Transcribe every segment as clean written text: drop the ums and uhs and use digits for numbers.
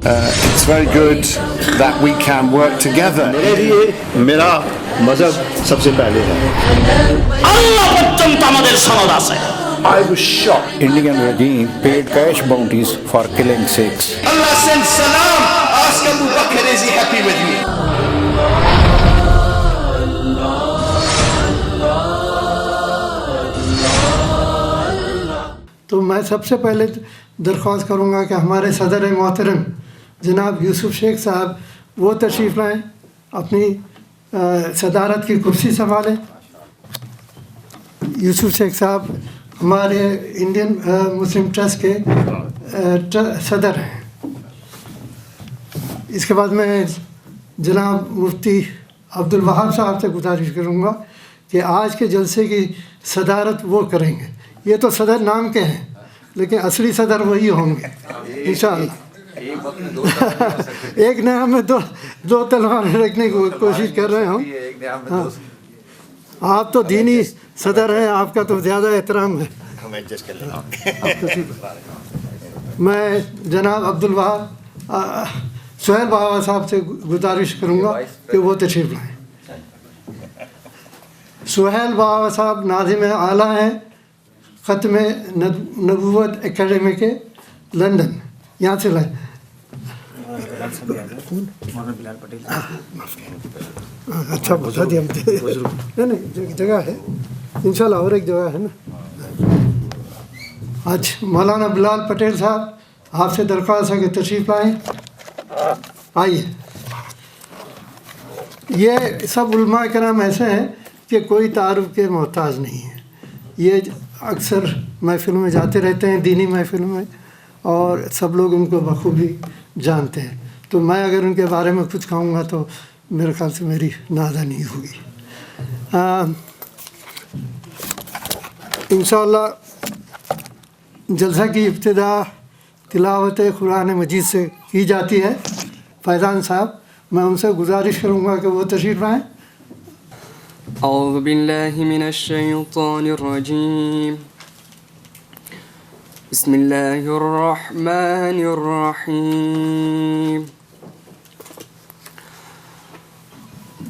It's very good that we can work together. میرے لیے میرا مذہب سب سے پہلے ہے. আল্লাহ পর্যন্ত আমাদের সনদ আছে. I was shocked. Indian regime paid cash bounties for killing Sikhs. Allah send salam. Ask Abu Bakr, is he happy with me? تو میں سب سے پہلے درخواست کروں گا کہ ہمارے صدر محترم جناب یوسف شیخ صاحب وہ تشریف لائیں، اپنی صدارت کی کرسی سنبھالیں. یوسف شیخ صاحب ہمارے انڈین مسلم ٹرسٹ کے صدر ہیں. اس کے بعد میں جناب مفتی عبدالوہاب صاحب سے گزارش کروں گا کہ آج کے جلسے کی صدارت وہ کریں گے. یہ تو صدر نام کے ہیں لیکن اصلی صدر وہی ہوں گے انشاءاللہ. ایک نام میں دو تلواریں رکھنے کی کوشش کر رہے ہوں. ہاں آپ تو دینی صدر ہیں، آپ کا تو زیادہ احترام ہے. میں جناب عبدالوہاب سہیل بابا صاحب سے گزارش کروں گا کہ وہ تشریف لائیں. سہیل بابا صاحب ناظم اعلیٰ ہیں ختم نبوت اکیڈمی کے لندن، یہاں سے لائیں. اچھا بتا دیا نہیں جگہ ہے انشاءاللہ، اور ایک جگہ ہے نا. آج مولانا بلال پٹیل صاحب آپ سے درخواست ہے کہ تشریف لائیں. آئیے. یہ سب علماء کرام ایسے ہیں کہ کوئی تعارف کے محتاج نہیں ہیں. یہ اکثر محفلوں میں جاتے رہتے ہیں، دینی محفلوں میں، اور سب لوگ ان کو بخوبی جانتے ہیں. تو میں اگر ان کے بارے میں کچھ کہوں گا تو میرے خیال سے میری نادانی ہوگی. انشاءاللہ جلسہ کی ابتدا تلاوت قرآن مجید سے کی جاتی ہے. فیضان صاحب میں ان سے گزارش کروں گا کہ وہ تشریف لائیں. اعوذ باللہ من الشیطان الرجیم. بسم اللہ الرحمن الرحیم.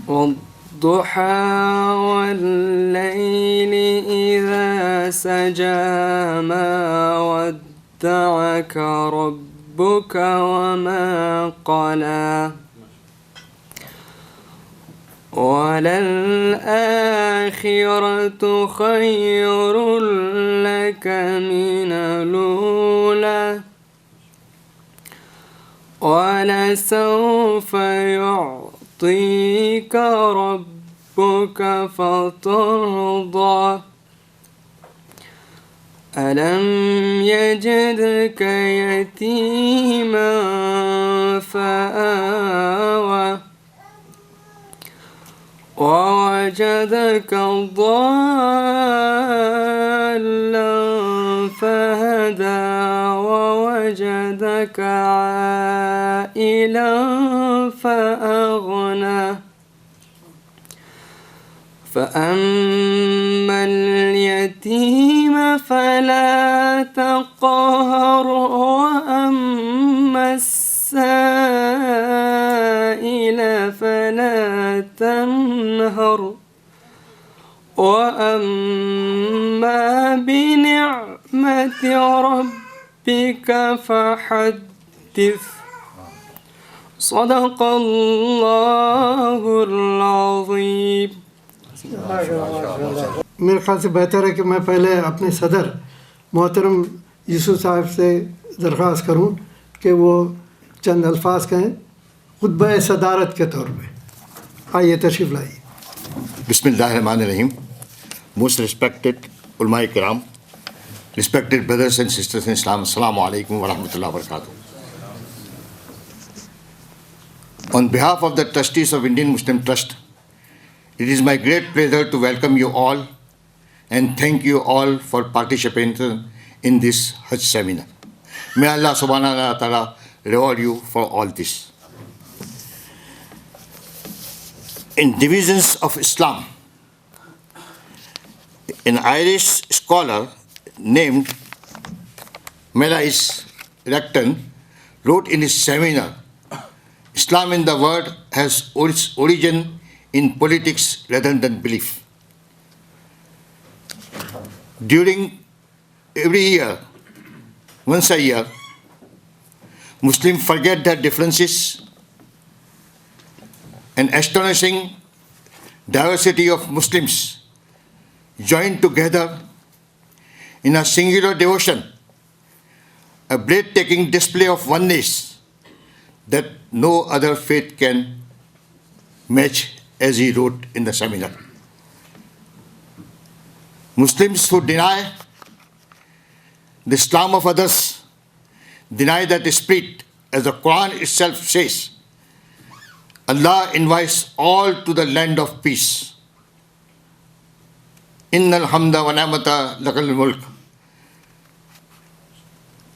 والضحى والليل إذا سجى ما ودعك ربك وما قلى وللآخرة خير لك من الأولى ولسوف يعطيك ربك فترضى ألم يجدك يتيما فآوى ووجدك ضالا فهدى ووجدك عائلا فأغنى فأما اليتيم فلا تقهر وأما السائل فلا تنهر وأما بنعمة ربك فحدث. صدق الله العظيم. میرے خیال سے بہتر ہے کہ میں پہلے اپنے صدر محترم یوسف صاحب سے درخواست کروں کہ وہ چند الفاظ کہیں خطبہ صدارت کے طور پہ. آئیے تشریف لائیے. بسم اللہ الرحمن الرحیم. موسٹ ریسپیکٹڈ علماء کرام، ریسپیکٹڈ بردرس اینڈ سسٹرس ان اسلام، السلام علیکم ورحمۃ اللہ وبرکاتہ. On behalf of the trustees of Indian Muslim Trust, it is my great pleasure to welcome you all and thank you all for participating in this Hajj seminar. May Allah subhanahu wa ta'ala reward you for all this. In Divisions of Islam, an Irish scholar named Melais Recton wrote in his seminar, Islam in the world has its origin in politics rather than belief. During every year, once a year, Muslims forget their differences, an astonishing diversity of Muslims joined together in a singular devotion, a breathtaking display of oneness that no other faith can match, as he wrote in the seminar. Muslims who deny the Islam of others deny that spirit, as the Quran itself says. Allah invites all to the land of peace. Innal hamda wa ni'mata lakal mulk.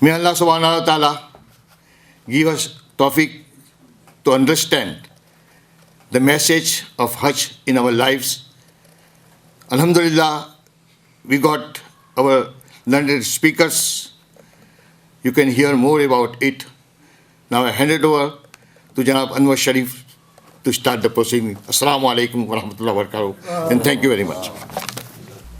May Allah subhanahu wa ta'ala give us tawfiq to understand the message of Hajj in our lives. Alhamdulillah, we got our learned speakers. You can hear more about it. Now I hand it over to Janab Anwar Sharif to start the proceeding. Assalamu alaikum wa rahmatullahi wa barakatuh, and thank you very much.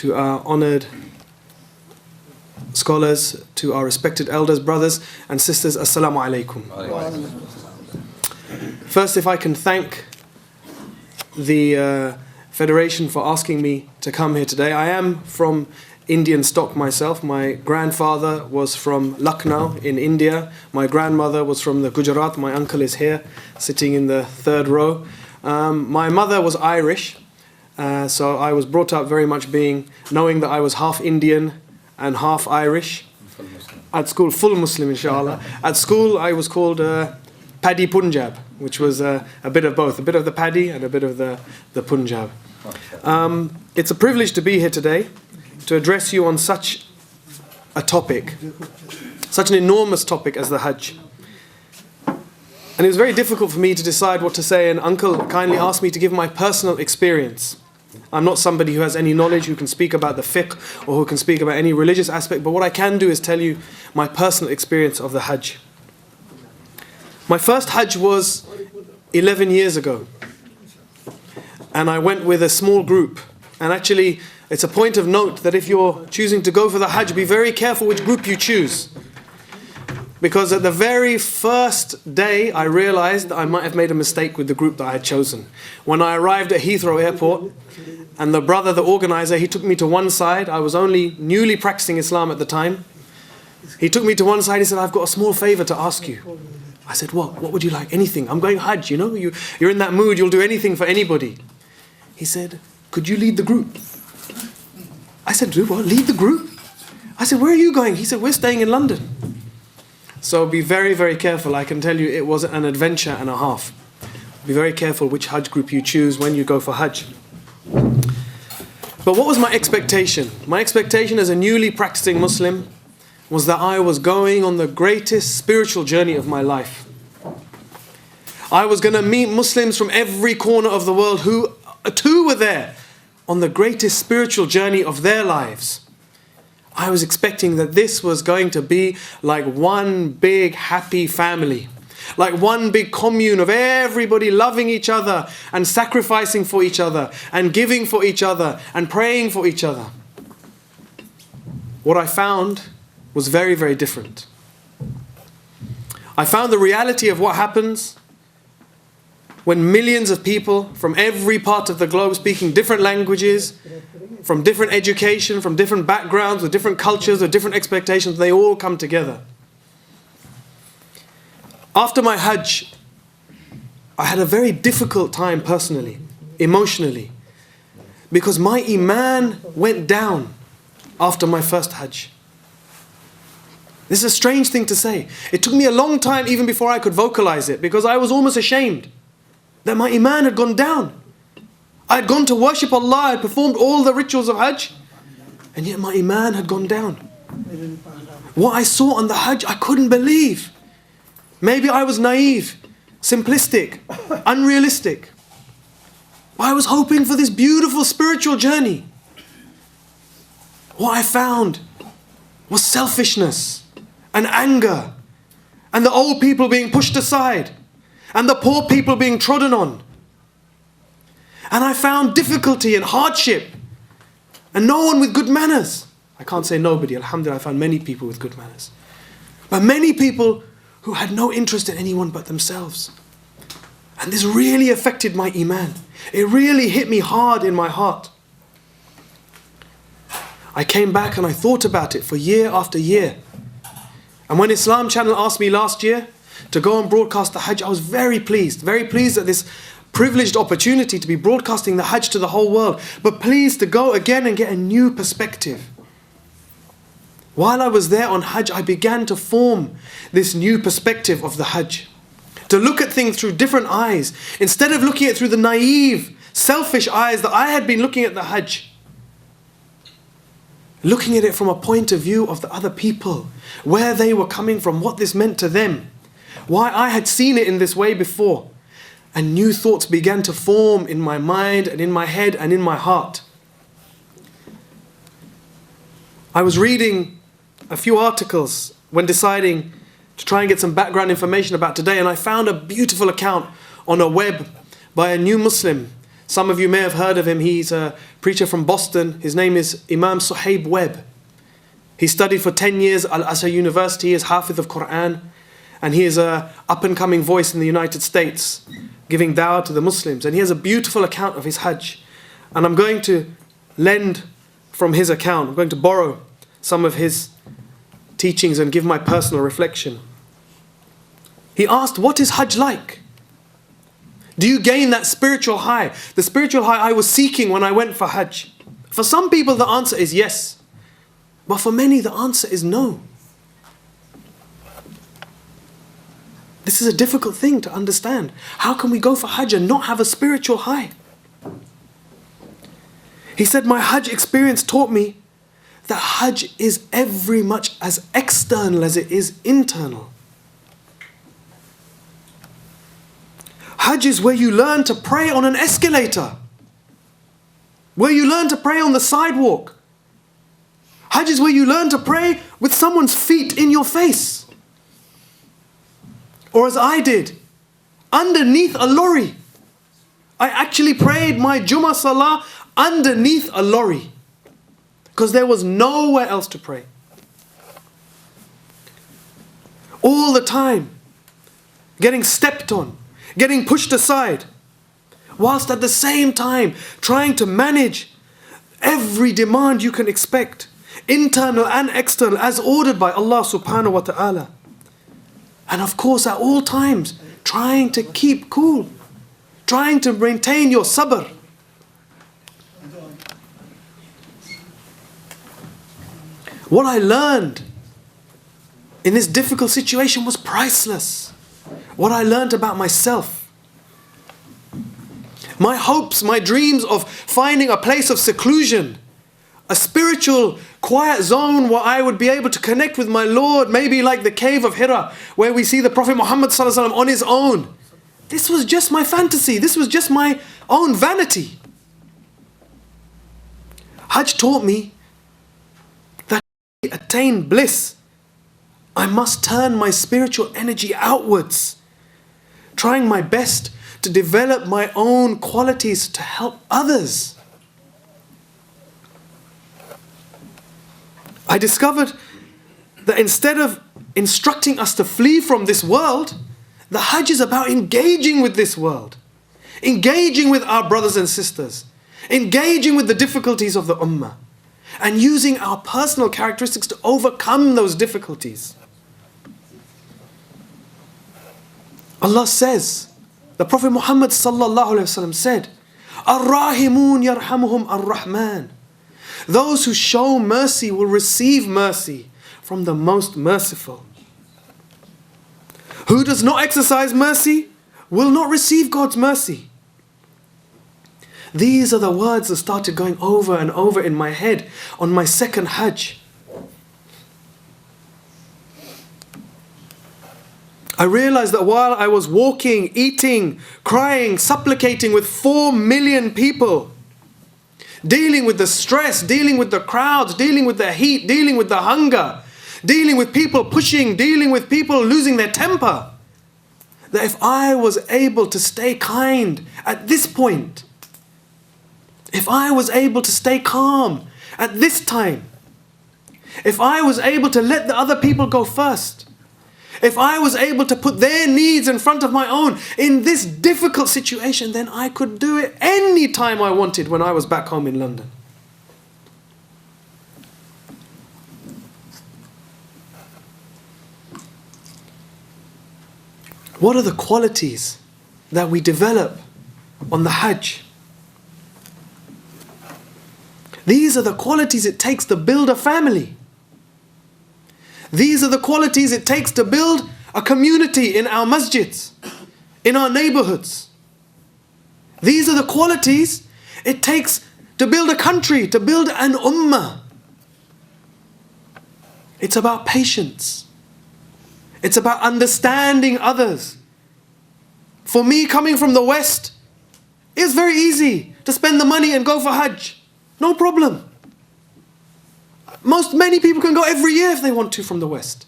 To our honored scholars, to our respected elders, brothers and sisters, assalamu alaikum. First, if I can thank the Federation for asking me to come here today. I am from Indian stock myself. My grandfather was from Lucknow in India. My grandmother was from the Gujarat. My uncle is here, sitting in the third row. My mother was Irish, so I was brought up very much knowing that I was half Indian and half Irish. At school, full Muslim, inshallah. At school, I was called Paddy Punjab, which was a bit of both, a bit of the Paddy and a bit of the Punjab. It's a privilege to be here today to address you on such a topic, such an enormous topic as the Hajj. And it was very difficult for me to decide what to say, and Uncle kindly asked me to give my personal experience. I'm not somebody who has any knowledge, who can speak about the fiqh or who can speak about any religious aspect, but what I can do is tell you my personal experience of the Hajj. My first Hajj was 11 years ago, and I went with a small group. And actually, it's a point of note that if you're choosing to go for the Hajj, be very careful which group you choose. Because at the very first day, I realized that I might have made a mistake with the group that I had chosen. When I arrived at Heathrow Airport, and the brother, the organizer, he took me to one side. I was only newly practicing Islam at the time. He took me to one side, he said, I've got a small favor to ask you. I said, what? What would you like? Anything. I'm going Hajj, you know. You're in that mood, you'll do anything for anybody. He said, could you lead the group? I said, do what? Lead the group? I said, where are you going? He said, we're staying in London. So be very, very careful. I can tell you it was an adventure and a half. Be very careful which Hajj group you choose when you go for Hajj. But what was my expectation? My expectation as a newly practicing Muslim was that I was going on the greatest spiritual journey of my life. I was going to meet Muslims from every corner of the world who too were there on the greatest spiritual journey of their lives. I was expecting that this was going to be like one big happy family, like one big commune of everybody loving each other and sacrificing for each other and giving for each other and praying for each other. What I found was very, very different. I found the reality of what happens when millions of people from every part of the globe, speaking different languages, from different education, from different backgrounds, with different cultures, with different expectations, they all come together. After my Hajj, I had a very difficult time personally, emotionally, because my Iman went down after my first Hajj. This is a strange thing to say. It took me a long time even before I could vocalize it, because I was almost ashamed that my Iman had gone down. I had gone to worship Allah, I had performed all the rituals of Hajj, and yet my Iman had gone down. What I saw on the Hajj, I couldn't believe. Maybe I was naive, simplistic, unrealistic. I was hoping for this beautiful spiritual journey. What I found was selfishness and anger, and the old people being pushed aside, and the poor people being trodden on. And I found difficulty and hardship, and no one with good manners. I can't say nobody, alhamdulillah, I found many people with good manners. But many people who had no interest in anyone but themselves. And this really affected my Iman. It really hit me hard in my heart. I came back and I thought about it for year after year. And when Islam Channel asked me last year to go and broadcast the Hajj, I was very pleased at this privileged opportunity to be broadcasting the Hajj to the whole world, but pleased to go again and get a new perspective. While I was there on Hajj, I began to form this new perspective of the Hajj, to look at things through different eyes, instead of looking at it through the naive, selfish eyes that I had been looking at the Hajj. Looking at it from a point of view of the other people, where they were coming from, what this meant to them, why I had seen it in this way before. And new thoughts began to form in my mind and in my head and in my heart. I was reading a few articles when deciding to try and get some background information about today, and I found a beautiful account on a web by a new Muslim. Some of you may have heard of him. He's a preacher from Boston. His name is Imam Suhaib Webb. He studied for 10 years at Al-Azhar University. He is Hafiz of Quran, and he is an up-and-coming voice in the United States, giving dawah to the Muslims. And he has a beautiful account of his Hajj. And I'm going to lend from his account. I'm going to borrow some of his teachings and give my personal reflection. He asked, what is Hajj like? Do you gain that spiritual high? The spiritual high I was seeking when I went for Hajj. For some people the answer is yes. But for many the answer is no. This is a difficult thing to understand. How can we go for Hajj and not have a spiritual high? He said, my Hajj experience taught me that Hajj is every much as external as it is internal. Hajj is where you learn to pray on an escalator, where you learn to pray on the sidewalk. Hajj is where you learn to pray with someone's feet in your face. Or as I did, underneath a lorry. I actually prayed my Jummah Salah underneath a lorry because there was nowhere else to pray. All the time, getting stepped on, getting pushed aside, whilst at the same time trying to manage every demand you can expect, internal and external, as ordered by Allah subhanahu wa ta'ala. And of course, at all times, trying to keep cool, trying to maintain your sabr. What I learned in this difficult situation was priceless. What I learned about myself. My hopes, my dreams of finding a place of seclusion, a spiritual quiet zone where I would be able to connect with my Lord, maybe like the cave of Hira, where we see the Prophet Muhammad ﷺ on his own. This was just my fantasy. This was just my own vanity. Hajj taught me that to attain bliss, I must turn my spiritual energy outwards, trying my best to develop my own qualities to help others. I discovered that instead of instructing us to flee from this world, the Hajj is about engaging with this world, engaging with our brothers and sisters, engaging with the difficulties of the Ummah, and using our personal characteristics to overcome those difficulties. Allah says, the Prophet Muhammad sallallahu alaihi wasallam said, Ar-Rahimun yarhamuhum ar-Rahman. Those who show mercy will receive mercy from the most merciful. Who does not exercise mercy will not receive God's mercy. These are the words that started going over and over in my head on my second Hajj. I realized that while I was walking, eating, crying, supplicating with 4 million people, dealing with the stress, dealing with the crowds, dealing with the heat, dealing with the hunger, dealing with people pushing, dealing with people losing their temper, that if I was able to stay kind at this point, if I was able to stay calm at this time, if I was able to let the other people go first, if I was able to put their needs in front of my own in this difficult situation, then I could do it any time I wanted when I was back home in London. What are the qualities that we develop on the Hajj? These are the qualities it takes to build a family. These are the qualities it takes to build a community in our masjids, in our neighborhoods. These are the qualities it takes to build a country, to build an ummah. It's about patience. It's about understanding others. For me, coming from the West, it's very easy to spend the money and go for Hajj. No problem. Many people can go every year if they want to from the West.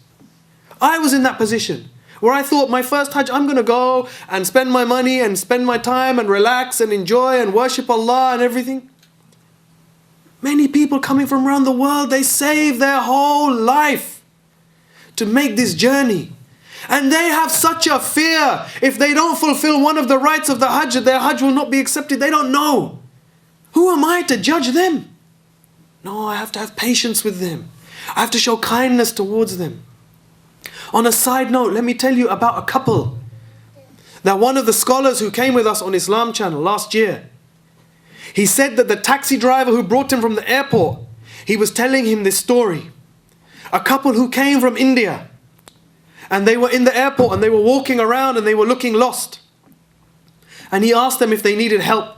I was in that position where I thought my first Hajj, I'm going to go and spend my money and spend my time and relax and enjoy and worship Allah and everything. Many people coming from around the world, they save their whole life to make this journey. And they have such a fear if they don't fulfill one of the rights of the Hajj, their Hajj will not be accepted. They don't know. Who am I to judge them? No, I have to have patience with them. I have to show kindness towards them. On a side note, let me tell you about a couple. That one of the scholars who came with us on Islam Channel last year, he said that the taxi driver who brought him from the airport, he was telling him this story. A couple who came from India, and they were in the airport and they were walking around and they were looking lost. And he asked them if they needed help.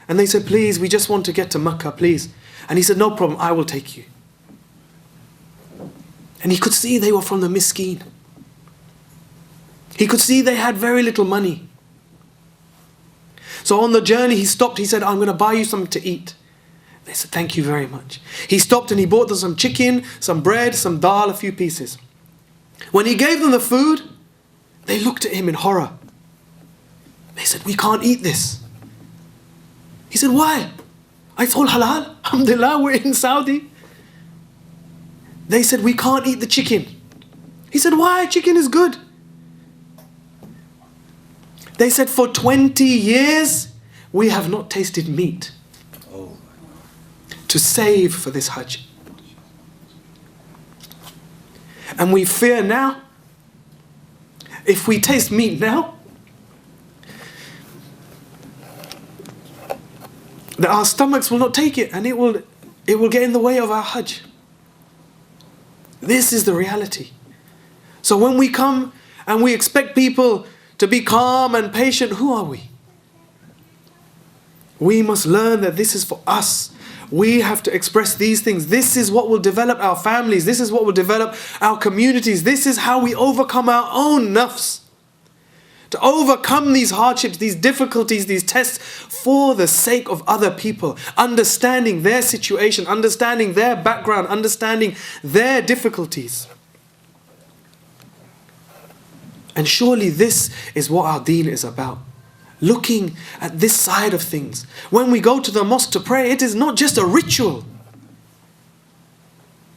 And they said, please, we just want to get to Mecca, please. And he said, no problem, I will take you. And he could see they were from the Miskeen. He could see they had very little money. So on the journey he stopped, he said, I'm going to buy you something to eat. They said, thank you very much. He stopped and he bought them some chicken, some bread, some dal, a few pieces. When he gave them the food, they looked at him in horror. They said, we can't eat this. He said, why? It's all halal. Alhamdulillah, we're in Saudi. They said, we can't eat the chicken. He said, why? Chicken is good. They said, for 20 years, we have not tasted meat to save for this Hajj. And we fear now, if we taste meat now, that our stomachs will not take it and it will get in the way of our Hajj. This is the reality. So when we come and we expect people to be calm and patient, who are we? We must learn that this is for us. We have to express these things. This is what will develop our families. This is what will develop our communities. This is how we overcome our own nafs. To overcome these hardships, these difficulties, these tests for the sake of other people. Understanding their situation, understanding their background, understanding their difficulties. And surely this is what our deen is about. Looking at this side of things. When we go to the mosque to pray, it is not just a ritual.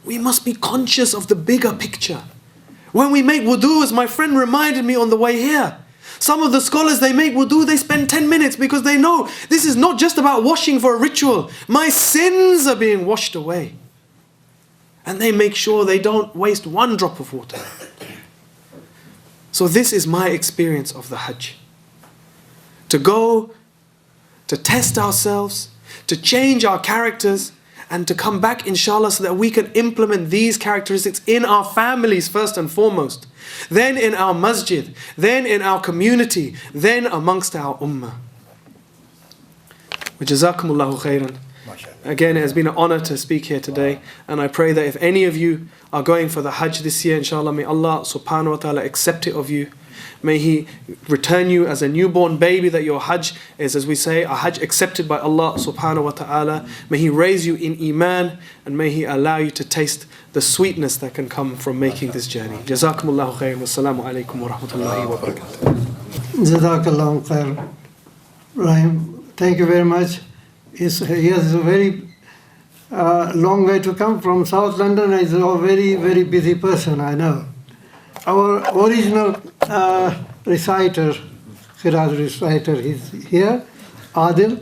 We must be conscious of the bigger picture. When we make wudu, as my friend reminded me on the way here, some of the scholars, they make wudu, they spend 10 minutes because they know this is not just about washing for a ritual. My sins are being washed away. And they make sure they don't waste one drop of water. So this is my experience of the Hajj. To go, to test ourselves, to change our characters, and to come back, inshallah, so that we can implement these characteristics in our families first and foremost, then in our masjid, then in our community, then amongst our ummah. Jazakumullahu khairan. Again, it has been an honor to speak here today, and I pray that if any of you are going for the Hajj this year, inshallah, may Allah subhanahu wa ta'ala accept it of you. May He return you as a newborn baby, that your Hajj is, as we say, a Hajj accepted by Allah subhanahu wa ta'ala. May He raise you in Iman, and may He allow you to taste the sweetness that can come from making this journey. Jazakumullahu khairan. Wassalamu alaikum wa rahmatullahi wa barakatuh. Jazakallahu khair. Rahim, thank you very much. He has a very long way to come from South London. He's a very, very busy person, I know. Our original reciter, Qiraat reciter, he's here, Adil.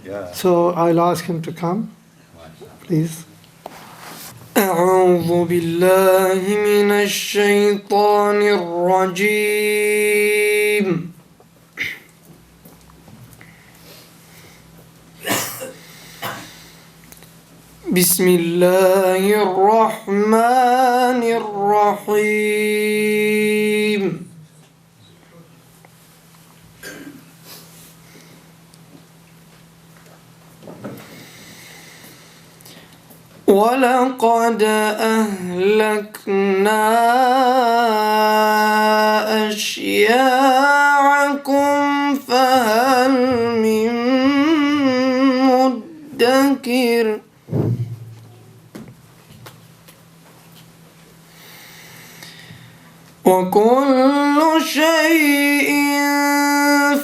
Yeah. So I'll ask him to come, please. أعوذ بالله من الشيطان الرجيم. بسم الله الرحمن الرحيم. ولقد أهلكنا أشياعكم فهل من مدكر. وكل شيء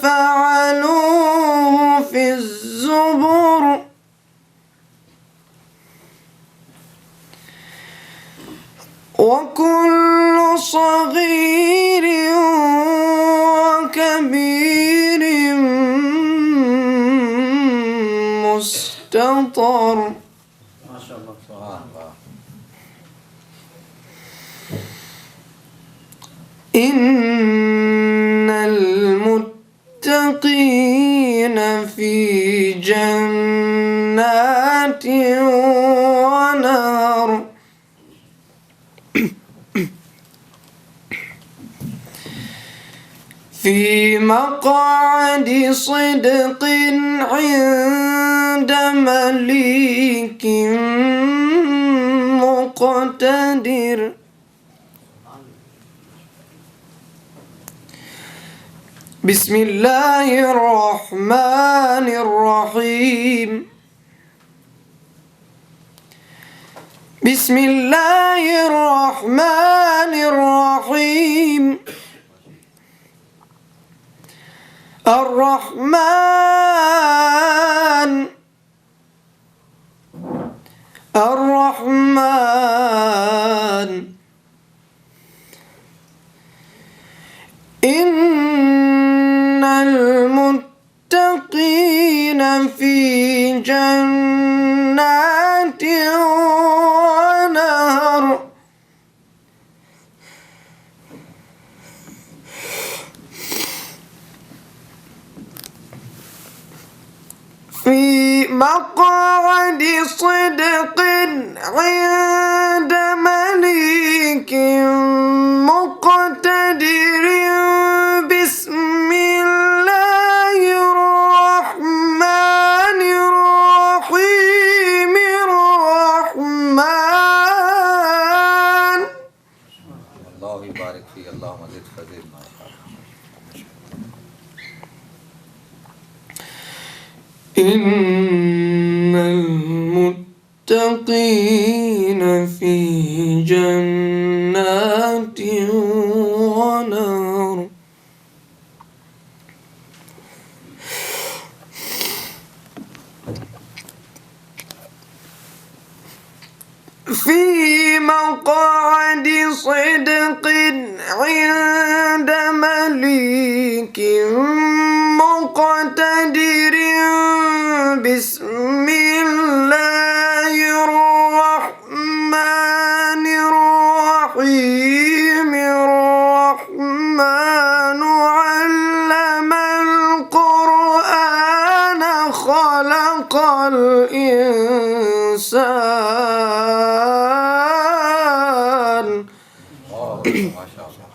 فعلوه في الزبر. وكل صغير وكبير مستطر. إن المتقين في جنات ونهر في مقعد صدق عند مليك مقتدر. بسم الله الرحمن الرحيم. بسم الله الرحمن الرحيم. الرحمن الرحمن. إن المتقين في جنات ونهر في مقعد صدق عند مليك مقتدر. بسم الله الرحمن الرحيم. الرحمن. الله يبارك فيك. اللهم زد فزد ما شاء الله. إن المتقين في جنات ونهر في مقعد صدق عند مليك مقتدر. بسم الله الرحمن الرحيم. الرحمن علم القرآن خلق الإنسان. ما شاء الله.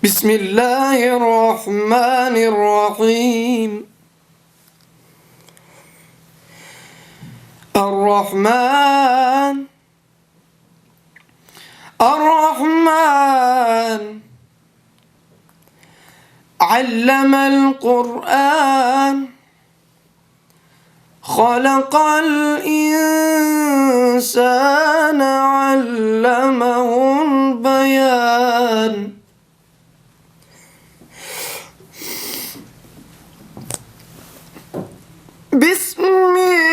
بسم الله الرحمن الرحيم. الرحمن الرحمن علم القرآن خلق الإنسان علمه البيان. بسم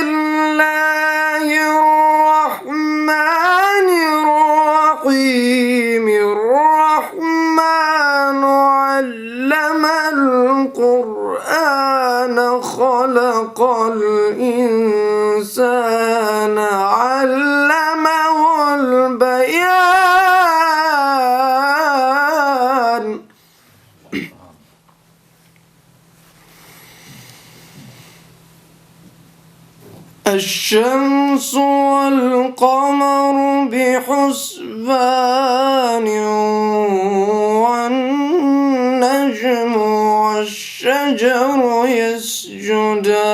الله الرحمن الرحيم. الرحمن علم القرآن خلق الإنسان علمه البيان. الشمس والقمر بحسبان والنجم والشجر يسجدان.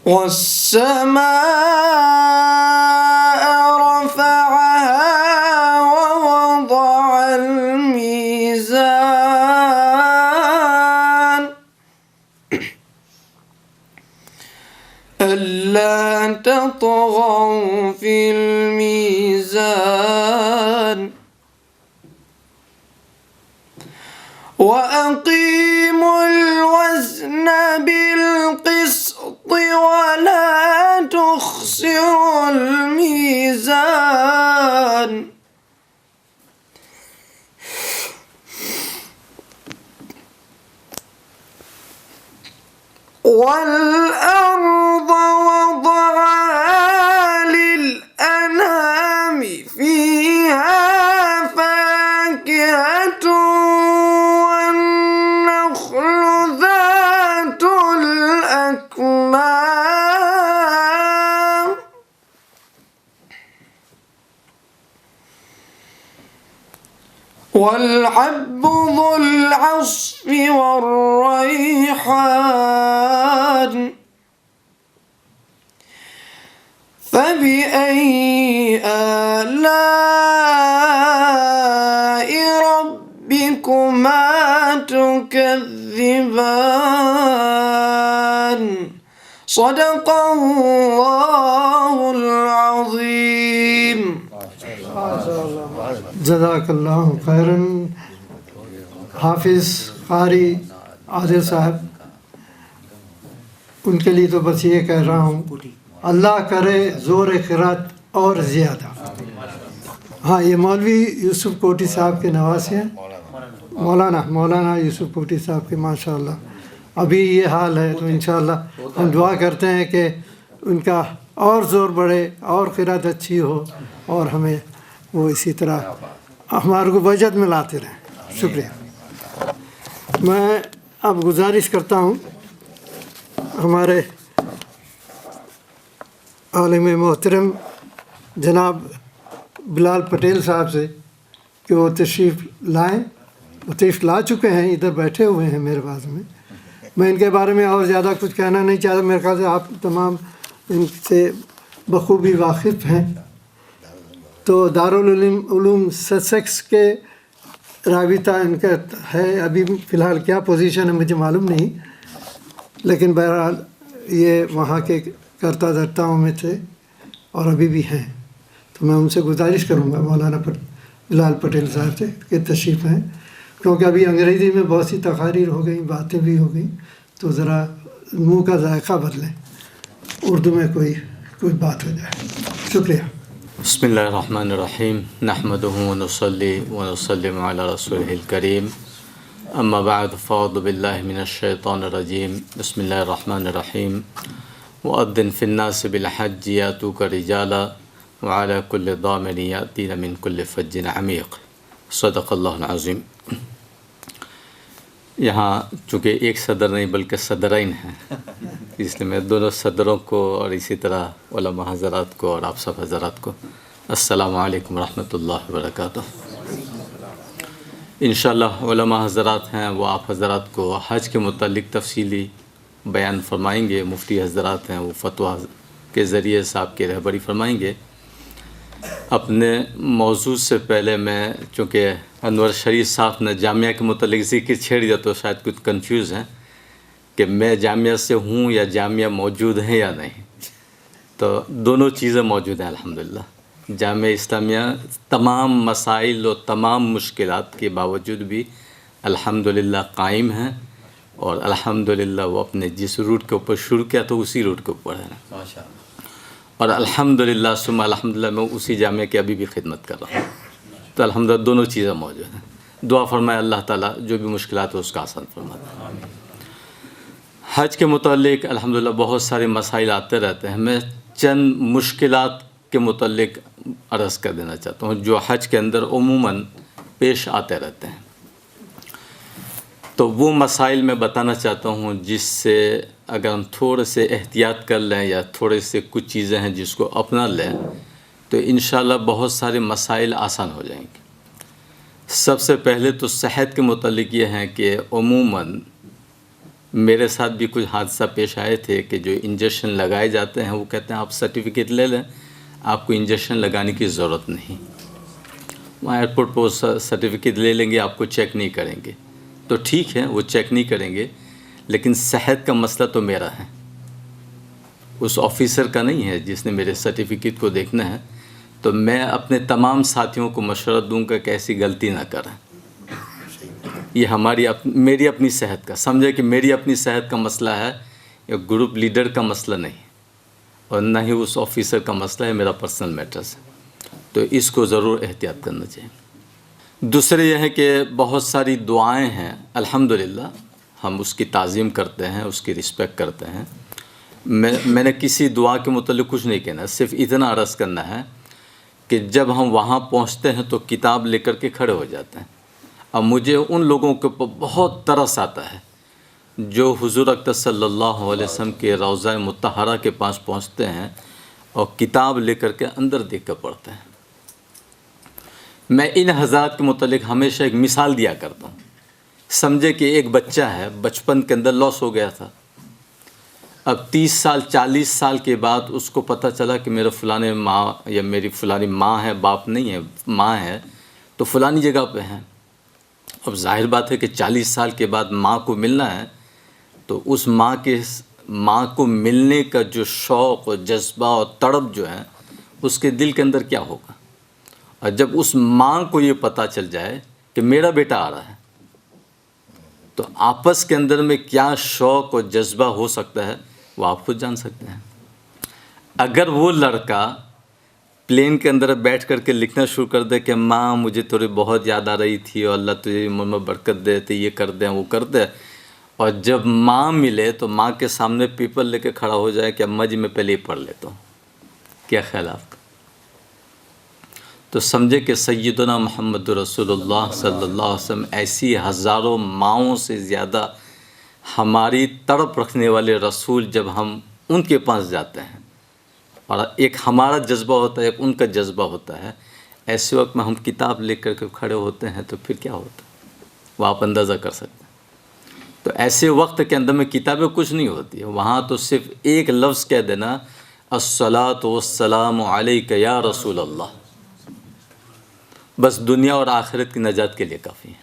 والسماء رفعها ووضع الميزان ألا تطغوا في الميزان وأقيموا الوزن بالقسط ولا تخسروا الميزان. والأرض وضعها للأنام فيها فاكهة والنخل ذات الأكمام والحب ذو العصف والريحان فبأي آلاء ربكما تكذبان صدق الله العظيم. جزاک اللہ خیراً. حافظ قاری عادل صاحب، ان کے لیے تو بس یہ کہہ رہا ہوں، اللہ کرے زور قرات اور زیادہ. ہاں، یہ مولوی یوسف کوٹی صاحب کے نواسے ہیں، مولانا یوسف کوٹی صاحب کے. ماشاء اللہ ابھی یہ حال ہے، تو انشاءاللہ ہم دعا کرتے ہیں کہ ان کا اور زور بڑھے اور قرات اچھی ہو، اور ہمیں وہ اسی طرح ہمارے کو بجت میں لاتے رہیں. شکریہ. میں اب گزارش کرتا ہوں ہمارے عالم محترم جناب بلال پٹیل صاحب سے کہ وہ تشریف لائیں. وہ تشریف لا چکے ہیں، ادھر بیٹھے ہوئے ہیں میرے پاس میں. میں ان کے بارے میں اور زیادہ کچھ کہنا نہیں چاہتا، میرے خیال سے آپ تمام ان سے بخوبی واقف ہیں. تو دارالعلوم سسیکس کے رابطہ ان کا ہے، ابھی فی الحال کیا پوزیشن ہے مجھے معلوم نہیں، لیکن بہرحال یہ وہاں کے کرتا دھرتاؤں میں تھے اور ابھی بھی ہیں. تو میں ان سے گزارش کروں گا مولانا بلال پٹیل صاحب سے کہ تشریف ہیں، کیونکہ ابھی انگریزی میں بہت سی تقاریر ہو گئیں، باتیں بھی ہو گئیں، تو ذرا منہ کا ذائقہ بدلیں، اردو میں کوئی بات ہو جائے. شکریہ. بسم اللہ الرحمن الرحیم. نحمدہ ونصلی ونسلم علی رسولہ الکریم. اما بعد فاعوذ باللہ من الشیطان الرجیم. بسم اللہ الرحمن الرحیم. وأذن فی الناس بالحج یاتوک رجالا وعلی کل ضامر یأتین من کل فج عمیق. صدق اللہ العظیم. یہاں چونکہ ایک صدر نہیں بلکہ صدرین ہیں، اس لیے میں دونوں صدروں کو اور اسی طرح علماء حضرات کو اور آپ سب حضرات کو السلام علیکم ورحمۃ اللہ وبرکاتہ. انشاءاللہ علماء حضرات ہیں وہ آپ حضرات کو حج کے متعلق تفصیلی بیان فرمائیں گے. مفتی حضرات ہیں وہ فتویٰ کے ذریعے سے آپ کی رہبری فرمائیں گے. اپنے موضوع سے پہلے میں چونکہ انور شریف صاحب نے جامعہ کے متعلق ذکر چھیڑ دیا تو شاید کچھ کنفیوز ہیں کہ میں جامعہ سے ہوں یا جامعہ موجود ہیں یا نہیں. تو دونوں چیزیں موجود ہیں الحمدللہ. جامعہ اسلامیہ تمام مسائل و تمام مشکلات کے باوجود بھی الحمدللہ قائم ہیں، اور الحمدللہ وہ اپنے جس روٹ کے اوپر شروع کیا تو اسی روٹ کے اوپر ہے، اور الحمدللہ ثم الحمدللہ میں اسی جامعہ کی ابھی بھی خدمت کر رہا ہوں. تو الحمدللہ دونوں چیزیں موجود ہیں. دعا فرمائے اللہ تعالیٰ جو بھی مشکلات ہو اس کا آسان فرماتا ہے. حج کے متعلق الحمدللہ بہت سارے مسائل آتے رہتے ہیں. میں چند مشکلات کے متعلق عرض کر دینا چاہتا ہوں جو حج کے اندر عموماً پیش آتے رہتے ہیں. تو وہ مسائل میں بتانا چاہتا ہوں جس سے اگر ہم تھوڑے سے احتیاط کر لیں یا تھوڑے سے کچھ چیزیں ہیں جس کو اپنا لیں تو انشاءاللہ بہت سارے مسائل آسان ہو جائیں گے. سب سے پہلے تو صحت کے متعلق یہ ہے کہ عموماً میرے ساتھ بھی کچھ حادثہ پیش آئے تھے کہ جو انجیکشن لگائے جاتے ہیں وہ کہتے ہیں آپ سرٹیفکیٹ لے لیں، آپ کو انجیکشن لگانے کی ضرورت نہیں. وہاں ایئرپورٹ پر سرٹیفکیٹ لے لیں گے، آپ کو چیک نہیں کریں گے. تو ٹھیک ہے وہ چیک نہیں کریں گے، لیکن صحت کا مسئلہ تو میرا ہے، اس آفیسر کا نہیں ہے جس نے میرے سرٹیفکیٹ کو دیکھنا ہے. تو میں اپنے تمام ساتھیوں کو مشورہ دوں گا کہ ایسی غلطی نہ کریں. یہ میری اپنی صحت کا سمجھے کہ میری اپنی صحت کا مسئلہ ہے، یہ گروپ لیڈر کا مسئلہ نہیں اور نہ ہی اس آفیسر کا مسئلہ ہے، میرا پرسنل میٹرز ہے. تو اس کو ضرور احتیاط کرنا چاہیے. دوسرے یہ ہے کہ بہت ساری دعائیں ہیں الحمدللہ ہم اس کی تعظیم کرتے ہیں، اس کی رسپیکٹ کرتے ہیں. میں نے کسی دعا کے متعلق کچھ نہیں کہنا، صرف اتنا عرض کرنا ہے کہ جب ہم وہاں پہنچتے ہیں تو کتاب لے کر کے کھڑے ہو جاتے ہیں. اب مجھے ان لوگوں کے اوپر بہت ترس آتا ہے جو حضور اکرم صلی اللہ علیہ وسلم کے روضہ مطہرہ کے پاس پہنچتے ہیں اور کتاب لے کر کے اندر دیکھ کر پڑھتے ہیں. میں ان حضرات کے متعلق ہمیشہ ایک مثال دیا کرتا ہوں. سمجھے کہ ایک بچہ ہے، بچپن کے اندر لاس ہو گیا تھا. اب 30 سال 40 سال کے بعد اس کو پتہ چلا کہ میرا فلانے ماں یا میری فلانی ماں ہے، باپ نہیں ہے، ماں ہے تو فلانی جگہ پہ ہے. اب ظاہر بات ہے کہ 40 سال کے بعد ماں کو ملنا ہے تو اس ماں کو ملنے کا جو شوق اور جذبہ اور تڑپ جو ہے اس کے دل کے اندر کیا ہوگا. اور جب اس ماں کو یہ پتہ چل جائے کہ میرا بیٹا آ رہا ہے تو آپس کے اندر میں کیا شوق اور جذبہ ہو سکتا ہے وہ آپ خود جان سکتے ہیں. اگر وہ لڑکا پلین کے اندر بیٹھ کر کے لکھنا شروع کر دے کہ ماں مجھے تھوڑی بہت یاد آ رہی تھی اور اللہ تجھے عمر میں برکت دے تو یہ کر دیں وہ کر دے، اور جب ماں ملے تو ماں کے سامنے پیپر لے کے کھڑا ہو جائے کہ اماں جی میں پہلے ہی پڑھ لیتا ہوں، کیا خیال آپ کا؟ تو سمجھے کہ سیدنا محمد رسول اللہ صلی اللہ علیہ وسلم ایسی ہزاروں ماؤں سے زیادہ ہماری تڑپ رکھنے والے رسول، جب ہم ان کے پاس جاتے ہیں اور ایک ہمارا جذبہ ہوتا ہے ایک ان کا جذبہ ہوتا ہے، ایسے وقت میں ہم کتاب لے کر کے کھڑے ہوتے ہیں تو پھر کیا ہوتا ہے وہ آپ اندازہ کر سکتے ہیں. تو ایسے وقت کے اندر میں کتابیں کچھ نہیں ہوتی ہے، وہاں تو صرف ایک لفظ کہہ دینا الصلاۃ والسلام علیک یا رسول اللہ، بس دنیا اور آخرت کی نجات کے لیے کافی ہے.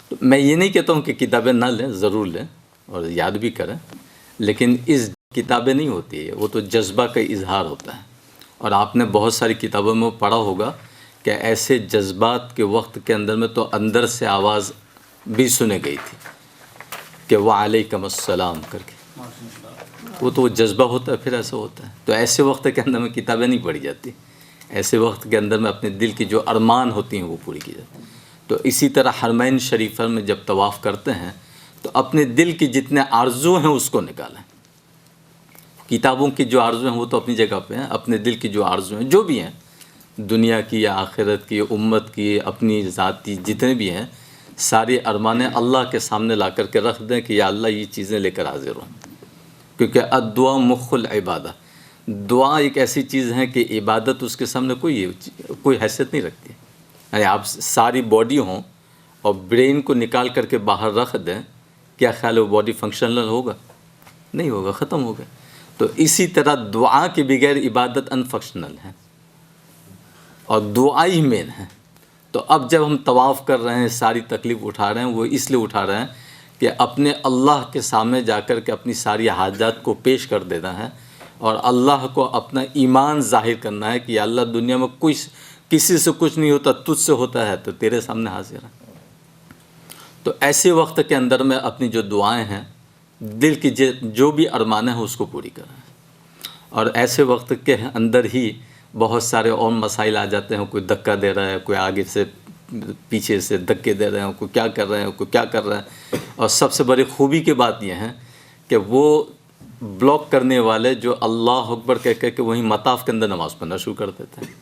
تو میں یہ نہیں کہتا ہوں کہ کتابیں نہ لیں، ضرور لیں اور یاد بھی کریں، لیکن اس کتابیں نہیں ہوتی ہے، وہ تو جذبہ کا اظہار ہوتا ہے. اور آپ نے بہت ساری کتابوں میں پڑھا ہوگا کہ ایسے جذبات کے وقت کے اندر میں تو اندر سے آواز بھی سنے گئی تھی کہ وعلیکم السلام کر کے، وہ تو جذبہ ہوتا ہے پھر ایسا ہوتا ہے. تو ایسے وقت کے اندر میں کتابیں نہیں پڑھی جاتی، ایسے وقت کے اندر میں اپنے دل کی جو ارمان ہوتی ہیں وہ پوری کی جاتی ہیں. تو اسی طرح حرمین شریفین میں جب طواف کرتے ہیں تو اپنے دل کی جتنے آرزو ہیں اس کو نکالیں. کتابوں کی جو آرزو ہیں وہ تو اپنی جگہ پہ ہیں، اپنے دل کی جو آرزو ہیں جو بھی ہیں، دنیا کی یا آخرت کی، امت کی، اپنی ذاتی جتنے بھی ہیں، ساری ارمانیں اللہ کے سامنے لا کر کے رکھ دیں کہ یا اللہ یہ چیزیں لے کر حاضر ہوں. کیونکہ الدعا مخ العبادہ، دعا ایک ایسی چیز ہے کہ عبادت اس کے سامنے کوئی حیثیت نہیں رکھتی. یعنی آپ ساری باڈی ہوں اور برین کو نکال کر کے باہر رکھ دیں، کیا خیال ہے وہ باڈی فنکشنل ہوگا؟ نہیں ہوگا، ختم ہوگا. تو اسی طرح دعا کے بغیر عبادت انفنکشنل ہے اور دعا ہی مین ہے. تو اب جب ہم طواف کر رہے ہیں، ساری تکلیف اٹھا رہے ہیں، وہ اس لیے اٹھا رہے ہیں کہ اپنے اللہ کے سامنے جا کر کے اپنی ساری حاجات کو پیش کر دینا ہے اور اللہ کو اپنا ایمان ظاہر کرنا ہے کہ یا اللہ دنیا میں کسی سے کچھ نہیں ہوتا، تجھ سے ہوتا ہے تو تیرے سامنے حاضر ہے. تو ایسے وقت کے اندر میں اپنی جو دعائیں ہیں، دل کی جو بھی ارمان ہیں اس کو پوری کریں. اور ایسے وقت کے اندر ہی بہت سارے اور مسائل آ جاتے ہیں، کوئی دھکا دے رہا ہے، کوئی آگے سے پیچھے سے دھکے دے رہے ہیں، کوئی کیا کر رہے ہیں، کوئی کیا کر رہا ہے. اور سب سے بڑی خوبی کی بات یہ ہے کہ وہ بلاک کرنے والے جو اللہ اکبر کہہ کر کے وہیں مطاف کے اندر نماز پڑھنا شروع کر دیتے ہیں،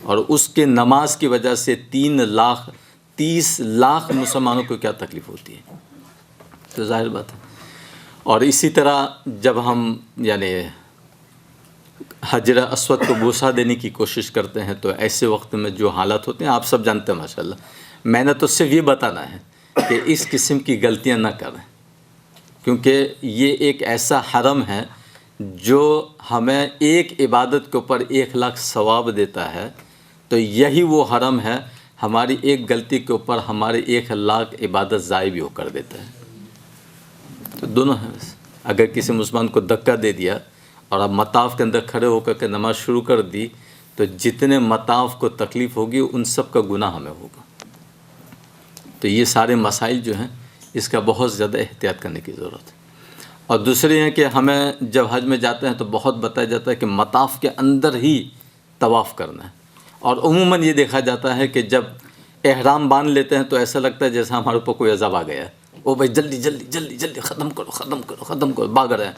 اور اس کے نماز کی وجہ سے 3,30,00,000 مسلمانوں کو کیا تکلیف ہوتی ہے. تو ظاہر بات ہے. اور اسی طرح جب ہم یعنی حجر اسود کو بوسہ دینے کی کوشش کرتے ہیں تو ایسے وقت میں جو حالات ہوتے ہیں آپ سب جانتے ہیں ماشاءاللہ. میں نے تو صرف یہ بتانا ہے کہ اس قسم کی غلطیاں نہ کریں، کیونکہ یہ ایک ایسا حرم ہے جو ہمیں ایک عبادت کے اوپر 1,00,000 ثواب دیتا ہے. تو یہی وہ حرم ہے ہماری ایک غلطی کے اوپر ہمارے 1,00,000 عبادت ضائع بھی ہو کر دیتا ہے. تو دونوں ہیں. اگر کسی مسلمان کو دھکا دے دیا اور اب مطاف کے اندر کھڑے ہو کر کے نماز شروع کر دی تو جتنے مطاف کو تکلیف ہوگی ان سب کا گناہ ہمیں ہوگا. تو یہ سارے مسائل جو ہیں اس کا بہت زیادہ احتیاط کرنے کی ضرورت ہے. اور دوسری ہے کہ ہمیں جب حج میں جاتے ہیں تو بہت بتایا جاتا ہے کہ مطاف کے اندر ہی طواف کرنا ہے. اور عموماً یہ دیکھا جاتا ہے کہ جب احرام باندھ لیتے ہیں تو ایسا لگتا ہے جیسا ہمارے اوپر کوئی عذاب آ گیا ہے. وہ بھائی جلدی جلدی جلدی جلدی ختم کرو ختم کرو ختم کرو، بھاگ رہے ہیں.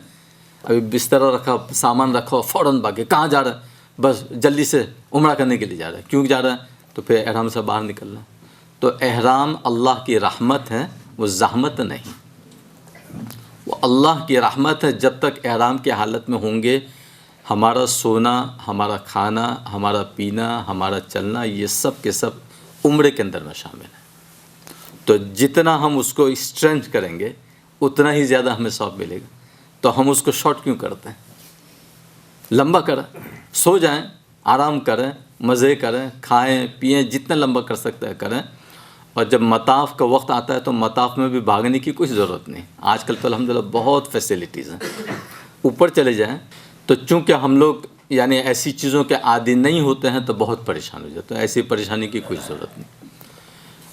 ابھی بستر رکھا، سامان رکھا، فوراً بھاگے. کہاں جا رہے ہیں؟ بس جلدی سے عمرہ کرنے کے لیے جا رہے ہیں. کیوں جا رہے ہیں؟ تو پھر احرام سے باہر نکلنا. تو احرام اللہ کی رحمت ہے، وہ زحمت نہیں. وہ اللہ کی رحمت ہے. جب تک احرام کی حالت میں ہوں گے، ہمارا سونا، ہمارا کھانا، ہمارا پینا، ہمارا چلنا، یہ سب کے سب عمرے کے اندر میں شامل ہے. تو جتنا ہم اس کو اسٹرینتھ کریں گے اتنا ہی زیادہ ہمیں ثواب ملے گا. تو ہم اس کو شارٹ کیوں کرتے ہیں؟ لمبا کریں، سو جائیں، آرام کریں، مزے کریں، کھائیں پئیں، جتنا لمبا کر سکتے ہیں کریں. اور جب مطاف کا وقت آتا ہے تو مطاف میں بھی بھاگنے کی کوئی ضرورت نہیں. آج کل تو الحمدللہ بہت فیسلٹیز ہیں، اوپر چلے جائیں. تو چونکہ ہم لوگ یعنی ایسی چیزوں کے عادی نہیں ہوتے ہیں تو بہت پریشان ہو جاتے ہیں. ایسی پریشانی کی کوئی ضرورت نہیں.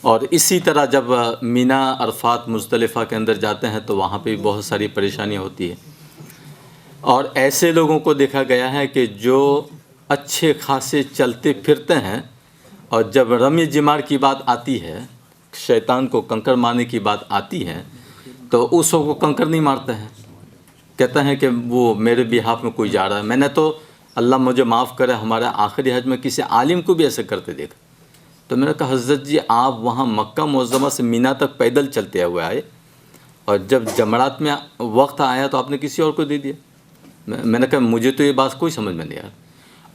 اور اسی طرح جب مینا، عرفات، مزدلفہ کے اندر جاتے ہیں تو وہاں پہ بھی بہت ساری پریشانیاں ہوتی ہیں. اور ایسے لوگوں کو دیکھا گیا ہے کہ جو اچھے خاصے چلتے پھرتے ہیں، اور جب رمی جمار کی بات آتی ہے، شیطان کو کنکر مارنے کی بات آتی ہے، تو اس کو کنکر نہیں مارتے ہیں. کہتے ہیں کہ وہ میرے بیہاف میں کوئی جا رہا ہے. میں نے تو اللہ مجھے معاف کرے ہمارے آخری حج میں کسی عالم کو بھی ایسے کرتے دیکھا. تو میں نے کہا حضرت جی آپ وہاں مکہ معظمہ سے مینا تک پیدل چلتے ہوئے آئے، اور جب جمرات میں وقت آیا تو آپ نے کسی اور کو دے دیا. میں نے کہا مجھے تو یہ بات کوئی سمجھ میں نہیں آ رہا.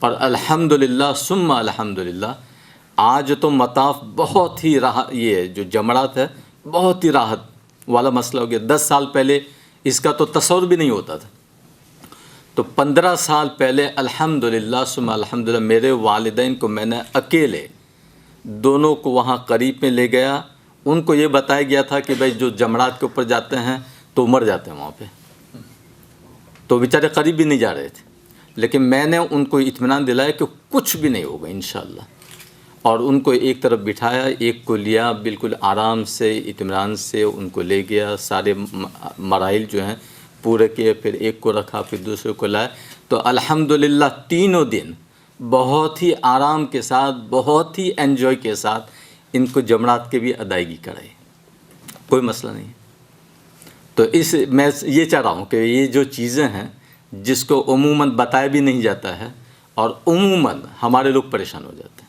اور الحمدللہ ثم الحمدللہ آج تو مطاف بہت ہی راحت، یہ جو جمرات ہے بہت ہی راحت والا مسئلہ ہو گیا. 10 سال پہلے اس کا تو تصور بھی نہیں ہوتا تھا. تو 15 سال پہلے الحمدللہ ثم الحمدللہ میرے والدین کو میں نے اکیلے دونوں کو وہاں قریب میں لے گیا. ان کو یہ بتایا گیا تھا کہ بھائی جو جمرات کے اوپر جاتے ہیں تو مر جاتے ہیں وہاں پہ، تو بیچارے قریب بھی نہیں جا رہے تھے. لیکن میں نے ان کو اطمینان دلایا کہ کچھ بھی نہیں ہوگا انشاءاللہ. اور ان کو ایک طرف بٹھایا، ایک کو لیا، بالکل آرام سے اطمینان سے ان کو لے گیا. سارے مراحل جو ہیں پورے کیے، پھر ایک کو رکھا، پھر دوسرے کو لایا. تو الحمدللہ تینوں دن بہت ہی آرام کے ساتھ، بہت ہی انجوائے کے ساتھ ان کو جمرات کی بھی ادائیگی کرائی. کوئی مسئلہ نہیں. تو میں یہ چاہ رہا ہوں کہ یہ جو چیزیں ہیں جس کو عموماً بتایا بھی نہیں جاتا ہے، اور عموماً ہمارے لوگ پریشان ہو جاتے ہیں،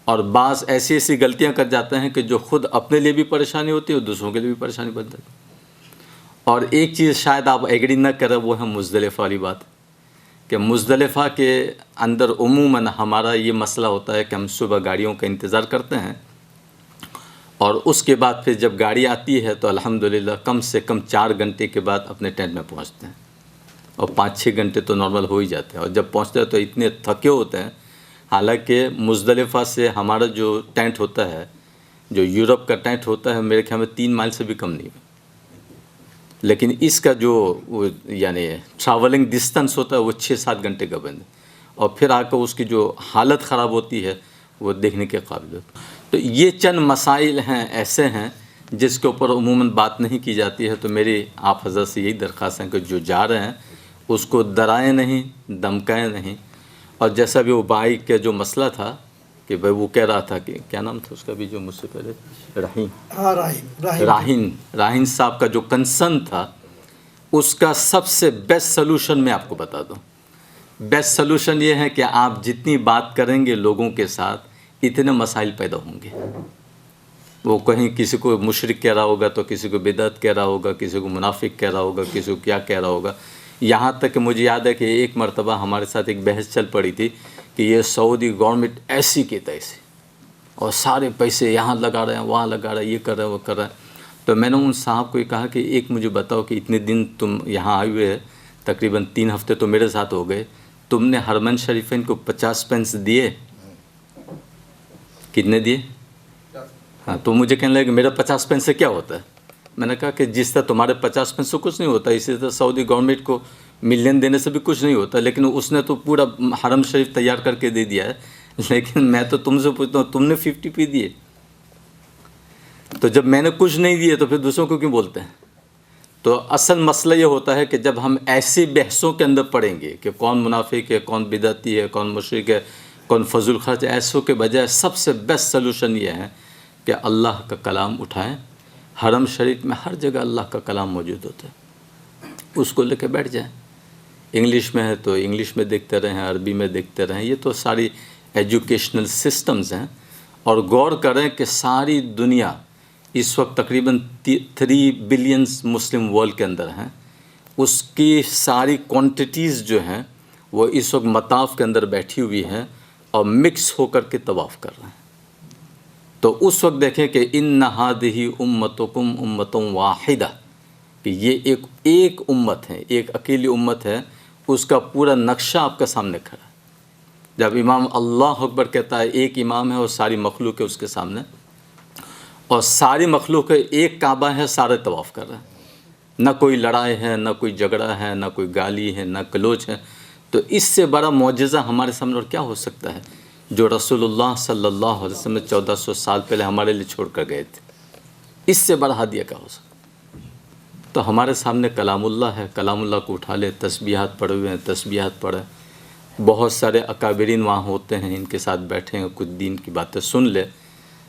اور بعض ایسی ایسی غلطیاں کر جاتے ہیں کہ جو خود اپنے لیے بھی پریشانی ہوتی ہے اور دوسروں کے لیے بھی پریشانی بن جاتی ہے. اور ایک چیز شاید آپ ایگری نہ کریں، وہ ہے مزدلفہ والی بات. کہ مزدلفہ کے اندر عموماً ہمارا یہ مسئلہ ہوتا ہے کہ ہم صبح گاڑیوں کا انتظار کرتے ہیں، اور اس کے بعد پھر جب گاڑی آتی ہے تو الحمدللہ کم سے کم 4 گھنٹے کے بعد اپنے ٹینٹ میں پہنچتے ہیں. اور 5-6 گھنٹے تو نارمل ہو ہی جاتے ہیں. اور جب پہنچتے ہیں تو اتنے تھکے ہوتے ہیں. حالانکہ مزدلفہ سے ہمارا جو ٹینٹ ہوتا ہے، جو یورپ کا ٹینٹ ہوتا ہے، میرے خیال میں 3 مائل سے بھی کم نہیں ہے. لیکن اس کا جو یعنی ٹریولنگ ڈسٹنس ہوتا ہے وہ 6-7 گھنٹے کا بند ہے. اور پھر آ کر اس کی جو حالت خراب ہوتی ہے وہ دیکھنے کے قابل ہوتی ہے. تو یہ چند مسائل ہیں ایسے ہیں جس کے اوپر عموماً بات نہیں کی جاتی ہے. تو میری آپ حضرت سے یہی درخواست ہے کہ جو جا رہے ہیں اس کو ڈرائیں نہیں، دمکائیں نہیں. اور جیسا بھی وہ بھائی کا جو مسئلہ تھا کہ بھائی وہ کہہ رہا تھا کہ کیا نام تھا اس کا بھی جو مجھ سے پہلے، راہین صاحب کا جو کنسرن تھا، اس کا سب سے بیسٹ سلوشن میں آپ کو بتا دوں. بیسٹ سلوشن یہ ہے کہ آپ جتنی بات کریں گے لوگوں کے ساتھ اتنے مسائل پیدا ہوں گے. وہ کہیں کسی کو مشرک کہہ رہا ہوگا تو کسی کو بدعت کہہ رہا ہوگا، کسی کو منافق کہہ رہا ہوگا، کسی کو کیا کہہ رہا ہوگا. یہاں تک کہ مجھے یاد ہے کہ ایک مرتبہ ہمارے ساتھ ایک بحث چل پڑی تھی کہ یہ سعودی گورنمنٹ ایسی کی تیسی، اور سارے پیسے یہاں لگا رہے ہیں، وہاں لگا رہے ہیں، یہ کر رہے ہیں، وہ کر رہے ہیں. تو میں نے ان صاحب کو یہ کہا کہ ایک مجھے بتاؤ کہ اتنے دن تم یہاں آئے ہوئے، تقریباً 3 ہفتے تو میرے ساتھ ہو گئے، تم نے حرمین شریفین کو 50 پینس دیے؟ کتنے دیے؟ ہاں. تو مجھے کہنے لگے کہ میرا 50 پینس سے کیا ہوتا ہے؟ میں نے کہا کہ جس طرح تمہارے 50 پینس سے کچھ نہیں ہوتا، اسی طرح سعودی گورنمنٹ کو ملین دینے سے بھی کچھ نہیں ہوتا. لیکن اس نے تو پورا حرم شریف تیار کر کے دے دیا ہے. لیکن میں تو تم سے پوچھتا ہوں تم نے 50p دیے؟ تو جب میں نے کچھ نہیں دیے تو پھر دوسروں کو کیوں بولتے ہیں؟ تو اصل مسئلہ یہ ہوتا ہے کہ جب ہم ایسی بحثوں کے اندر پڑیں گے کہ کون منافق ہے، کون بدعتی ہے، کون مشرک ہے، کون فضول خرچ، ایسوں کے بجائے سب سے بیسٹ سلوشن یہ ہے کہ اللہ کا کلام اٹھائیں، حرم شریف میں ہر جگہ اللہ کا کلام موجود ہوتا ہے، اس کو لے کے بیٹھ جائیں. انگلش میں ہے تو انگلش میں دیکھتے رہیں، عربی میں دیکھتے رہیں، یہ تو ساری ایجوکیشنل سسٹمز ہیں. اور غور کریں کہ ساری دنیا اس وقت تقریباً 3 بلین مسلم ورلڈ کے اندر ہیں، اس کی ساری کوانٹیٹیز جو ہیں وہ اس وقت مطاف کے اندر بیٹھی ہوئی ہیں اور مکس ہو کر کے طواف کر رہے ہیں. تو اس وقت دیکھیں کہ ان ہذہ امتکم امۃ واحدہ، کہ یہ ایک امت ہے، ایک اکیلی امت ہے، اس کا پورا نقشہ آپ کے سامنے کھڑا ہے. جب امام اللہ اکبر کہتا ہے ایک امام ہے اور ساری مخلوق ہے اس کے سامنے، اور ساری مخلوق ہے، ایک کعبہ ہے، سارے طواف کر رہے ہیں، نہ کوئی لڑائی ہے، نہ کوئی جھگڑا ہے، نہ کوئی گالی ہے، نہ کلوچ ہے. تو اس سے بڑا معجزہ ہمارے سامنے اور کیا ہو سکتا ہے جو رسول اللہ صلی اللہ علیہ وسلم 1400 سال پہلے ہمارے لیے چھوڑ کر گئے تھے. اس سے بڑا ہدیہ کیا ہو سکتا ہے؟ تو ہمارے سامنے کلام اللہ ہے، کلام اللہ کو اٹھا لے. تسبیحات پڑھے ہوئے ہیں، تسبیحات پڑھیں. بہت سارے اکابرین وہاں ہوتے ہیں، ان کے ساتھ بیٹھیں، کچھ دین کی باتیں سن لے.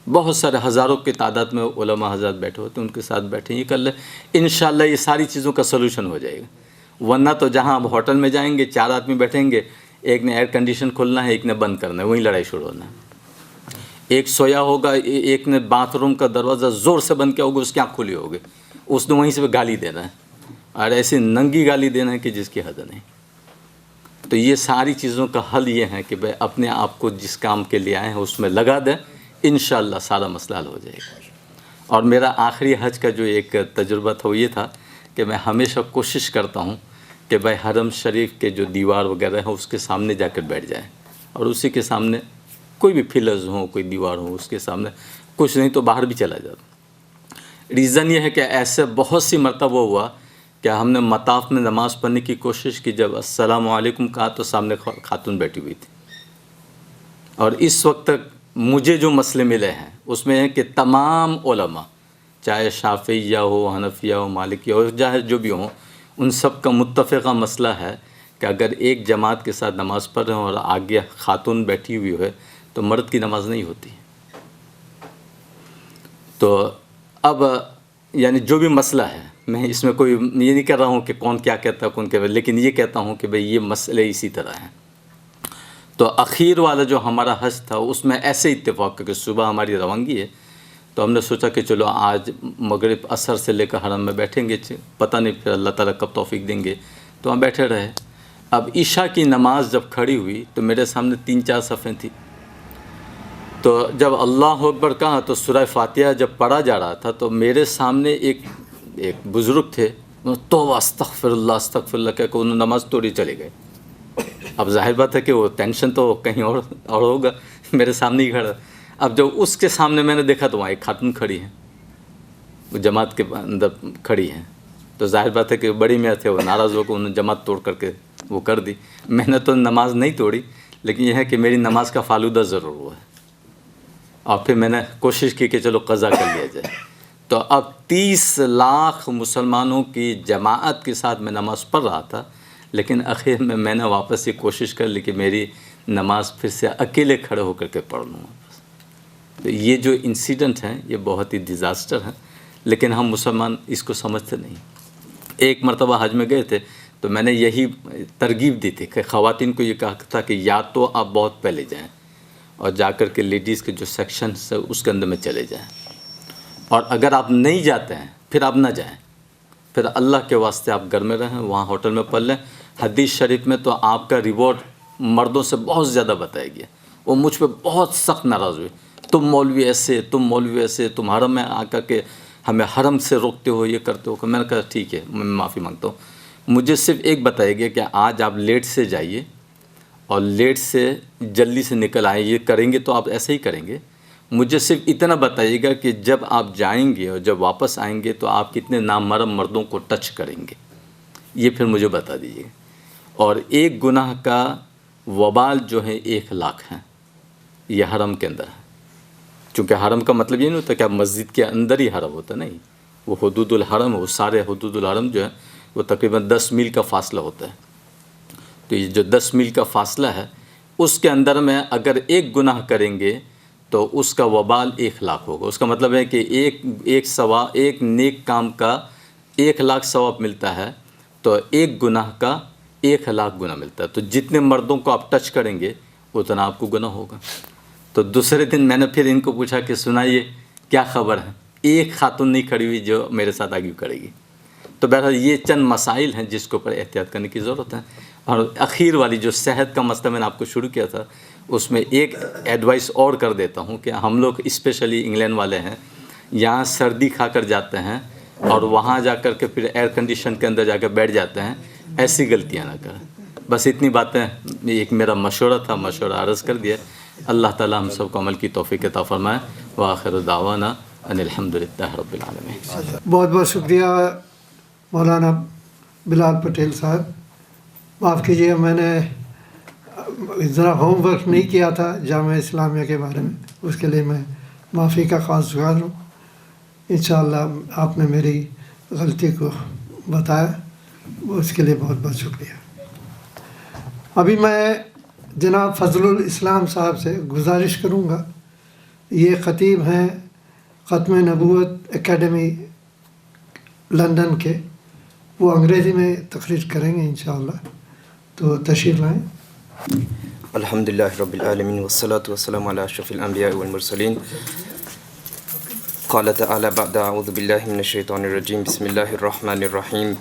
بہت سارے ہزاروں کی تعداد میں علماء حضرات بیٹھے ہوتے ہیں، ان کے ساتھ بیٹھیں، یہ کر لیں. انشاءاللہ یہ ساری چیزوں کا سلوشن ہو جائے گا. ورنہ تو جہاں آپ ہوٹل میں جائیں گے 4 آدمی بیٹھیں گے، ایک نے ایئر کنڈیشن کھولنا ہے، ایک نے بند کرنا ہے، وہیں لڑائی شروع ہونا ہے. ایک سویا ہوگا، ایک نے باتھ روم کا دروازہ زور سے بند کیا ہوگا، اس کی آنکھ کھلی ہوگی، اس نے وہیں سے گالی دینا ہے، اور ایسی ننگی گالی دینا ہے کہ جس کی حد نہیں. تو یہ ساری چیزوں کا حل یہ ہے کہ بھائی اپنے آپ کو جس کام کے لیے آئے ہیں اس میں لگا دیں، انشاءاللہ سارا مسئلہ حل ہو جائے گا. اور میرا آخری حج کا جو ایک تجربہ تھا وہ یہ تھا کہ میں ہمیشہ کوشش کرتا ہوں کہ بھائی حرم شریف کے جو دیوار وغیرہ ہیں اس کے سامنے جا کر بیٹھ جائیں، اور اسی کے سامنے کوئی بھی پلرز ہوں، کوئی دیوار ہو، اس کے سامنے کچھ نہیں تو باہر بھی چلا جاتا. ریزن یہ ہے کہ ایسے بہت سی مرتبہ ہوا کہ ہم نے مطاف میں نماز پڑھنے کی کوشش کی، جب السلام علیکم کہا تو سامنے خاتون بیٹھی ہوئی تھی. اور اس وقت تک مجھے جو مسئلے ملے ہیں اس میں ہے کہ تمام علماء، چاہے شافعیہ ہو، حنفیہ ہو، مالکیہ ہو، چاہے جو بھی ہوں، ان سب کا متفقہ مسئلہ ہے کہ اگر ایک جماعت کے ساتھ نماز پڑھ رہے ہیں اور آگے خاتون بیٹھی ہوئی ہے تو مرد کی نماز نہیں ہوتی. تو اب یعنی جو بھی مسئلہ ہے، میں اس میں کوئی یہ نہیں کر رہا ہوں کہ کون کیا کہتا ہے کون کیا، لیکن یہ کہتا ہوں کہ بھئی یہ مسئلے اسی طرح ہیں. تو اخیر والا جو ہمارا حج تھا اس میں ایسے اتفاق کہ صبح ہماری روانگی ہے، تو ہم نے سوچا کہ چلو آج مغرب عصر سے لے کر حرم میں بیٹھیں گے، پتہ نہیں پھر اللہ تعالیٰ کب توفیق دیں گے. تو ہم بیٹھے رہے. اب عشاء کی نماز جب کھڑی ہوئی تو میرے سامنے 3-4 صفیں تھیں. تو جب اللہ اکبر کہا تو سورہ فاتحہ جب پڑھا جا رہا تھا تو میرے سامنے ایک بزرگ تھے، توبہ استغفر اللہ کہہ کے انہوں نے نماز توڑی چلے گئے. اب ظاہر بات ہے کہ وہ ٹینشن تو کہیں اور ہوگا، میرے سامنے ہی کھڑا. اب جب اس کے سامنے میں نے دیکھا تو وہاں ایک خاتون کھڑی ہیں، وہ جماعت کے اندر کھڑی ہیں. تو ظاہر بات ہے کہ بڑی میاں تھے، وہ ناراض ہو کے انہوں نے جماعت توڑ کر کے وہ کر دی. میں نے تو نماز نہیں توڑی، لیکن یہ ہے کہ میری نماز کا فالودہ ضرور ہوا ہے. اور پھر میں نے کوشش کی کہ چلو قضا کر لیا جائے. تو اب 30 لاکھ مسلمانوں کی جماعت کے ساتھ میں نماز پڑھ رہا تھا، لیکن آخر میں نے واپس یہ کوشش کر لی کہ میری نماز پھر سے اکیلے کھڑے ہو کر کے پڑھ لوں. تو یہ جو انسیڈنٹ ہیں یہ بہت ہی ڈیزاسٹر ہیں، لیکن ہم مسلمان اس کو سمجھتے نہیں. ایک مرتبہ حج میں گئے تھے تو میں نے یہی ترغیب دی تھی کہ خواتین کو یہ کہا تھا کہ یا تو آپ بہت پہلے جائیں اور جا کر کے لیڈیز کے جو سیکشنس ہے اس کے اندر میں چلے جائیں، اور اگر آپ نہیں جاتے ہیں پھر آپ نہ جائیں، پھر اللہ کے واسطے آپ گھر میں رہیں، وہاں ہوٹل میں پڑھ لیں. حدیث شریف میں تو آپ کا ریوارڈ مردوں سے بہت زیادہ بتایا گیا. وہ مجھ پہ بہت سخت ناراض ہوئے، تم مولوی ایسے، تم مولوی ایسے، تم حرم میں آ کر کے ہمیں حرم سے روکتے ہو، یہ کرتے ہو. میں نے کہا ٹھیک ہے، میں معافی مانگتا ہوں. مجھے صرف ایک بتایا گیا کہ آج آپ لیٹ سے جائیے اور لیٹ سے جلدی سے نکل آئیں، یہ کریں گے تو آپ ایسے ہی کریں گے. مجھے صرف اتنا بتائیے گا کہ جب آپ جائیں گے اور جب واپس آئیں گے تو آپ کتنے نامحرم مردوں کو ٹچ کریں گے، یہ پھر مجھے بتا دیجیے. اور ایک گناہ کا وبال جو ہے 1 لاکھ ہیں، یہ حرم کے اندر ہے. چونکہ حرم کا مطلب یہ نہیں ہوتا کہ آپ مسجد کے اندر ہی حرم ہوتا، نہیں، وہ حدود الحرم، وہ سارے حدود الحرم جو ہے وہ تقریباً 10 میل کا فاصلہ ہوتا ہے. تو یہ جو 10 میل کا فاصلہ ہے اس کے اندر میں اگر ایک گناہ کریں گے تو اس کا وبال 1 لاکھ ہوگا. اس کا مطلب ہے کہ ایک نیک کام کا 1 لاکھ ثواب ملتا ہے تو ایک گناہ کا 1 لاکھ گناہ ملتا ہے. تو جتنے مردوں کو آپ ٹچ کریں گے اتنا آپ کو گناہ ہوگا. تو دوسرے دن میں نے پھر ان کو پوچھا کہ سنائیے کیا خبر ہے, ایک خاتون نہیں کھڑی ہوئی جو میرے ساتھ آگے کرے گی. تو بہرحال یہ چند مسائل ہیں جس کے اوپر احتیاط کرنے کی ضرورت ہے. اور اخیر والی جو صحت کا مسئلہ میں نے آپ کو شروع کیا تھا, اس میں ایک ایڈوائس اور کر دیتا ہوں کہ ہم لوگ اسپیشلی انگلینڈ والے ہیں, یہاں سردی کھا کر جاتے ہیں اور وہاں جا کر کے پھر ایئر کنڈیشن کے اندر جا کے بیٹھ جاتے ہیں. ایسی غلطیاں نہ کریں. بس اتنی باتیں ایک میرا مشورہ تھا, مشورہ عرض کر دیا. اللہ تعالی ہم سب کو عمل کی توفیق عطا فرمائے. وآخر دعوانا ان الحمدللہ رب العالمین. بہت بہت شکریہ مولانا بلال پٹیل صاحب. معاف کیجیے میں نے ذرا ہوم ورک نہیں کیا تھا جامعہ اسلامیہ کے بارے میں, اس کے لیے میں معافی کا خاص گزار ہوں. انشاءاللہ آپ نے میری غلطی کو بتایا, اس کے لیے بہت بہت شکریہ. ابھی میں جناب فضل الاسلام صاحب سے گزارش کروں گا, یہ خطیب ہیں ختم نبوت اکیڈمی لندن کے, وہ انگریزی میں تقریر کریں گے انشاءاللہ, تو تشریف لائیں. الحمدللہ رب العالمین والصلاة والسلام علی اشرف الانبیاء والمرسلین. قال تعالی بعد اعوذ باللہ من الشیطان الرجیم بسم اللہ الرحمن الرحیم.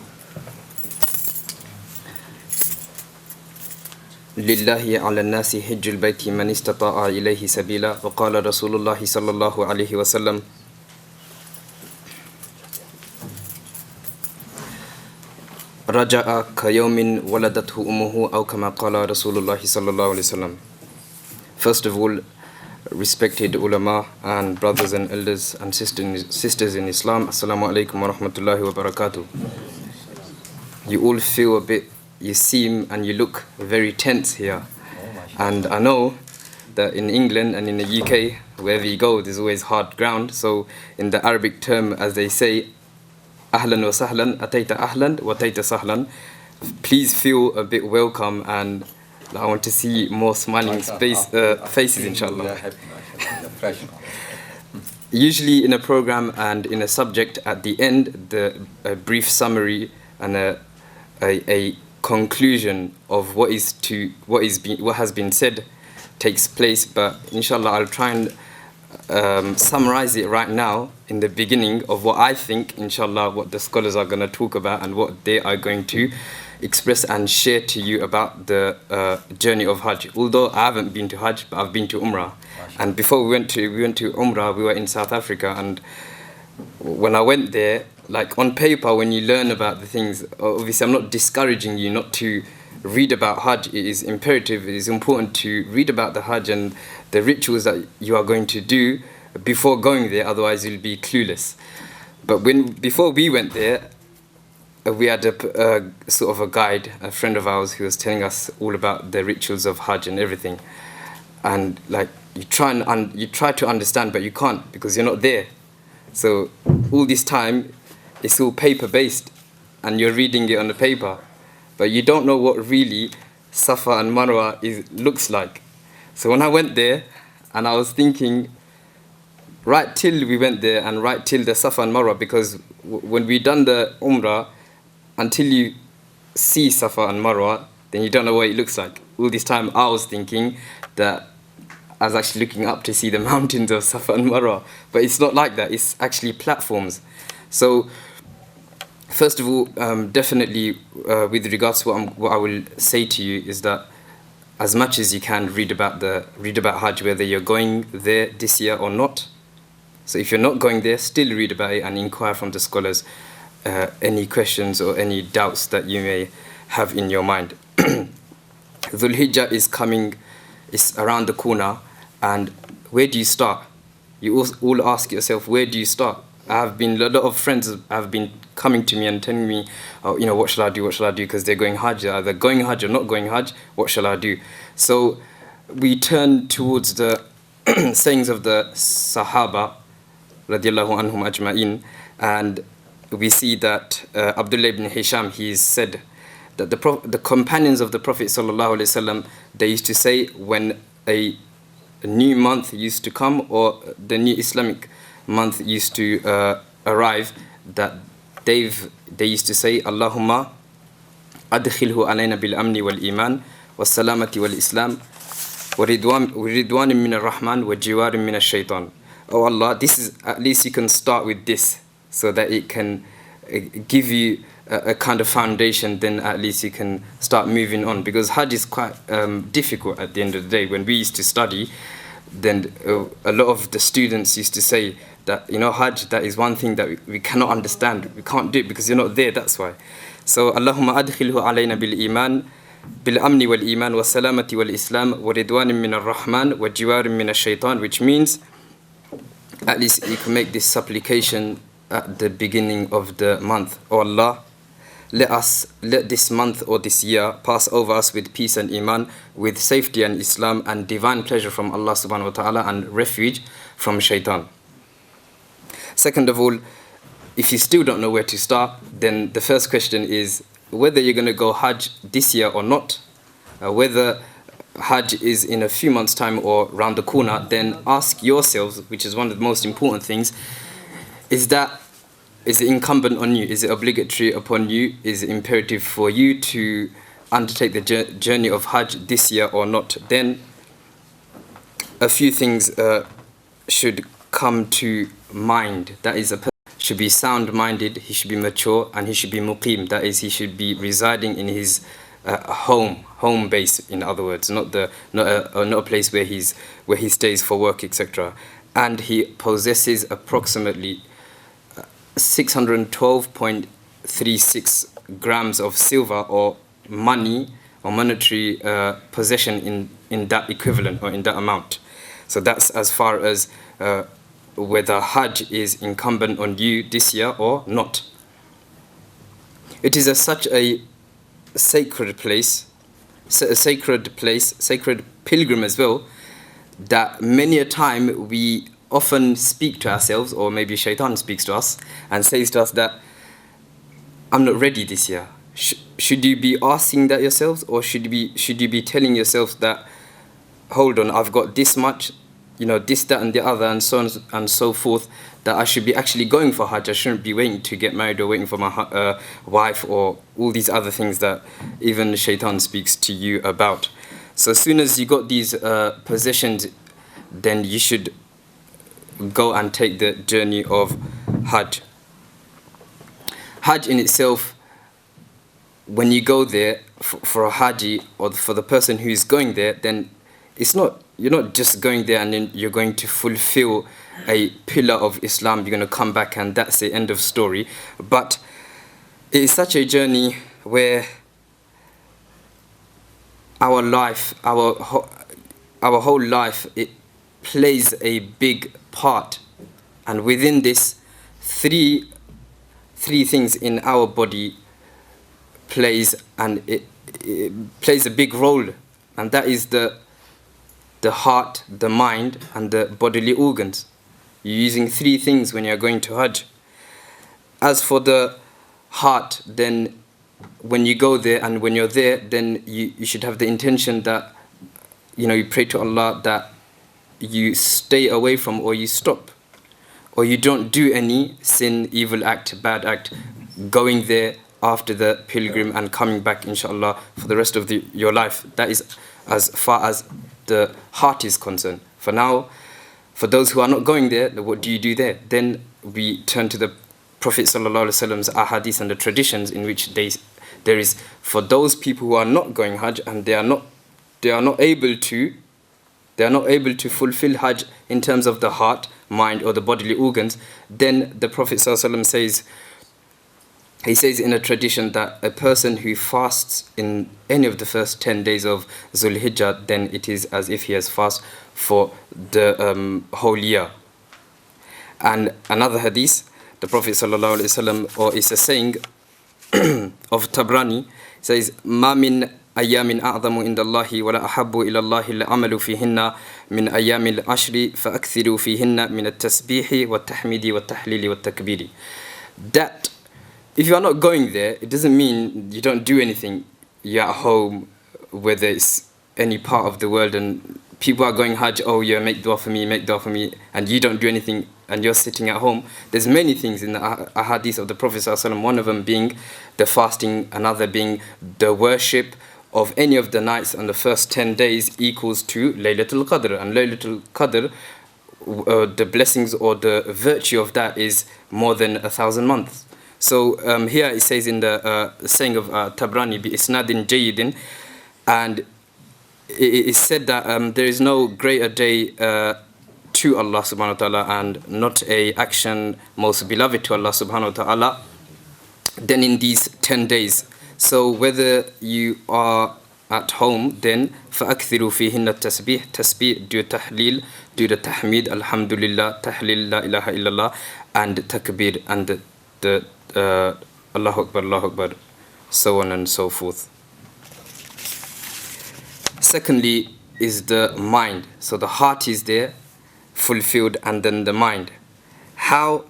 للہ علی الناس حج البیت من استطاع الیہ سبیلا وقال رسول اللہ صلی اللہ علیہ وسلم رجع كيوم ولدته أمه أو كما قال رسول الله صلى الله عليه وسلم. First of all, respected ulama and brothers and elders and sisters in Islam, assalamu alaikum wa rahmatullahi wa barakatuh. You all feel a bit, you seem and you look very tense here. And I know that in England and in the UK, wherever you go, there's always hard ground. So in the Arabic term, as they say, ahlan wa sahlan, atayta ahlan wa atayta sahlan. Please feel a bit welcome, and I want to see more smiling faces, inshallah. Usually in a program and in a subject, at the end, a brief summary and a conclusion of what has been said takes place. But inshallah, I'll try and summarize it right now in the beginning of what I think, inshallah, what the scholars are going to talk about and what they are going to express and share to you about the journey of Hajj. Although I haven't been to Hajj, but I've been to Umrah. And before we went to Umrah, we were in South Africa, and when I went there, like on paper, when you learn about the things, obviously I'm not discouraging you not to read about Hajj. It is imperative, it is important to read about the Hajj and the rituals that you are going to do before going there, otherwise you'll be clueless. But before we went there, we had a sort of a guide, a friend of ours, who was telling us all about the rituals of Hajj and everything. And like you try to understand, but you can't because you're not there. So all this time, it's all paper-based, and you're reading it on the paper, but you don't know what really Safa and Marwa looks like. So when I went there, and I was thinking, right till we went there and right till the Safa and Marwa, because when we done the Umrah, until you see Safa and Marwa, then you don't know what it looks like. All this time I was thinking that I was actually looking up to see the mountains of Safa and Marwa, but it's not like that. It's actually platforms. So first of all, definitely with regards to what I will say to you is that as much as you can read about Hajj, whether you're going there this year or not. So if you're not going there, still read about it and inquire from the scholars any questions or any doubts that you may have in your mind. Dhul Hijjah is coming, it's around the corner, and where do you start? You all ask yourself, where do you start? A lot of friends have been coming to me and telling me, oh, what shall I do, because they're going Hajj, they're either going Hajj or not going Hajj, what shall I do? So we turn towards the sayings of the Sahaba, radiallahu anhum ajma'in, and we see that Abdullah ibn Hisham, he said that the companions of the Prophet sallallahu alaihi wasallam, they used to say when a new month used to come, or the new Islamic month used to arrive, that they used to say, Allahumma adkhilhu alayna bil amni wal iman was salamati wal islam wa ridwanin min ar-rahman wa jiwarin min ash-shaytan. Oh Allah, this is, at least you can start with this, so that it can give you a kind of foundation, then at least you can start moving on. Because Hajj is quite difficult at the end of the day. When we used to study, then a lot of the students used to say that, you know, Hajj, that is one thing that we cannot understand. We can't do it because you're not there, that's why. So, Allahumma adkhilhu alayna bil iman, bil amni wal iman, wa salamati wal islam, wa ridwanin min ar-rahman, wa jiwarin min ash-shaytan, which means, at least you can make this supplication at the beginning of the month. Oh Allah, let this month or this year pass over us with peace and iman, with safety and Islam, and divine pleasure from Allah subhanahu wa ta'ala, and refuge from shaitan. Second of all, if you still don't know where to start, then the first question is whether you're going to go Hajj this year or not. Whether Hajj is in a few months' time or round the corner, then ask yourselves, which is one of the most important things, is it incumbent on you? Is it obligatory upon you? Is it imperative for you to undertake the journey of Hajj this year or not? Then a few things should come to mind. That is, a person should be sound-minded, he should be mature, and he should be muqim. That is, he should be residing in his home base, in other words, not a place where he stays for work, etc. And he possesses approximately 612.36 grams of silver or money or monetary possession in that equivalent or in that amount. So that's as far as whether Hajj is incumbent on you this year or not. It is such a sacred place, sacred pilgrim as well, that many a time we often speak to ourselves, or maybe shaitan speaks to us and says to us that I'm not ready this year. Should you be asking that yourselves, or should you be telling yourselves that, hold on, I've got this much, you know, this, that, and the other, and so on and so forth, that I should be actually going for Hajj. I shouldn't be waiting to get married or waiting for my wife, or all these other things that even shaitan speaks to you about. So as soon as you got these possessions, then you should go and take the journey of Hajj. Hajj in itself, when you go there for a Haji, or for the person who is going there, then you're not just going there and then you're going to fulfill a pillar of Islam, you're going to come back and that's the end of story. But it is such a journey where our life, our whole life, it plays a big part, and within this, three things in our body plays, and it plays a big role, and that is the heart, the mind, and the bodily organs. You're using three things when you're going to Hajj. As for the heart, then when you go there and when you're there, then you should have the intention that, you know, you pray to Allah that you stay away from, or you stop, or you don't do any sin, evil act, bad act, going there after the pilgrim and coming back, inshallah, for the rest of your life. That is as far as the heart is concerned. For now, for those who are not going there, what do you do there? Then we turn to the Prophet sallallahu alaihi wasallam's ahadith and the traditions, in which there is, for those people who are not going Hajj and they are not able to fulfill Hajj in terms of the heart, mind, or the bodily organs, then the Prophet ﷺ says in a tradition that a person who fasts in any of the first 10 days of Dhul Hijjah, then it is as if he has fasted for the whole year. And another hadith, the Prophet ﷺ, or it's a saying of Tabrani, says, "Ma min أيام أعظم عند الله ولا أحب إلى الله العمل فيهن من أيام العشر فأكثروا فيهن من التسبيح والتحميد والتحليل والتكبير." That if you are not going there, it doesn't mean you don't do anything. You're at home, whether it's any part of the world, and people are going Hajj, oh yeah, make dua for me, and you don't do anything and you're sitting at home. There's many things in the ahadith of the Prophet ﷺ, one of them being the fasting, another being the worship of any of the nights on the first 10 days equals to Laylatul Qadr. And Laylatul Qadr, the blessings or the virtue of that is more than 1,000 months. So here it says in the saying of Tabrani, bi isnadin jayyidin, and it is said that there is no greater day to Allah subhanahu wa ta'ala and not a action most beloved to Allah subhanahu wa ta'ala than in these 10 days. So whether you are at home, then فَأَكْثِرُوا فِيهِنَّ التَّسْبِيحِ tasbih, do tahleel, do the tahmid, alhamdulillah, tahleel, la ilaha illallah, and takbir, and the Allahu Akbar, so on and so forth. Secondly is the mind. So the heart is there, fulfilled, and then the mind. How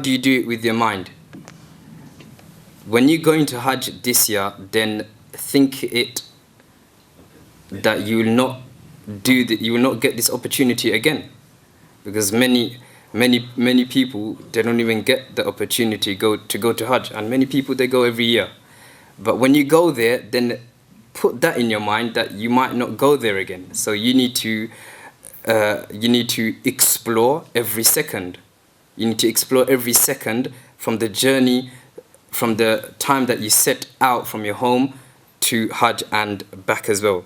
do you do it with your mind? When you're going to Hajj this year, then think it that you will not get this opportunity again, because many people, they don't even get the opportunity to go to Hajj, and many people, they go every year. But when you go there, then put that in your mind that you might not go there again. So you need to explore every second. You need to explore every second from the journey, from the time that you set out from your home to Hajj and back as well.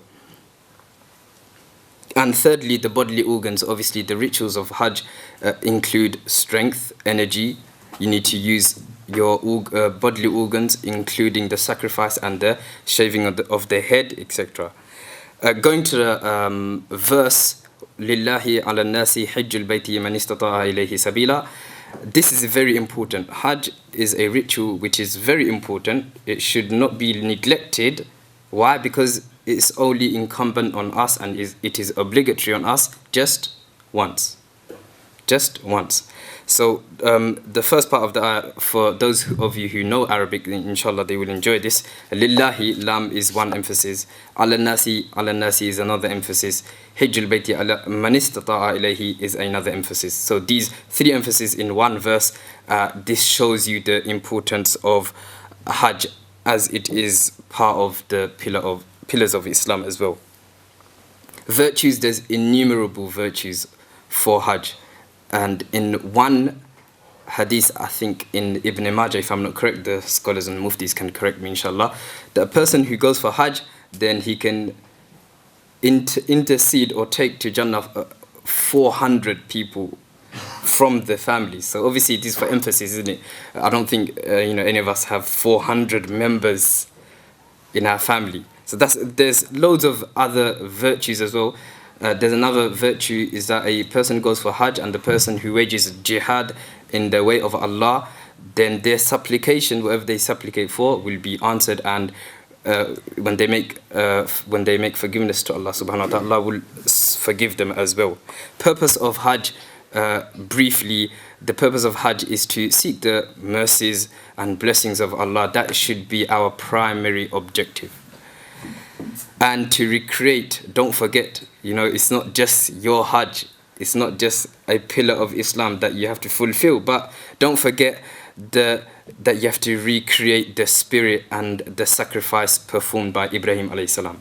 And thirdly, the bodily organs. Obviously, the rituals of Hajj include strength, energy. You need to use your bodily organs, including the sacrifice and the shaving of the head, etc. Going to the verse, لِلَّهِ عَلَى النَّاسِ حِجُّ الْبَيْتِ مَنِ اسْتَطَاعَ إِلَيْهِ سَبِيلًا. This is very important. Hajj is a ritual which is very important. It should not be neglected. Why? Because it's only incumbent on us, and it is obligatory on us just once. Just once. So the first part of the ayah, for those of you who know Arabic, inshallah they will enjoy this. Lillahi, lam is one emphasis. Ala nasi is another emphasis. Hijjul bayti ala man istata'a ilayhi is another emphasis. So these three emphases in one verse, this shows you the importance of Hajj, as it is part of the pillars of Islam as well. Virtues, there's innumerable virtues for Hajj. And in one hadith, I think in Ibn Majah, if I'm not correct, the scholars and muftis can correct me, inshallah, that a person who goes for Hajj, then he can intercede or take to Jannah 400 people from the family. So obviously it is for emphasis, isn't it? I don't think any of us have 400 members in our family. So there's loads of other virtues as well. There's another virtue is that a person goes for Hajj, and the person who wages jihad in the way of Allah, then their supplication, whatever they supplicate for, will be answered, and when they make forgiveness to Allah subhanahu wa ta'ala, Allah will forgive them as well. Purpose of Hajj, briefly, the purpose of Hajj is to seek the mercies and blessings of Allah. That should be our primary objective. And to recreate, don't forget, it's not just your Hajj, it's not just a pillar of Islam that you have to fulfill, but don't forget that you have to recreate the spirit and the sacrifice performed by Ibrahim alayhi salam.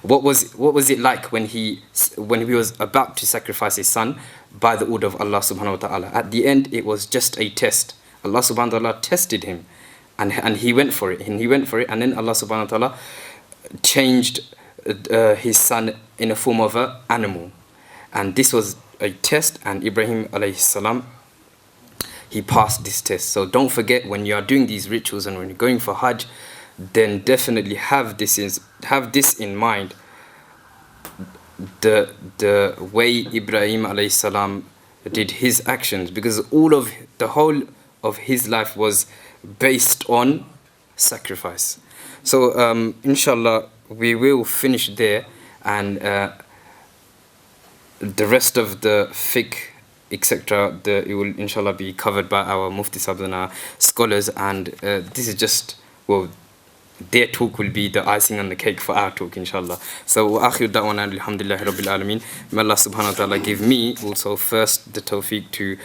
What was it like when he was about to sacrifice his son by the order of Allah subhanahu wa ta'ala? At the end, it was just a test. Allah subhanahu wa ta'ala tested him, and he went for it, and then Allah subhanahu wa ta'ala changed his son in a form of an animal, and this was a test, and Ibrahim alayhi salam, he passed this test. So don't forget, when you are doing these rituals and when you're going for Hajj, then definitely have this in mind, the way Ibrahim alayhi salam did his actions, because the whole of his life was based on sacrifice. So inshallah we will finish there, and the rest of the fiqh, etc., it will inshallah be covered by our mufti sabs and our scholars, and this is just their talk will be the icing on the cake for our talk, inshallah. So, وآخر دعوانا الحمدلله رب العالمين. May Allah subhanahu wa ta'ala give me also first the tawfiq to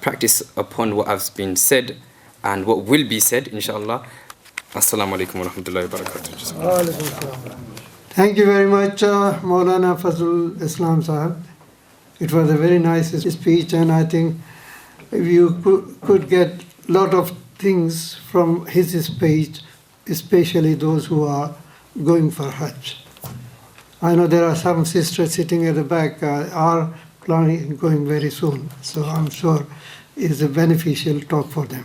practice upon what has been said and what will be said, inshallah. Assalamu alaikum wa rahmatullahi wa barakatuh. Thank you very much, Maulana Fazlul Islam Sahib. It was a very nice speech, and I think you could get a lot of things from his speech, especially those who are going for Hajj. I know there are some sisters sitting at the back are planning going very soon, so I'm sure it's a beneficial talk for them.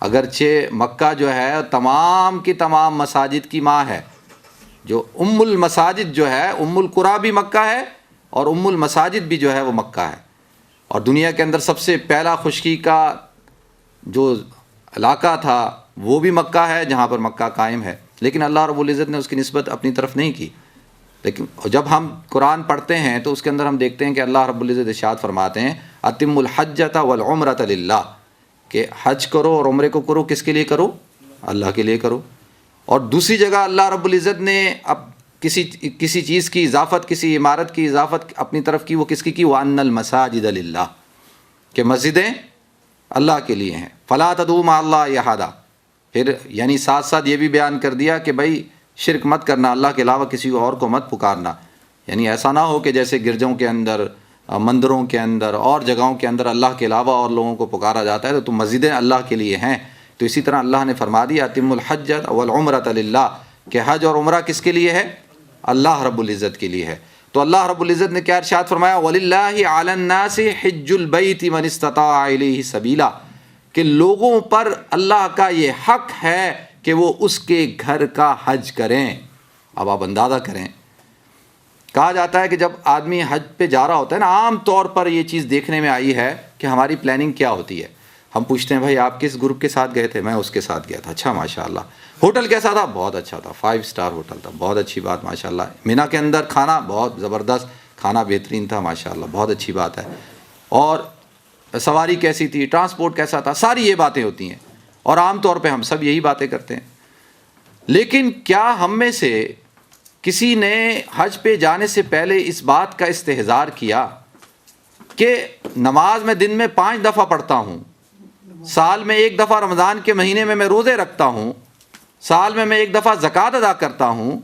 اگرچہ مکہ جو ہے تمام کی تمام مساجد کی ماں ہے، جو ام المساجد جو ہے، ام القریٰ بھی مکہ ہے اور ام المساجد بھی جو ہے وہ مکہ ہے، اور دنیا کے اندر سب سے پہلا خشکی کا جو علاقہ تھا وہ بھی مکہ ہے جہاں پر مکہ قائم ہے، لیکن اللہ رب العزت نے اس کی نسبت اپنی طرف نہیں کی۔ لیکن جب ہم قرآن پڑھتے ہیں تو اس کے اندر ہم دیکھتے ہیں کہ اللہ رب العزت ارشاد فرماتے ہیں اتم الحجۃ والعمرۃ للہ، کہ حج کرو اور عمرے کو کرو، کس کے لیے کرو؟ اللہ کے لیے کرو۔ اور دوسری جگہ اللہ رب العزت نے اب کسی چیز کی اضافت، کسی عمارت کی اضافت اپنی طرف کی، وہ کس کی وَأَنَّ الْمَسَاجِدَ لِلَّهِ، کہ مسجدیں اللہ کے لیے ہیں، فَلَا تَدْعُوا مَعَ اللَّهِ أَحَدًا۔ پھر یعنی ساتھ ساتھ یہ بھی بیان کر دیا کہ بھائی شرک مت کرنا، اللہ کے علاوہ کسی اور کو مت پکارنا، یعنی ایسا نہ ہو کہ جیسے گرجوں کے اندر، مندروں کے اندر اور جگہوں کے اندر اللہ کے علاوہ اور لوگوں کو پکارا جاتا ہے تو مسجدیں اللہ کے لیے ہیں، تو اسی طرح اللہ نے فرما دیا اتم الحج والعمرۃ للہ، کہ حج اور عمرہ کس کے لیے ہے؟ اللہ رب العزت کے لیے ہے۔ تو اللہ رب العزت نے کیا ارشاد فرمایا وَلِلَّهِ عَلَى النَّاسِ حِجُّ الْبَيْتِ مَنِ اسْتَطَاعَ إِلَيْهِ سَبِيلًا، کہ لوگوں پر اللہ کا یہ حق ہے کہ وہ اس کے گھر کا حج کریں۔ اب آپ اندازہ کریں، کہا جاتا ہے کہ جب آدمی حج پہ جا رہا ہوتا ہے نا، عام طور پر یہ چیز دیکھنے میں آئی ہے کہ ہماری پلاننگ کیا ہوتی ہے، ہم پوچھتے ہیں بھائی آپ کس گروپ کے ساتھ گئے تھے؟ میں اس کے ساتھ گیا تھا۔ اچھا ماشاءاللہ، ہوٹل کیسا تھا؟ بہت اچھا تھا، 5 اسٹار ہوٹل تھا، بہت اچھی بات ماشاءاللہ۔ مینا کے اندر کھانا بہت زبردست، کھانا بہترین تھا ماشاءاللہ، بہت اچھی بات ہے۔ اور سواری کیسی تھی، ٹرانسپورٹ کیسا تھا، ساری یہ باتیں ہوتی ہیں، اور عام طور پہ ہم سب یہی باتیں کرتے ہیں۔ لیکن کیا ہم میں سے کسی نے حج پہ جانے سے پہلے اس بات کا استحضار کیا کہ نماز میں دن میں 5 دفعہ پڑھتا ہوں، سال میں 1 دفعہ رمضان کے مہینے میں روزے رکھتا ہوں، سال میں 1 دفعہ زکوٰۃ ادا کرتا ہوں،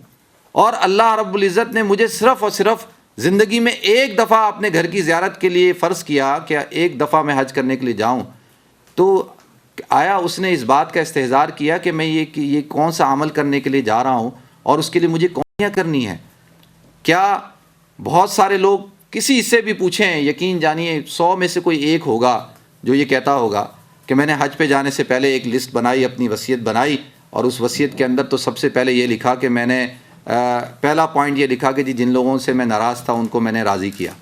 اور اللہ رب العزت نے مجھے صرف اور صرف زندگی میں 1 دفعہ اپنے گھر کی زیارت کے لیے فرض کیا کہ 1 دفعہ میں حج کرنے کے لیے جاؤں، تو آیا اس نے اس بات کا استحضار کیا کہ میں یہ کون سا عمل کرنے کے لیے جا رہا ہوں اور اس کے لیے مجھے کون کرنی ہے؟ کیا بہت سارے لوگ کسی سے بھی پوچھیں، یقین جانیے 100 میں سے کوئی ایک ہوگا جو یہ کہتا ہوگا کہ میں نے حج پہ جانے سے پہلے ایک لسٹ بنائی، اپنی وصیت بنائی، اور اس وصیت کے اندر تو سب سے پہلے یہ لکھا کہ میں نے پہلا پوائنٹ یہ لکھا کہ جن لوگوں سے میں ناراض تھا ان کو میں نے راضی کیا،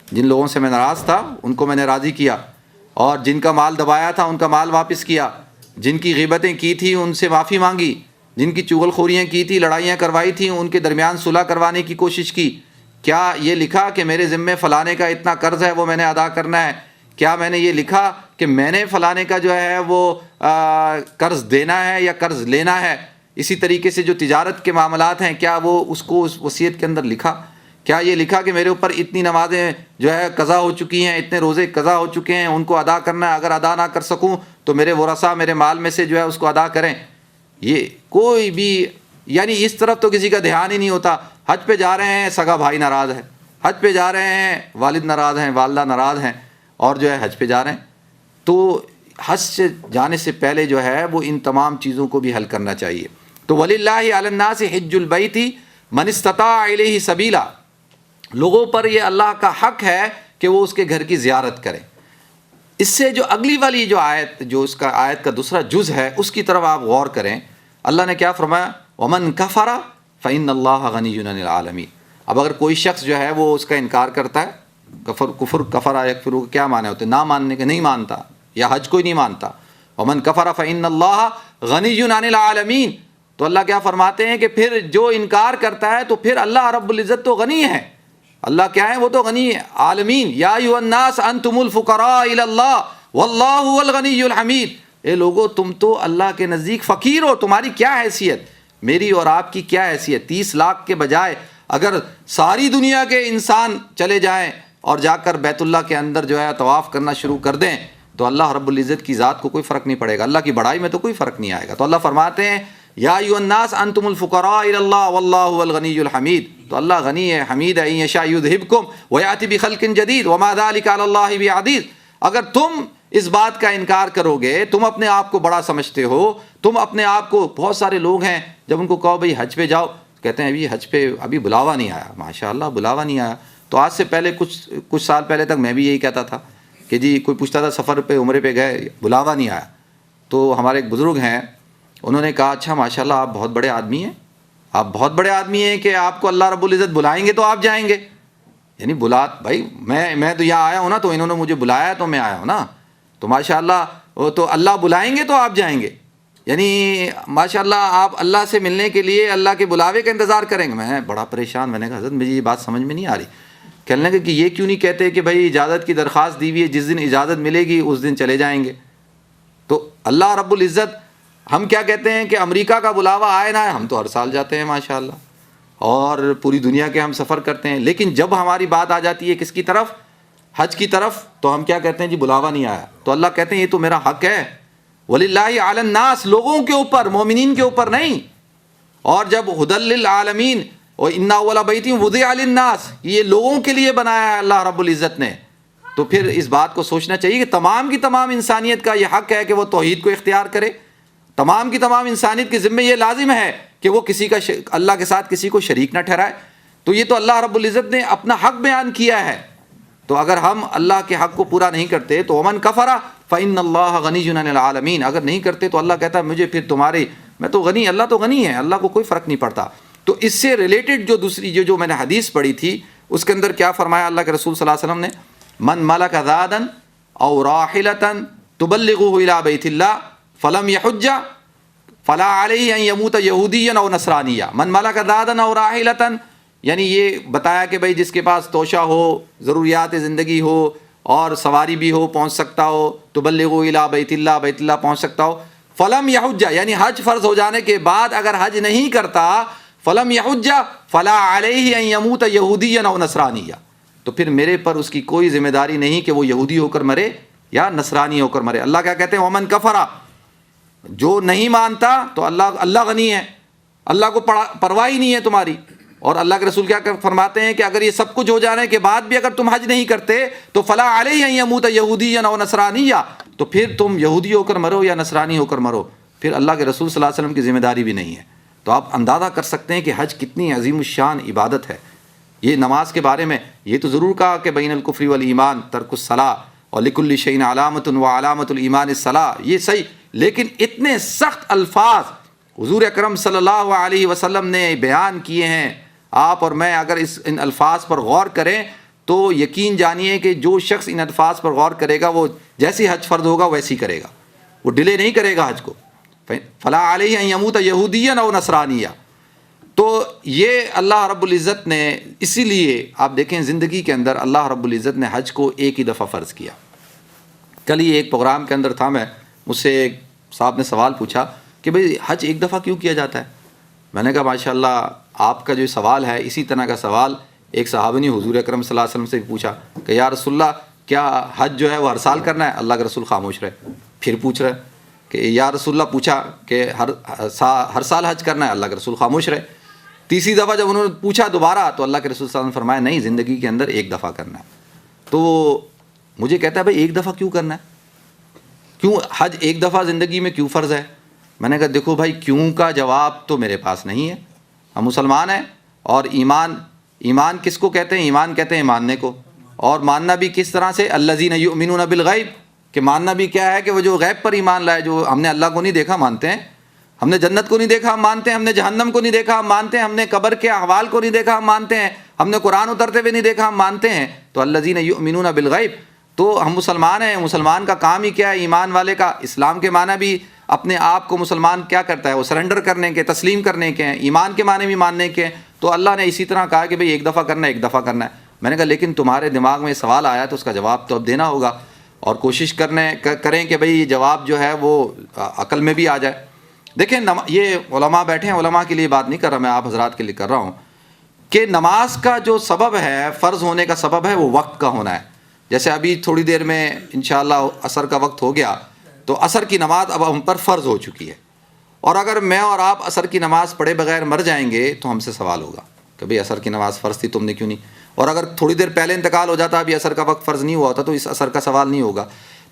جن لوگوں سے میں ناراض تھا ان کو میں نے راضی کیا، اور جن کا مال دبایا تھا ان کا مال واپس کیا، جن کی غیبتیں کی تھی ان سے معافی مانگی، جن کی چغل خوریاں کی تھی، لڑائیاں کروائی تھیں، ان کے درمیان صلح کروانے کی کوشش کی۔ کیا یہ لکھا کہ میرے ذمے فلانے کا اتنا قرض ہے وہ میں نے ادا کرنا ہے؟ کیا میں نے یہ لکھا کہ میں نے فلانے کا جو ہے وہ قرض دینا ہے یا قرض لینا ہے؟ اسی طریقے سے جو تجارت کے معاملات ہیں، کیا وہ اس کو اس وصیت کے اندر لکھا؟ کیا یہ لکھا کہ میرے اوپر اتنی نمازیں جو ہے قضا ہو چکی ہیں، اتنے روزے قضا ہو چکے ہیں، ان کو ادا کرنا ہے، اگر ادا نہ کر سکوں تو میرے ورثاء میرے مال میں سے جو ہے اس کو ادا کریں؟ یہ کوئی بھی یعنی اس طرف تو کسی کا دھیان ہی نہیں ہوتا۔ حج پہ جا رہے ہیں، سگا بھائی ناراض ہے، حج پہ جا رہے ہیں، والد ناراض ہیں، والدہ ناراض ہیں، اور جو ہے حج پہ جا رہے ہیں۔ تو حج سے جانے سے پہلے جو ہے وہ ان تمام چیزوں کو بھی حل کرنا چاہیے۔ تو وَلِلَّهِ عَلَى النَّاسِ حِجُّ الْبَيْتِ مَنِ اسْتَطَاعَ إِلَيْهِ سَبِيلًا، لوگوں پر یہ اللہ کا حق ہے کہ وہ اس کے گھر کی زیارت کریں۔ اس سے جو اگلی والی جو آیت، جو اس کا آیت کا دوسرا جز ہے، اس کی طرف آپ غور کریں۔ اللہ نے کیا فرمایا؟ وَمَنْ كَفَرَ فَإِنَّ اللَّهَ غَنِيٌّ عَنِ الْعَالَمِينَ۔ اب اگر کوئی شخص جو ہے وہ اس کا انکار کرتا ہے، کفر یکفر کے کیا معنی ہوتے ہیں؟ نہ ماننے کے، نہیں مانتا، یا حج کوئی نہیں مانتا۔ وَمَنْ كَفَرَ فَإِنَّ اللَّهَ غَنِيٌّ عَنِ الْعَالَمِينَ، تو اللہ کیا فرماتے ہیں کہ پھر جو انکار کرتا ہے تو پھر اللہ رب العزت تو غنی ہے۔ اللہ کیا ہے؟ وہ تو غنی ہے، عالمین۔ یا ایھا الناس انتم الفقراء الی اللہ واللہ هو الغنی الحمید۔ اے لوگو تم تو اللہ کے نزدیک فقیر ہو، تمہاری کیا حیثیت، میری اور آپ کی کیا حیثیت؟ 30 لاکھ کے بجائے اگر ساری دنیا کے انسان چلے جائیں اور جا کر بیت اللہ کے اندر جو ہے طواف کرنا شروع کر دیں تو اللہ رب العزت کی ذات کو کوئی فرق نہیں پڑے گا، اللہ کی بڑائی میں تو کوئی فرق نہیں آئے گا۔ تو اللہ فرماتے ہیں یا ایھا الناس انتم الفقراء الی اللہ واللہ هو الغنی الحمید۔ تو اللہ غنی ہے، حمید ہے۔ ان یشاء یذھبکم ویأتی بخلق جدید وما ذلک علی اللہ بعزیز۔ اگر تم اس بات کا انکار کرو گے، تم اپنے آپ کو بڑا سمجھتے ہو، تم اپنے آپ کو، بہت سارے لوگ ہیں جب ان کو کہو بھئی حج پہ جاؤ، کہتے ہیں ابھی حج پہ ابھی بلاوا نہیں آیا۔ ماشاءاللہ بلاوا نہیں آیا؟ تو آج سے پہلے کچھ سال پہلے تک میں بھی یہی کہتا تھا کہ جی کوئی پوچھتا تھا سفر پہ عمرے پہ گئے، بلاوا نہیں آیا۔ تو ہمارے ایک بزرگ ہیں, انہوں نے کہا اچھا ماشاءاللہ آپ بہت بڑے آدمی ہیں, آپ بہت بڑے آدمی ہیں کہ آپ کو اللہ رب العزت بلائیں گے تو آپ جائیں گے. یعنی بھائی میں تو یہاں آیا ہوں نا, تو انہوں نے مجھے بلایا تو میں آیا ہوں نا, تو ماشاءاللہ وہ تو اللہ بلائیں گے تو آپ جائیں گے. یعنی ماشاءاللہ آپ اللہ سے ملنے کے لیے اللہ کے بلاوے کا انتظار کریں گے. میں بڑا پریشان, میں نے کہا حضرت مجھے یہ بات سمجھ میں نہیں آ رہی. کہنے لگے کہ یہ کیوں نہیں کہتے کہ بھائی اجازت کی درخواست دی ہوئی ہے, جس دن اجازت ملے گی اس دن چلے جائیں گے. تو اللہ رب العزت, ہم کیا کہتے ہیں کہ امریکہ کا بلاوا آئے نہ آئے, ہم تو ہر سال جاتے ہیں ماشاءاللہ, اور پوری دنیا کے ہم سفر کرتے ہیں. لیکن جب ہماری بات آ جاتی ہے کس کی طرف, حج کی طرف, تو ہم کیا کہتے ہیں جی بلاوا نہیں آیا. تو اللہ کہتے ہیں یہ تو میرا حق ہے, وَلِلَّهِ عَلَى النَّاسِ, لوگوں کے اوپر, مومنین کے اوپر نہیں. اور جب هُدًى لِّلْعَالَمِينَ وَإِنَّ أَوَّلَ بَيْتٍ وُضِعَ لِلنَّاسِ, یہ لوگوں کے لیے بنایا ہے اللہ رب العزت نے. تو پھر اس بات کو سوچنا چاہیے کہ تمام کی تمام انسانیت کا یہ حق ہے کہ وہ توحید کو اختیار کرے. تمام کی تمام انسانیت کے ذمہ یہ لازم ہے کہ وہ کسی کا اللہ کے ساتھ کسی کو شریک نہ ٹھہرائے. تو یہ تو اللہ رب العزت نے اپنا حق بیان کیا ہے. تو اگر ہم اللہ کے حق کو پورا نہیں کرتے تو ومن کفر فإن اللہ غنی عن العالمین, اگر نہیں کرتے تو اللہ کہتا ہے مجھے پھر تمہارے, میں تو غنی, اللہ تو غنی ہے, اللہ کو کوئی فرق نہیں پڑتا. تو اس سے ریلیٹڈ جو دوسری جو میں نے حدیث پڑھی تھی اس کے اندر کیا فرمایا اللہ کے رسول صلی اللہ علیہ وسلم نے, من ملک ذادا او راحلۃ تبلغه الى بیت اللہ فلم یحج فلا علیہ ان یموت یہودیا او نصرانیا. من ملک ذادا او راحلۃ, یعنی یہ بتایا کہ بھائی جس کے پاس توشہ ہو, ضروریات زندگی ہو, اور سواری بھی ہو, پہنچ سکتا ہو, تبلغوا الی بیت اللہ پہنچ سکتا ہو, فلم یحج, یعنی حج فرض ہو جانے کے بعد اگر حج نہیں کرتا, فلم یحج فلا علیہ ان یموت یہودیا او نصرانیا, تو پھر میرے پر اس کی کوئی ذمہ داری نہیں کہ وہ یہودی ہو کر مرے یا نصرانی ہو کر مرے. اللہ کیا کہتے ہیں, ومن کفر, جو نہیں مانتا تو اللہ غنی ہے, اللہ کو پرواہ ہی نہیں ہے تمہاری. اور اللہ کے رسول کیا فرماتے ہیں کہ اگر یہ سب کچھ ہو جانے کے بعد بھی اگر تم حج نہیں کرتے تو فلا علیہ ان یموت یہودیا او نصرانیا, تو پھر تم یہودی ہو کر مرو یا نصرانی ہو کر مرو, پھر اللہ کے رسول صلی اللہ علیہ وسلم کی ذمہ داری بھی نہیں ہے. تو آپ اندازہ کر سکتے ہیں کہ حج کتنی عظیم الشان عبادت ہے. یہ نماز کے بارے میں یہ تو ضرور کہا کہ بین الکفر والایمان ترک الصلاۃ اور لکل شیء علامۃ وعلامۃ الایمان الصلاۃ, یہ صحیح, لیکن اتنے سخت الفاظ حضور اکرم صلی اللہ علیہ وسلم نے بیان کیے ہیں. آپ اور میں اگر ان الفاظ پر غور کریں تو یقین جانیے کہ جو شخص ان الفاظ پر غور کرے گا وہ جیسی حج فرض ہوگا ویسی کرے گا, وہ ڈیلے نہیں کرے گا حج کو. فلا علیہ ان یموت یہودیا او نصرانیا, تو یہ اللہ رب العزت نے, اسی لیے آپ دیکھیں زندگی کے اندر اللہ رب العزت نے حج کو ایک ہی دفعہ فرض کیا. کل ہی ایک پروگرام کے اندر تھا, مجھ سے ایک صاحب نے سوال پوچھا کہ بھئی حج ایک دفعہ کیوں کیا جاتا ہے. میں نے کہا ماشاءاللہ آپ کا جو سوال ہے اسی طرح کا سوال ایک صحابی نے حضور اکرم صلی اللہ علیہ وسلم سے پوچھا کہ یا رسول اللہ کیا حج جو ہے وہ ہر سال کرنا ہے. اللہ کے رسول خاموش رہے. پھر پوچھ رہے کہ یا رسول اللہ, پوچھا کہ ہر سال حج کرنا ہے. اللہ کے رسول خاموش رہے. تیسری دفعہ جب انہوں نے پوچھا دوبارہ تو اللہ کے رسول صلی اللہ علیہ وسلم فرمایا نہیں, زندگی کے اندر ایک دفعہ کرنا ہے. تو مجھے کہتا ہے بھائی ایک دفعہ کیوں کرنا ہے, کیوں حج ایک دفعہ زندگی میں کیوں فرض ہے. میں نے کہا دیکھو بھائی کیوں کا جواب تو میرے پاس نہیں ہے. ہم مسلمان ہیں, اور ایمان کس کو کہتے ہیں, ایمان کہتے ہیں ماننے کو, اور ماننا بھی کس طرح سے, الذین یؤمنون بالغیب, کہ ماننا بھی کیا ہے کہ وہ جو غیب پر ایمان لائے, جو ہم نے اللہ کو نہیں دیکھا مانتے ہیں, ہم نے جنت کو نہیں دیکھا ہم مانتے ہیں, ہم نے جہنم کو نہیں دیکھا ہم مانتے ہیں, ہم نے قبر کے احوال کو نہیں دیکھا ہم مانتے ہیں, ہم نے قرآن اترتے ہوئے نہیں دیکھا ہم مانتے ہیں. تو الذین یؤمنون بالغیب, تو ہم مسلمان ہیں. مسلمان کا کام ہی کیا ہے, ایمان والے کا اسلام کے معنی بھی اپنے آپ کو مسلمان کیا کرتا ہے, وہ سرنڈر کرنے کے, تسلیم کرنے کے ہیں. ایمان کے معنی بھی ماننے کے ہیں. تو اللہ نے اسی طرح کہا کہ بھئی ایک دفعہ کرنا ہے, ایک دفعہ کرنا ہے. میں نے کہا لیکن تمہارے دماغ میں سوال آیا تو اس کا جواب تو اب دینا ہوگا, اور کوشش کریں کہ بھئی یہ جواب جو ہے وہ عقل میں بھی آ جائے. دیکھیں یہ علماء بیٹھے ہیں, علماء کے لیے بات نہیں کر رہا میں, آپ حضرات کے لیے کر رہا ہوں کہ نماز کا جو سبب ہے, فرض ہونے کا سبب ہے, وہ وقت کا ہونا ہے. جیسے ابھی تھوڑی دیر میں انشاءاللہ عصر کا وقت ہو گیا, تو عصر کی نماز اب ہم پر فرض ہو چکی ہے, اور اگر میں اور آپ عصر کی نماز پڑھے بغیر مر جائیں گے تو ہم سے سوال ہوگا کہ بھئی عصر کی نماز فرض تھی تم نے کیوں نہیں, اور اگر تھوڑی دیر پہلے انتقال ہو جاتا, ابھی عصر کا وقت فرض نہیں ہوا ہوتا, تو اس عصر کا سوال نہیں ہوگا.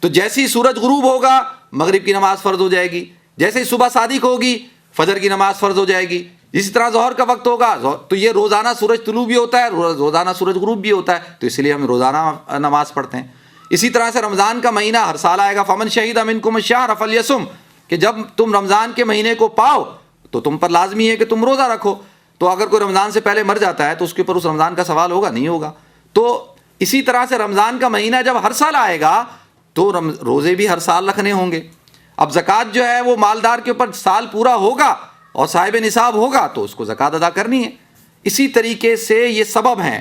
تو جیسے ہی سورج غروب ہوگا مغرب کی نماز فرض ہو جائے گی, جیسے ہی صبح صادق ہوگی فجر کی نماز فرض ہو جائے گی, اسی طرح ظہر کا وقت ہوگا, تو یہ روزانہ سورج طلوع بھی ہوتا ہے, روزانہ سورج غروب بھی ہوتا ہے, تو اس لیے ہم روزانہ نماز پڑھتے ہیں. اسی طرح سے رمضان کا مہینہ ہر سال آئے گا, فمن شہید منکم الشہر فلیصم, کہ جب تم رمضان کے مہینے کو پاؤ تو تم پر لازمی ہے کہ تم روزہ رکھو. تو اگر کوئی رمضان سے پہلے مر جاتا ہے تو اس کے اوپر اس رمضان کا سوال ہوگا؟ نہیں ہوگا. تو اسی طرح سے رمضان کا مہینہ جب ہر سال آئے گا تو روزے بھی ہر سال رکھنے ہوں گے. اب زکوٰۃ جو ہے وہ مالدار کے اوپر سال پورا ہوگا اور صاحب نصاب ہوگا تو اس کو زکوٰۃ ادا کرنی ہے. اسی طریقے سے یہ سبب ہیں.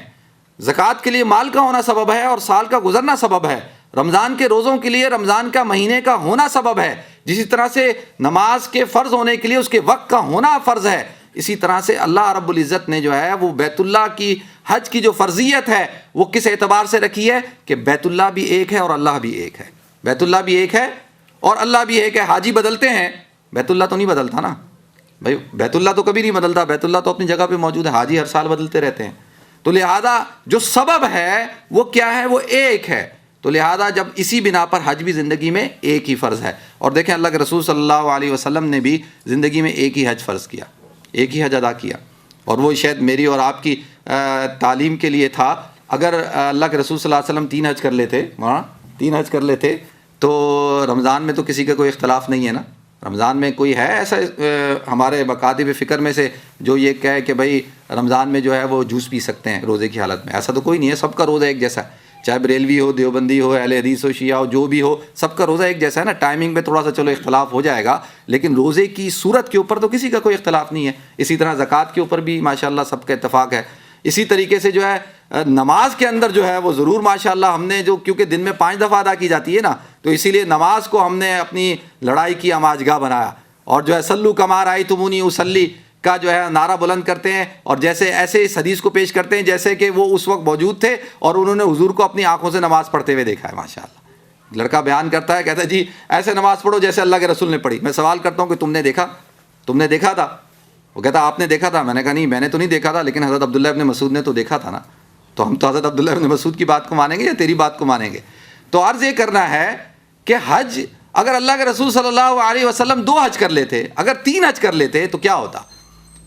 زکوٰۃ کے لیے مال کا ہونا سبب ہے اور سال کا گزرنا سبب ہے. رمضان کے روزوں کے لیے رمضان کا مہینے کا ہونا سبب ہے. جسی طرح سے نماز کے فرض ہونے کے لیے اس کے وقت کا ہونا فرض ہے. اسی طرح سے اللہ رب العزت نے جو ہے وہ بیت اللہ کی حج کی جو فرضیت ہے وہ کس اعتبار سے رکھی ہے کہ بیت اللہ بھی ایک ہے اور اللہ بھی ایک ہے. بیت اللہ بھی ایک ہے اور اللہ بھی ایک ہے. حاجی بدلتے ہیں, بیت اللہ تو نہیں بدلتا نا بھائی. بیت اللہ تو کبھی نہیں بدلتا, بیت اللہ تو اپنی جگہ پہ موجود ہے. حاجی ہر سال بدلتے رہتے ہیں. تو لہذا جو سبب ہے وہ کیا ہے؟ وہ ایک ہے. تو لہذا جب اسی بنا پر حج بھی زندگی میں ایک ہی فرض ہے. اور دیکھیں اللہ کے رسول صلی اللہ علیہ وسلم نے بھی زندگی میں ایک ہی حج فرض کیا, ایک ہی حج ادا کیا. اور وہ شاید میری اور آپ کی تعلیم کے لیے تھا. اگر اللہ کے رسول صلی اللہ علیہ وسلم 3 حج کر لیتے, 3 حج کر لیتے تو رمضان میں تو کسی کا کوئی اختلاف نہیں ہے نا. رمضان میں کوئی ہے ایسا ہمارے مکاتب فکر میں سے جو یہ کہے کہ بھائی رمضان میں جو ہے وہ جوس پی سکتے ہیں روزے کی حالت میں؟ ایسا تو کوئی نہیں ہے. سب کا روزہ ایک جیسا ہے, چاہے بریلوی ہو, دیوبندی ہو, اہل حدیث ہو, شیعہ ہو, جو بھی ہو, سب کا روزہ ایک جیسا ہے نا. ٹائمنگ میں تھوڑا سا چلو اختلاف ہو جائے گا لیکن روزے کی صورت کے اوپر تو کسی کا کوئی اختلاف نہیں ہے. اسی طرح زکوٰۃ کے اوپر بھی ماشاءاللہ سب کا اتفاق ہے. اسی طریقے سے جو ہے نماز کے اندر جو ہے وہ ضرور ماشاءاللہ ہم نے جو, کیونکہ دن میں 5 دفعہ ادا کی جاتی ہے نا, تو اسی لیے نماز کو ہم نے اپنی لڑائی کی آماجگاہ بنایا. اور جو ہے سلو کما رأیتمونی اصلی کا جو ہے نعرہ بلند کرتے ہیں اور جیسے ایسے اس حدیث کو پیش کرتے ہیں جیسے کہ وہ اس وقت موجود تھے اور انہوں نے حضور کو اپنی آنکھوں سے نماز پڑھتے ہوئے دیکھا ہے. ماشاءاللہ لڑکا بیان کرتا ہے, کہتا ہے جی ایسے نماز پڑھو جیسے اللہ کے رسول نے پڑھی. میں سوال کرتا ہوں کہ تم نے دیکھا, تم نے دیکھا تھا؟ وہ کہتا آپ نے دیکھا تھا. میں نے کہا نہیں, میں نے تو نہیں دیکھا تھا, لیکن حضرت عبداللہ ابن مسعود نے تو دیکھا تھا نا. تو ہم تو حضرت عبداللہ ابن مسعود کی بات کو مانیں گے یا تیری بات کو مانیں گے؟ تو عرض یہ کرنا ہے کہ حج اگر اللہ کے رسول صلی اللہ علیہ وسلم 2 حج کر لیتے, اگر 3 حج کر لیتے تو کیا ہوتا؟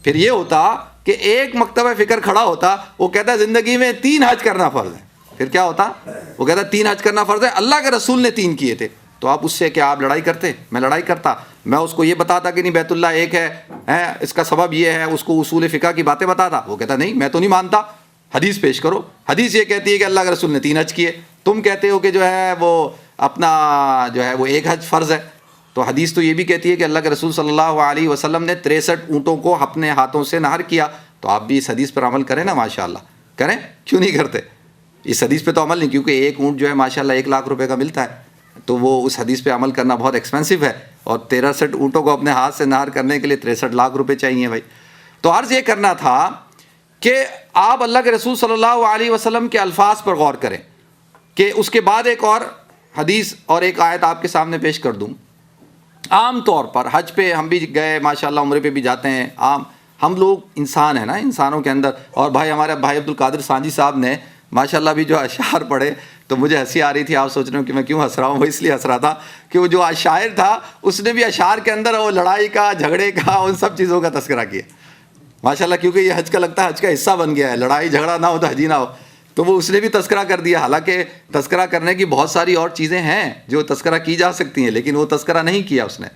پھر یہ ہوتا کہ ایک مکتبہ فکر کھڑا ہوتا, وہ کہتا ہے زندگی میں 3 حج کرنا فرض ہے. پھر کیا ہوتا؟ وہ کہتا ہے 3 حج کرنا فرض ہے, اللہ کے رسول نے 3 کیے تھے. تو آپ اس سے کیا آپ لڑائی کرتے؟ میں لڑائی کرتا. میں اس کو یہ بتاتا کہ نہیں بیت اللہ ایک ہے, اس کا سبب یہ ہے, اس کو اصول فقہ کی باتیں بتاتا. وہ کہتا نہیں میں تو نہیں مانتا, حدیث پیش کرو. حدیث یہ کہتی ہے کہ اللہ کے رسول نے 3 حج کیے, تم کہتے ہو کہ جو ہے وہ اپنا جو ہے وہ 1 حج فرض ہے. تو حدیث تو یہ بھی کہتی ہے کہ اللہ کے رسول صلی اللہ علیہ وسلم نے 63 اونٹوں کو اپنے ہاتھوں سے نہر کیا. تو آپ بھی اس حدیث پر عمل کریں نا, ماشاءاللہ کریں, کیوں نہیں کرتے؟ اس حدیث پہ تو عمل نہیں, کیونکہ 1 اونٹ جو ہے ماشاءاللہ 1 لاکھ روپے کا ملتا ہے, تو وہ اس حدیث پہ عمل کرنا بہت ایکسپینسو ہے. اور 63 اونٹوں کو اپنے ہاتھ سے نہر کرنے کے لیے 63 لاکھ روپے چاہیے بھائی. تو عرض یہ کرنا تھا کہ آپ اللہ کے رسول صلی اللہ علیہ وسلم کے الفاظ پر غور کریں. کہ اس کے بعد ایک اور حدیث اور ایک آیت آپ کے سامنے پیش کر دوں. عام طور پر حج پہ ہم بھی گئے ماشاءاللہ, عمرے پہ بھی جاتے ہیں. عام ہم لوگ انسان ہیں نا, انسانوں کے اندر. اور بھائی ہمارے بھائی عبد القادر سانجی صاحب نے ماشاءاللہ بھی جو اشعار پڑھے تو مجھے ہنسی آ رہی تھی. آپ سوچ رہے ہو کہ میں کیوں ہنس رہا ہوں؟ وہ اس لیے ہنس رہا تھا کہ وہ جو شاعر تھا اس نے بھی اشعار کے اندر وہ لڑائی کا, جھگڑے کا, ان سب چیزوں کا تذکرہ کیا ماشاءاللہ, کیونکہ یہ حج کا لگتا ہے حج کا حصہ بن گیا ہے. لڑائی جھگڑا نہ ہو تو حجی نہ ہو, تو وہ اس نے بھی تذکرہ کر دیا. حالانکہ تذکرہ کرنے کی بہت ساری اور چیزیں ہیں جو تذکرہ کی جا سکتی ہیں, لیکن وہ تذکرہ نہیں کیا اس نے.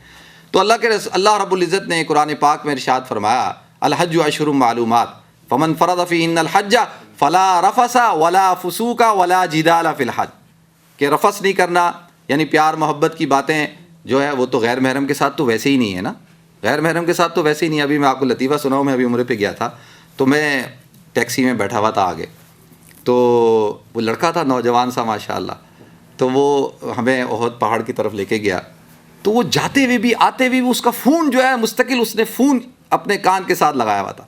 تو اللہ رب العزت نے قرآن پاک میں ارشاد فرمایا, الحج اشہر معلومات فمن فرض فیہن الحج فلا رفث ولا فسوق ولا جدال فی الحج. کہ رفث نہیں کرنا یعنی پیار محبت کی باتیں جو ہے وہ تو غیر محرم کے ساتھ تو ویسے ہی نہیں ہے نا, غیر محرم کے ساتھ تو ویسے ہی نہیں. ابھی میں آپ کو لطیفہ سناؤں, میں ابھی عمرے پہ گیا تھا تو میں ٹیکسی میں بیٹھا ہوا تھا آگے, تو وہ لڑکا تھا نوجوان سا ماشاءاللہ, تو وہ ہمیں احد پہاڑ کی طرف لے کے گیا. تو وہ جاتے ہوئے بھی آتے ہوئے بھی اس کا فون جو ہے مستقل اس نے فون اپنے کان کے ساتھ لگایا ہوا تھا.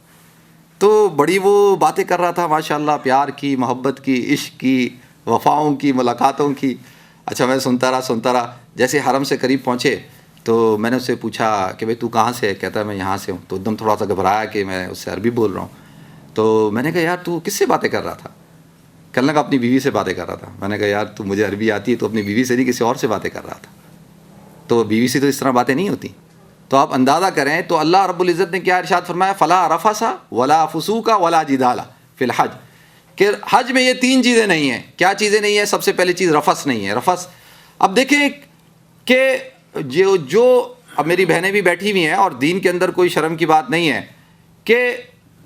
تو بڑی وہ باتیں کر رہا تھا ماشاءاللہ, پیار کی, محبت کی, عشق کی, وفاؤں کی, ملاقاتوں کی. اچھا میں سنتا رہا. جیسے حرم سے قریب پہنچے تو میں نے اس سے پوچھا کہ بھائی تو کہاں سے ہے؟ کہتا ہے میں یہاں سے ہوں. تو ایک دم تھوڑا سا گھبرایا کہ میں اس سے عربی بول رہا ہوں. تو میں نے کہا یار تو کس سے باتیں کر رہا تھا؟ کہنے لگا اپنی بیوی سے باتیں کر رہا تھا. میں نے کہا یار تو مجھے عربی آتی ہے تو اپنی بیوی سے نہیں کسی اور سے باتیں کر رہا تھا. تو بیوی سے تو اس طرح باتیں نہیں ہوتی. تو آپ اندازہ کریں تو اللہ رب العزت نے کیا ارشاد فرمایا, فلا رفث ولا فسوق ولا جدال فی الحج. کہ حج میں یہ 3 چیزیں نہیں ہیں. کیا چیزیں نہیں ہیں؟ سب سے پہلی چیز رفث نہیں ہے. رفث, اب دیکھیں کہ جو اب میری بہنیں بھی بیٹھی ہوئی ہیں اور دین کے اندر کوئی شرم کی بات نہیں ہے کہ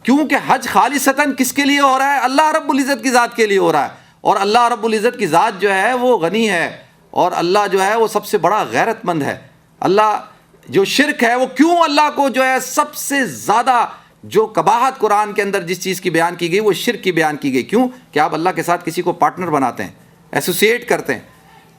کیونکہ حج خالصتاً کس کے لیے ہو رہا ہے؟ اللہ رب العزت کی ذات کے لیے ہو رہا ہے، اور اللہ رب العزت کی ذات جو ہے وہ غنی ہے، اور اللہ جو ہے وہ سب سے بڑا غیرت مند ہے۔ اللہ جو شرک ہے وہ کیوں اللہ کو جو ہے سب سے زیادہ جو قباحت قرآن کے اندر جس چیز کی بیان کی گئی وہ شرک کی بیان کی گئی، کیوں کہ آپ اللہ کے ساتھ کسی کو پارٹنر بناتے ہیں، ایسوسیٹ کرتے ہیں۔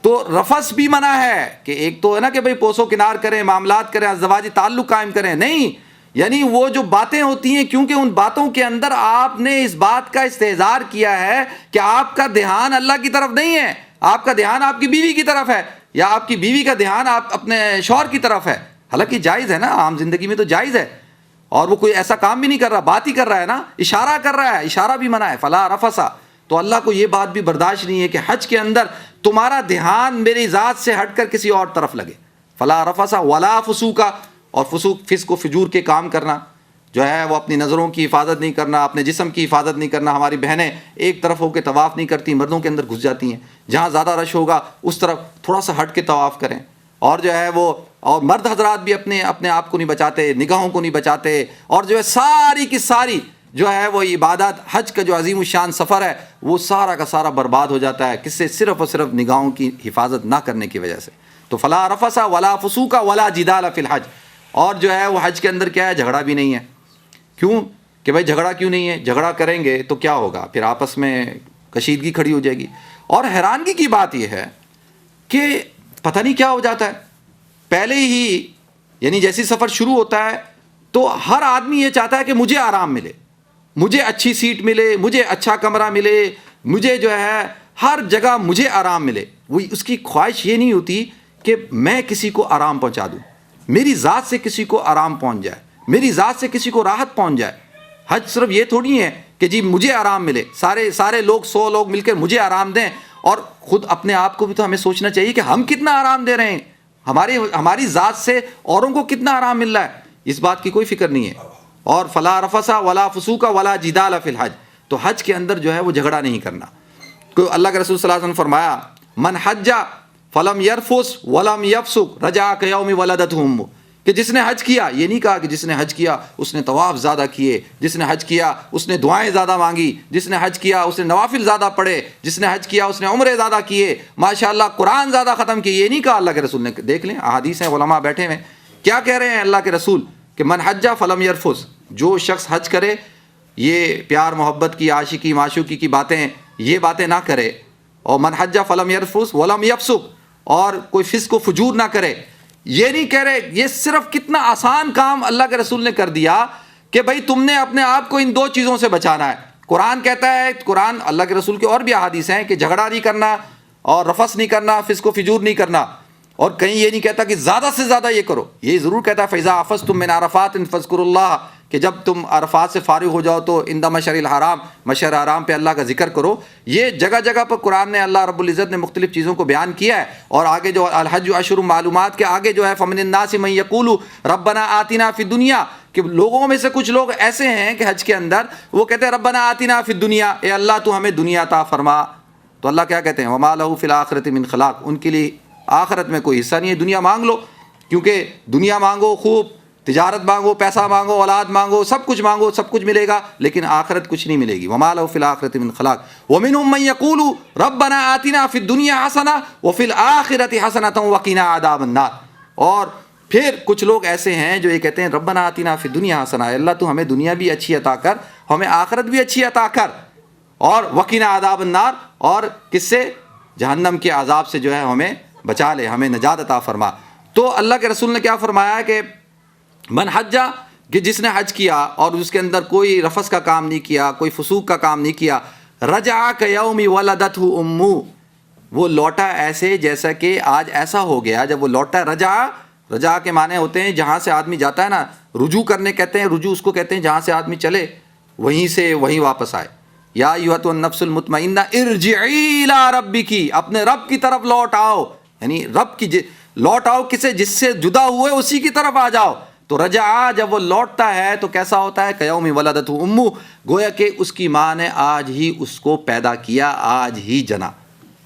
تو رفث بھی منع ہے کہ ایک تو ہے نا کہ بھئی پوسو کنار کریں، معاملات کریں، ازدواجی تعلق قائم کریں، نہیں، یعنی وہ جو باتیں ہوتی ہیں کیونکہ ان باتوں کے اندر آپ نے اس بات کا استحضار کیا ہے کہ آپ کا دھیان اللہ کی طرف نہیں ہے، آپ کا دھیان آپ کی بیوی کی طرف ہے، یا آپ کی بیوی کا دھیان آپ اپنے شوہر کی طرف ہے، حالانکہ جائز ہے نا، عام زندگی میں تو جائز ہے، اور وہ کوئی ایسا کام بھی نہیں کر رہا، بات ہی کر رہا ہے نا، اشارہ کر رہا ہے، اشارہ بھی منع ہے، فلا رفث۔ تو اللہ کو یہ بات بھی برداشت نہیں ہے کہ حج کے اندر تمہارا دھیان میری ذات سے ہٹ کر کسی اور طرف لگے، فلا رفث ولا فسوق، اور فسوق فسق و فجور کے کام کرنا جو ہے وہ اپنی نظروں کی حفاظت نہیں کرنا، اپنے جسم کی حفاظت نہیں کرنا۔ ہماری بہنیں ایک طرف ہو کے طواف نہیں کرتی، مردوں کے اندر گھس جاتی ہیں، جہاں زیادہ رش ہوگا اس طرف تھوڑا سا ہٹ کے طواف کریں، اور جو ہے وہ اور مرد حضرات بھی اپنے آپ کو نہیں بچاتے، نگاہوں کو نہیں بچاتے، اور جو ہے ساری کی ساری جو ہے وہ عبادت حج کا جو عظیم الشان سفر ہے وہ سارا کا سارا برباد ہو جاتا ہے، کس سے؟ صرف اور صرف نگاہوں کی حفاظت نہ کرنے کی وجہ سے۔ تو فلا رفث ولا فسوق ولا جدال فی الحج، اور جو ہے وہ حج کے اندر کیا ہے؟ جھگڑا بھی نہیں ہے۔ کیوں کہ بھائی جھگڑا کیوں نہیں ہے؟ جھگڑا کریں گے تو کیا ہوگا؟ پھر آپس میں کشیدگی کھڑی ہو جائے گی۔ اور حیرانگی کی بات یہ ہے کہ پتہ نہیں کیا ہو جاتا ہے، پہلے ہی یعنی جیسی سفر شروع ہوتا ہے تو ہر آدمی یہ چاہتا ہے کہ مجھے آرام ملے، مجھے اچھی سیٹ ملے، مجھے اچھا کمرہ ملے، مجھے جو ہے ہر جگہ مجھے آرام ملے۔ وہ اس کی خواہش یہ نہیں ہوتی کہ میں کسی کو آرام پہنچا دوں، میری ذات سے کسی کو آرام پہنچ جائے، میری ذات سے کسی کو راحت پہنچ جائے۔ حج صرف یہ تھوڑی ہے کہ جی مجھے آرام ملے، سارے لوگ 100 لوگ مل کر مجھے آرام دیں، اور خود اپنے آپ کو بھی تو ہمیں سوچنا چاہیے کہ ہم کتنا آرام دے رہے ہیں، ہماری ذات سے اوروں کو کتنا آرام مل رہا ہے، اس بات کی کوئی فکر نہیں ہے۔ اور فلا رفث ولا فسوق ولا جدال فی الحج، تو حج کے اندر جو ہے وہ جھگڑا نہیں کرنا۔ تو اللہ کے رسول صلی اللہ علیہ وسلم نے فرمایا من حج فلم یرفث ولم یفسق رجع کیوم ولدتہ امہ، کہ جس نے حج کیا، یہ نہیں کہا کہ جس نے حج کیا اس نے طواف زیادہ کیے، جس نے حج کیا اس نے دعائیں زیادہ مانگی، جس نے حج کیا اس نے نوافل زیادہ پڑھے، جس نے حج کیا اس نے عمرے زیادہ کیے، ماشاءاللہ قرآن زیادہ ختم کیے، یہ نہیں کہا اللہ کے رسول نے۔ دیکھ لیں احادیث ہیں، علماء بیٹھے ہوئے کیا کہہ رہے ہیں اللہ کے رسول کہ من حج فلم یرفث، جو شخص حج کرے یہ پیار محبت کی، عاشقی معشوقی کی باتیں، یہ باتیں نہ کرے، اور من حج فلم یرفث ولم یفسق، اور کوئی فسق و فجور نہ کرے۔ یہ نہیں کہہ رہے، یہ صرف کتنا آسان کام اللہ کے رسول نے کر دیا کہ بھائی تم نے اپنے آپ کو ان 2 چیزوں سے بچانا ہے۔ قرآن کہتا ہے، قرآن اللہ کے رسول کے اور بھی احادیث ہیں کہ جھگڑا نہیں کرنا اور رفث نہیں کرنا، فسق و فجور نہیں کرنا، اور کہیں یہ نہیں کہتا کہ زیادہ سے زیادہ یہ کرو، یہ ضرور کہتا ہے فَإِذَا أَفَضْتُم مِّنْ عَرَفَاتٍ فاذكروا اللَّهَ، کہ جب تم عرفات سے فارغ ہو جاؤ تو عند مشعر الحرام، مشعر حرام پہ اللہ کا ذکر کرو۔ یہ جگہ جگہ پر قرآن نے اللہ رب العزت نے مختلف چیزوں کو بیان کیا ہے، اور آگے جو الحج اشہر معلومات کے آگے جو ہے فَمِنَ النَّاسِ مَن يَقُولُ رَبَّنَا آتِنَا فِي الدُّنْيَا، کہ لوگوں میں سے کچھ لوگ ایسے ہیں کہ حج کے اندر وہ کہتے ہیں ربنا آتنا فی الدنیا، اے اللہ تو ہمیں دنیا عطا فرما۔ تو اللہ کیا کہتے ہیں وما لہ فی الآخرۃ من خلاق، ان کے لیے آخرت میں کوئی حصہ نہیں ہے، دنیا مانگ لو، کیونکہ دنیا مانگو، خوب تجارت مانگو، پیسہ مانگو، اولاد مانگو، سب کچھ مانگو، سب کچھ ملے گا، لیکن آخرت کچھ نہیں ملے گی۔ وما لہ فی الآخرۃ من خلاق ومنہم من یقول ربنا آتنا فی الدنیا حسنہ وفی الآخرۃ حسنۃ وقنا عذاب النار، اور پھر کچھ لوگ ایسے ہیں جو یہ کہتے ہیں ربنا آتنا فی الدنیا حسنہ، اللہ تو ہمیں دنیا بھی اچھی عطا کر، ہمیں آخرت بھی اچھی عطا کر، اور وقنا عذاب النار، اور کس سے؟ جہنم کے عذاب سے جو ہے ہمیں بچا لے، ہمیں نجات عطا فرما۔ تو اللہ کے رسول نے کیا فرمایا کہ من حجہ، کہ جس نے حج کیا اور اس کے اندر کوئی رفث کا کام نہیں کیا، کوئی فسوق کا کام نہیں کیا، رجع کیوم ولدتہ امہ، وہ لوٹا ایسے جیسا کہ آج ایسا ہو گیا جب وہ لوٹا۔ رجع کے معنی ہوتے ہیں جہاں سے آدمی جاتا ہے نا، رجوع کرنے کہتے ہیں، رجوع اس کو کہتے ہیں جہاں سے آدمی چلے وہیں سے وہیں واپس آئے۔ یا ایھا النفس المطمئنہ ارجعی الی ربک، اپنے رب کی طرف لوٹ آؤ، یعنی رب کی لوٹ آؤ، کسے؟ جس سے جدا ہوئے اسی کی طرف آ جاؤ۔ تو رجع جب وہ لوٹتا ہے تو کیسا ہوتا ہے؟ کیوم ولدتہ امہ، گویا کہ اس کی ماں نے آج ہی اس کو پیدا کیا، آج ہی جنا۔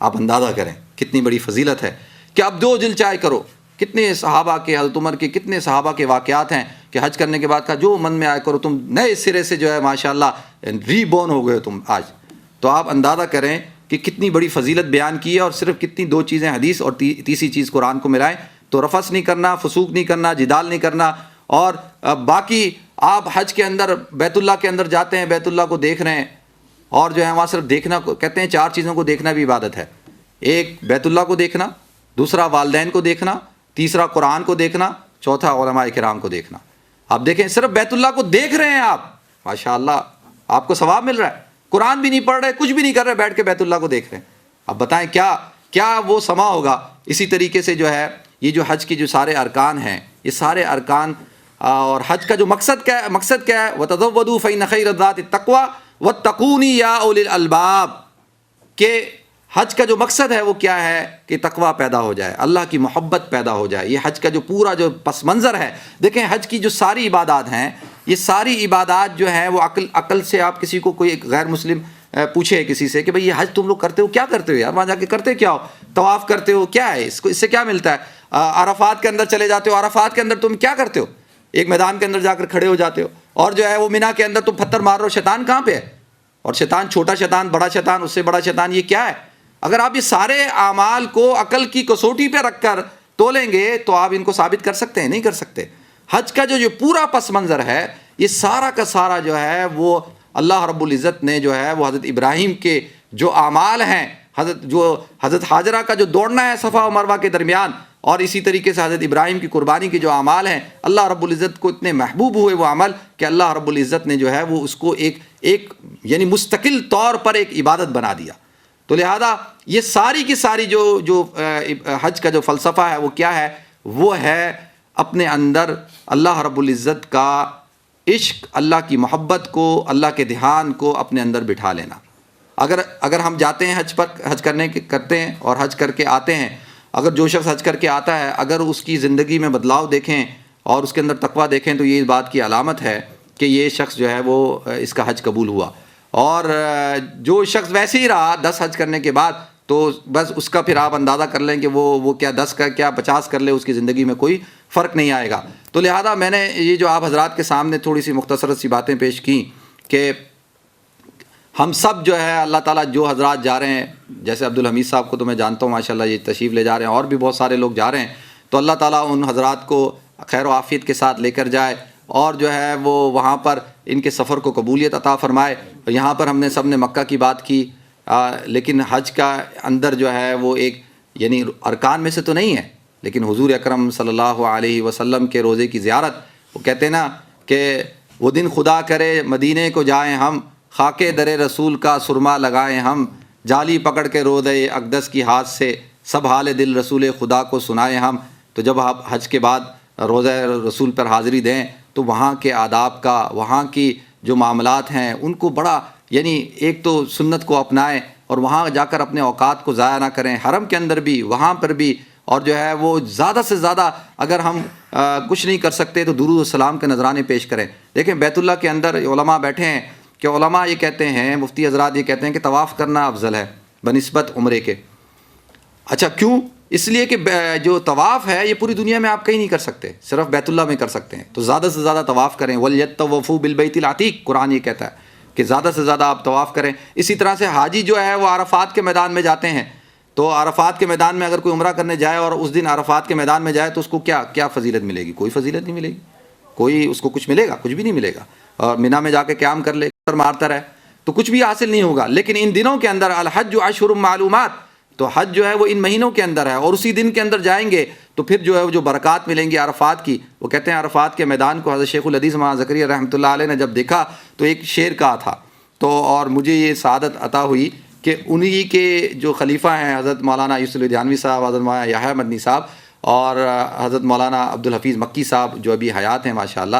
آپ اندازہ کریں کتنی بڑی فضیلت ہے کہ اب جو دل چاہے کرو، کتنے صحابہ کے، حضرت عمر کے کتنے صحابہ کے واقعات ہیں کہ حج کرنے کے بعد کہا جو من میں آئے کرو، تم نئے سرے سے جو ہے ماشاءاللہ ری بورن ہو گئے تم آج. تو آپ اندازہ کریں کہ کتنی بڑی فضیلت بیان کی ہے، اور صرف کتنی 2 چیزیں حدیث اور تیسری چیز قرآن کو ملائیں تو رفث نہیں کرنا، فسوق نہیں کرنا، جدال نہیں کرنا. اور باقی آپ حج کے اندر بیت اللہ کے اندر جاتے ہیں، بیت اللہ کو دیکھ رہے ہیں، اور جو ہے وہاں صرف دیکھنا، کہتے ہیں 4 چیزوں کو دیکھنا بھی عبادت ہے. ایک بیت اللہ کو دیکھنا، دوسرا والدین کو دیکھنا، تیسرا قرآن کو دیکھنا، چوتھا علماء کرام کو دیکھنا. آپ دیکھیں صرف بیت اللہ کو دیکھ رہے ہیں آپ، ماشاءاللہ آپ کو ثواب مل رہا ہے. قرآن بھی نہیں پڑھ رہے، کچھ بھی نہیں کر رہے، بیٹھ کے بیت اللہ کو دیکھ رہے ہیں. اب بتائیں کیا وہ سما ہوگا. اسی طریقے سے جو ہے یہ جو حج کے جو سارے ارکان ہیں، یہ سارے ارکان اور حج کا جو مقصد کیا ہے، وَتَزَوَّدُوا فَإِنَّ خَيْرَ الزَّادِ التَّقْوَىٰ وَاتَّقُونِ يَا أُولِي الْأَلْبَابِ، کہ حج کا جو مقصد ہے وہ کیا ہے کہ تقویٰ پیدا ہو جائے، اللہ کی محبت پیدا ہو جائے. یہ حج کا جو پورا جو پس منظر ہے، دیکھیں حج کی جو ساری عبادات ہیں، یہ ساری عبادات جو ہیں وہ عقل سے آپ کسی کو کوئی غیر مسلم پوچھے کسی سے کہ بھئی یہ حج تم لوگ کرتے ہو، کیا کرتے ہو یار، وہاں جا کے کرتے کیا ہو، طواف کرتے ہو، کیا ہے اس سے کیا ملتا ہے، عرفات کے اندر چلے جاتے ہو، عرفات کے اندر تم کیا کرتے ہو، ایک میدان کے اندر جا کر کھڑے ہو جاتے ہو، اور جو ہے وہ مینا کے اندر تم پتھر مار رہے ہو. شیطان کہاں پہ ہے، اور شیطان چھوٹا شیطان، بڑا شیطان، اس سے بڑا شیطان، یہ کیا ہے. اگر آپ یہ سارے اعمال کو عقل کی کسوٹی پہ رکھ کر تولیں گے تو آپ ان کو ثابت کر سکتے ہیں؟ نہیں کر سکتے. حج کا جو پورا پس منظر ہے، یہ سارا کا سارا جو ہے وہ اللہ رب العزت نے جو ہے وہ حضرت ابراہیم کے جو اعمال ہیں، حضرت حاجرہ کا جو دوڑنا ہے صفا و مروہ کے درمیان، اور اسی طریقے سے حضرت ابراہیم کی قربانی کے جو اعمال ہیں، اللہ رب العزت کو اتنے محبوب ہوئے وہ عمل کہ اللہ رب العزت نے جو ہے وہ اس کو ایک یعنی مستقل طور پر ایک عبادت بنا دیا. تو لہذا یہ ساری کی ساری جو حج کا جو فلسفہ ہے وہ کیا ہے، وہ ہے اپنے اندر اللہ رب العزت کا عشق، اللہ کی محبت کو، اللہ کے دھیان کو اپنے اندر بٹھا لینا. اگر ہم جاتے ہیں حج کرتے ہیں اور حج کر کے آتے ہیں، اگر جو شخص حج کر کے آتا ہے اگر اس کی زندگی میں بدلاؤ دیکھیں اور اس کے اندر تقویٰ دیکھیں تو یہ اس بات کی علامت ہے کہ یہ شخص جو ہے وہ اس کا حج قبول ہوا. اور جو شخص ویسے ہی رہا 10 حج کرنے کے بعد تو بس اس کا پھر آپ اندازہ کر لیں کہ وہ کیا 10 کا کیا 50 کر لے، اس کی زندگی میں کوئی فرق نہیں آئے گا. تو لہذا میں نے یہ جو آپ حضرات کے سامنے تھوڑی سی مختصر سی باتیں پیش کی کہ ہم سب جو ہے اللہ تعالیٰ جو حضرات جا رہے ہیں، جیسے عبدالحمید صاحب کو تو میں جانتا ہوں ماشاءاللہ یہ تشریف لے جا رہے ہیں، اور بھی بہت سارے لوگ جا رہے ہیں، تو اللہ تعالیٰ ان حضرات کو خیر و عافیت کے ساتھ لے کر جائے اور جو ہے وہ وہاں پر ان کے سفر کو قبولیت عطا فرمائے. یہاں پر ہم نے سب نے مکہ کی بات کی، لیکن حج کا اندر جو ہے وہ ایک یعنی ارکان میں سے تو نہیں ہے، لیکن حضور اکرم صلی اللہ علیہ وسلم کے روضے کی زیارت، وہ کہتے ہیں نا کہ وہ دن خدا کرے مدینے کو جائیں ہم، خاکے در رسول کا سرما لگائیں ہم، جالی پکڑ کے روضے اقدس کی ہاتھ سے سب حال دل رسول خدا کو سنائیں ہم. تو جب آپ حج کے بعد روضہ رسول پر حاضری دیں تو وہاں کے آداب کا، وہاں کی جو معاملات ہیں ان کو بڑا یعنی ایک تو سنت کو اپنائیں اور وہاں جا کر اپنے اوقات کو ضائع نہ کریں، حرم کے اندر بھی وہاں پر بھی، اور جو ہے وہ زیادہ سے زیادہ اگر ہم کچھ نہیں کر سکتے تو درود و سلام کے نذرانے پیش کریں. دیکھیں بیت اللہ کے اندر علماء بیٹھے ہیں کہ علماء یہ کہتے ہیں، مفتی حضرات یہ کہتے ہیں کہ طواف کرنا افضل ہے بنسبت عمرے کے. اچھا کیوں؟ اس لیے کہ جو طواف ہے یہ پوری دنیا میں آپ کہیں نہیں کر سکتے، صرف بیت اللہ میں کر سکتے ہیں. تو زیادہ سے زیادہ طواف کریں، وَلْيَطَّوَّفُوا بِالْبَيْتِ الْعَتِيقِ، قرآن یہ کہتا ہے کہ زیادہ سے زیادہ آپ طواف کریں. اسی طرح سے حاجی جو ہے وہ عرفات کے میدان میں جاتے ہیں، تو عرفات کے میدان میں اگر کوئی عمرہ کرنے جائے اور اس دن عرفات کے میدان میں جائے تو اس کو کیا فضیلت ملے گی؟ کوئی فضیلت نہیں ملے گی، کوئی اس کو کچھ ملے گا؟ کچھ بھی نہیں ملے گا. اور مینا میں جا کے قیام کر لے، مارتا رہے تو کچھ بھی حاصل نہیں ہوگا. لیکن ان دنوں کے اندر الحج اشہر معلومات، تو حج جو ہے وہ ان مہینوں کے اندر ہے اور اسی دن کے اندر جائیں گے تو پھر جو ہے جو برکات ملیں گی عرفات کی. وہ کہتے ہیں عرفات کے میدان کو حضرت شیخ الحدیث مولانا زکریا رحمۃ اللہ علیہ نے جب دیکھا تو ایک شعر کہا تھا، تو اور مجھے یہ سعادت عطا ہوئی کہ انہی کے جو خلیفہ ہیں حضرت مولانا یوسف الدھیانوی صاحب، حضرت مولانا یحییٰ مدنی صاحب اور حضرت مولانا عبدالحفیظ مکی صاحب جو ابھی حیات ہیں ماشاءاللہ.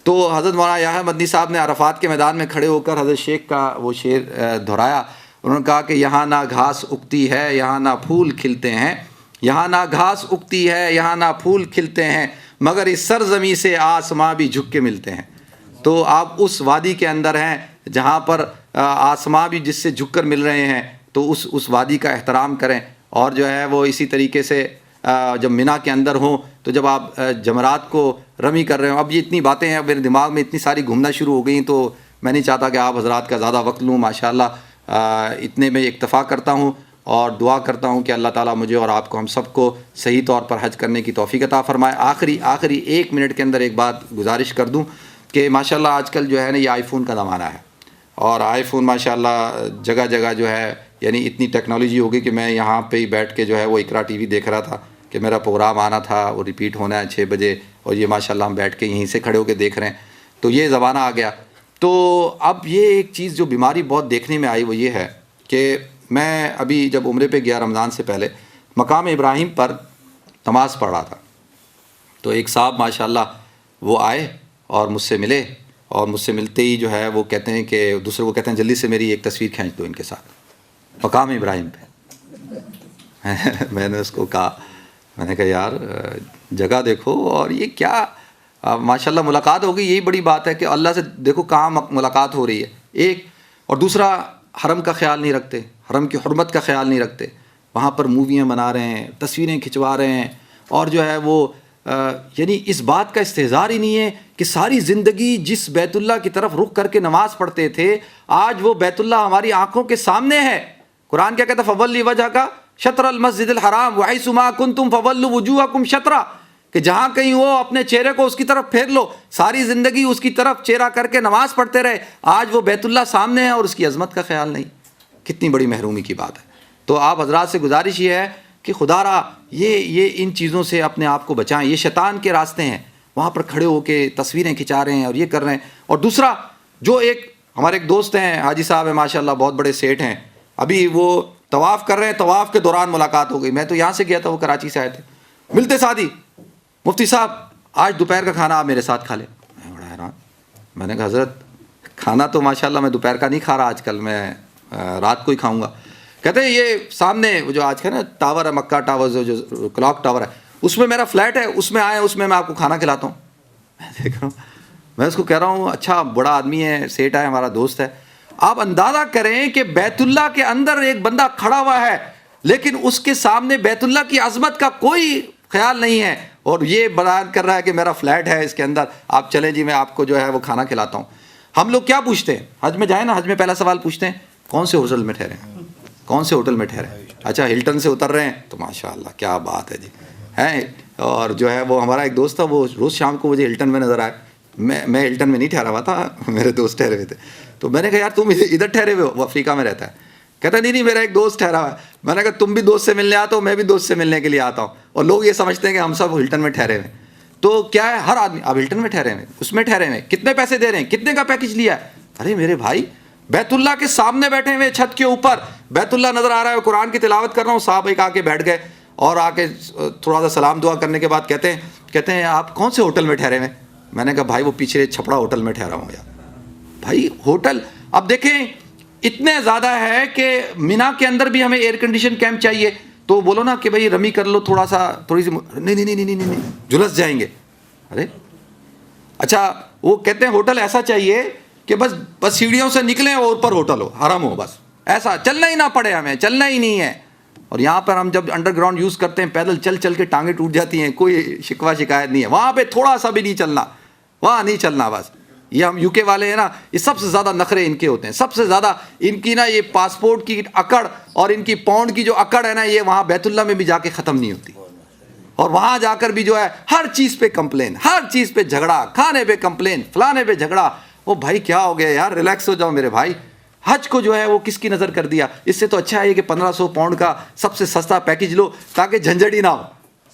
تو حضرت مولانا یحییٰ مدنی صاحب نے عرفات کے میدان میں کھڑے ہو کر حضرت شیخ کا وہ شعر دہرایا. انہوں نے کہا کہ یہاں نہ گھاس اگتی ہے یہاں نہ پھول کھلتے ہیں، یہاں نہ گھاس اگتی ہے یہاں نہ پھول کھلتے ہیں، مگر اس سرزمیں سے آسماں بھی جھک کے ملتے ہیں. تو آپ اس وادی کے اندر ہیں جہاں پر آسماں بھی جس سے جھک کر مل رہے ہیں، تو اس وادی کا احترام کریں. اور جو ہے وہ اسی طریقے سے جب مینا کے اندر ہوں تو جب آپ جمرات کو رمی کر رہے ہوں. اب یہ اتنی باتیں ہیں میرے دماغ میں اتنی ساری گھومنا شروع ہو گئی تو میں نہیں چاہتا کہ آپ حضرات کا زیادہ وقت لوں. ماشاءاللہ اتنے میں اکتفا کرتا ہوں اور دعا کرتا ہوں کہ اللہ تعالیٰ مجھے اور آپ کو ہم سب کو صحیح طور پر حج کرنے کی توفیق عطا فرمائے. آخری 1 منٹ کے اندر ایک بات گزارش کر دوں کہ ماشاءاللہ آج کل جو ہے نا یہ آئی فون کا زمانہ ہے اور آئی فون ماشاءاللہ جگہ جگہ جو ہے یعنی اتنی ٹیکنالوجی ہوگی کہ میں یہاں پہ ہی بیٹھ کے جو ہے وہ اقرا ٹی وی دیکھ رہا تھا کہ میرا پروگرام آنا تھا وہ ریپیٹ ہونا ہے 6 بجے اور یہ ماشاءاللہ ہم بیٹھ کے یہیں سے کھڑے ہو کے دیکھ رہے ہیں. تو یہ زمانہ آ گیا. تو اب یہ ایک چیز جو بیماری بہت دیکھنے میں آئی وہ یہ ہے کہ میں ابھی جب عمرے پہ گیا رمضان سے پہلے مقام ابراہیم پر نماز پڑھ رہا تھا تو ایک صاحب ماشاءاللہ وہ آئے اور مجھ سے ملے اور مجھ سے ملتے ہی جو ہے وہ کہتے ہیں کہ دوسرے کو کہتے ہیں جلدی سے میری ایک تصویر کھینچ دو ان کے ساتھ مقام ابراہیم پہ. میں نے اس کو کہا میں نے کہا یار جگہ دیکھو اور یہ کیا ماشاءاللہ ملاقات ہو گئی. یہی بڑی بات ہے کہ اللہ سے دیکھو کہاں ملاقات ہو رہی ہے ایک. اور دوسرا حرم کا خیال نہیں رکھتے, حرم کی حرمت کا خیال نہیں رکھتے. وہاں پر موویاں بنا رہے ہیں, تصویریں کھنچوا رہے ہیں اور جو ہے وہ یعنی اس بات کا استحضار ہی نہیں ہے کہ ساری زندگی جس بیت اللہ کی طرف رخ کر کے نماز پڑھتے تھے آج وہ بیت اللہ ہماری آنکھوں کے سامنے ہے. قرآن کیا کہتا ہے فولی وجہ کا شطر المسجد الحرام وحیث ما کنتم فولوا وجوہکم شطرا, کہ جہاں کہیں ہو اپنے چہرے کو اس کی طرف پھیر لو. ساری زندگی اس کی طرف چہرہ کر کے نماز پڑھتے رہے, آج وہ بیت اللہ سامنے ہے اور اس کی عظمت کا خیال نہیں. کتنی بڑی محرومی کی بات ہے. تو آپ حضرات سے گزارش یہ ہے کہ خدا را یہ ان چیزوں سے اپنے آپ کو بچائیں. یہ شیطان کے راستے ہیں, وہاں پر کھڑے ہو کے تصویریں کھنچا رہے ہیں اور یہ کر رہے ہیں. اور دوسرا جو ہمارے ایک دوست ہیں حاجی صاحب ہیں ماشاءاللہ بہت بڑے سیٹ ہیں, ابھی وہ طواف کر رہے ہیں, طواف کے دوران ملاقات ہو گئی. میں تو یہاں سے گیا تھا, وہ کراچی سے آئے تھے. ملتے ساتھی مفتی صاحب آج دوپہر کا کھانا آپ میرے ساتھ کھا لیں. میں بڑا حیران, میں نے کہا حضرت کھانا تو ماشاءاللہ میں دوپہر کا نہیں کھا رہا آج کل, میں رات کو ہی کھاؤں گا. کہتے ہیں یہ سامنے جو آج کا نا ٹاور ہے مکہ ٹاور جو کلاک ٹاور ہے اس میں میرا فلیٹ ہے, اس میں آئے اس میں آپ کو کھانا کھلاتا ہوں. میں دیکھ رہا ہوں, میں اس کو کہہ رہا ہوں اچھا بڑا آدمی ہے, سیٹ ہے, ہمارا دوست ہے. آپ اندازہ کریں کہ بیت اللہ کے اندر ایک بندہ کھڑا ہوا ہے لیکن اس کے سامنے بیت اللہ کی عظمت کا کوئی خیال نہیں ہے اور یہ بیان کر رہا ہے کہ میرا فلیٹ ہے اس کے اندر, آپ چلیں جی میں آپ کو جو ہے وہ کھانا کھلاتا ہوں. ہم لوگ کیا پوچھتے ہیں حج میں جائیں نا, حج میں پہلا سوال پوچھتے ہیں کون سے ہوٹل میں ٹھہرے, کون سے ہوٹل میں ٹھہرے. اچھا ہلٹن سے اتر رہے ہیں تو ماشاءاللہ کیا بات ہے جی ہیں. اور جو ہے وہ ہمارا ایک دوست تھا وہ روز شام کو مجھے ہلٹن میں نظر آئے. میں ہلٹن میں نہیں ٹھہرا ہوا تھا, میرے دوست ٹھہرے ہوئے تھے. تو میں نے کہا یار تم ادھر ٹھہرے ہوئے ہو, وہ افریقہ میں رہتا ہے. کہتا نہیں میرا ایک دوست ٹھہرا ہوا ہے. میں نے کہا تم بھی دوست سے ملنے آتا ہو, میں بھی دوست سے ملنے کے لیے آتا ہوں. اور لوگ یہ سمجھتے ہیں کہ ہم سب ہلٹن میں ٹھہرے ہوئے. تو کیا ہے ہر آدمی آپ ہلٹن میں ٹھہرے ہوئے, اس میں ٹھہرے ہوئے, کتنے پیسے دے رہے ہیں, کتنے کا پیکج لیا ہے. ارے میرے بھائی بیت اللہ کے سامنے بیٹھے ہوئے, چھت کے اوپر بیت اللہ نظر آ رہا ہے, قرآن کی تلاوت کر رہا ہوں. صاحب ایک آ کے بیٹھ گئے اور آ کے تھوڑا سا سلام دعا کرنے کے بعد کہتے ہیں آپ کون سے ہوٹل میں ٹھہرے ہوئے. میں نے کہا بھائی وہ پیچھے چھپڑا ہوٹل میں ٹھہرا ہوں. یار بھائی ہوٹل اب دیکھیں اتنے زیادہ ہے کہ مینا کے اندر بھی ہمیں ایئر کنڈیشن کیمپ چاہیے. تو بولو نا کہ بھائی رمی کر لو تھوڑی سی, نہیں جھلس جائیں گے. ارے اچھا وہ کہتے ہیں ہوٹل ایسا چاہیے کہ بس سیڑھیوں سے نکلیں اور اوپر ہوٹل ہو, حرم ہو, بس ایسا چلنا ہی نہ پڑے, ہمیں چلنا ہی نہیں ہے. اور یہاں پر ہم جب انڈر گراؤنڈ یوز کرتے ہیں پیدل چل کے ٹانگیں ٹوٹ جاتی ہیں, کوئی شکوہ شکایت نہیں ہے. وہاں پہ تھوڑا سا بھی نہیں چلنا, وہاں نہیں چلنا بس. یہ ہم یو کے والے ہیں نا, یہ سب سے زیادہ نخرے ان کے ہوتے ہیں, سب سے زیادہ ان کی نا یہ پاسپورٹ کی اکڑ اور ان کی پاؤنڈ کی جو اکڑ ہے نا یہ وہاں بیت اللہ میں بھی جا کے ختم نہیں ہوتی. اور وہاں جا کر بھی جو ہے ہر چیز پہ کمپلین, ہر چیز پہ جھگڑا, کھانے پہ کمپلین, فلانے پہ جھگڑا. وہ بھائی کیا ہو گیا یار, ریلیکس ہو جاؤ میرے بھائی. حج کو جو ہے وہ کس کی نظر کر دیا. اس سے تو اچھا ہے کہ 1500 پاؤنڈ کا سب سے سستا پیکج لو تاکہ جھنجھٹ ہی نہ ہو,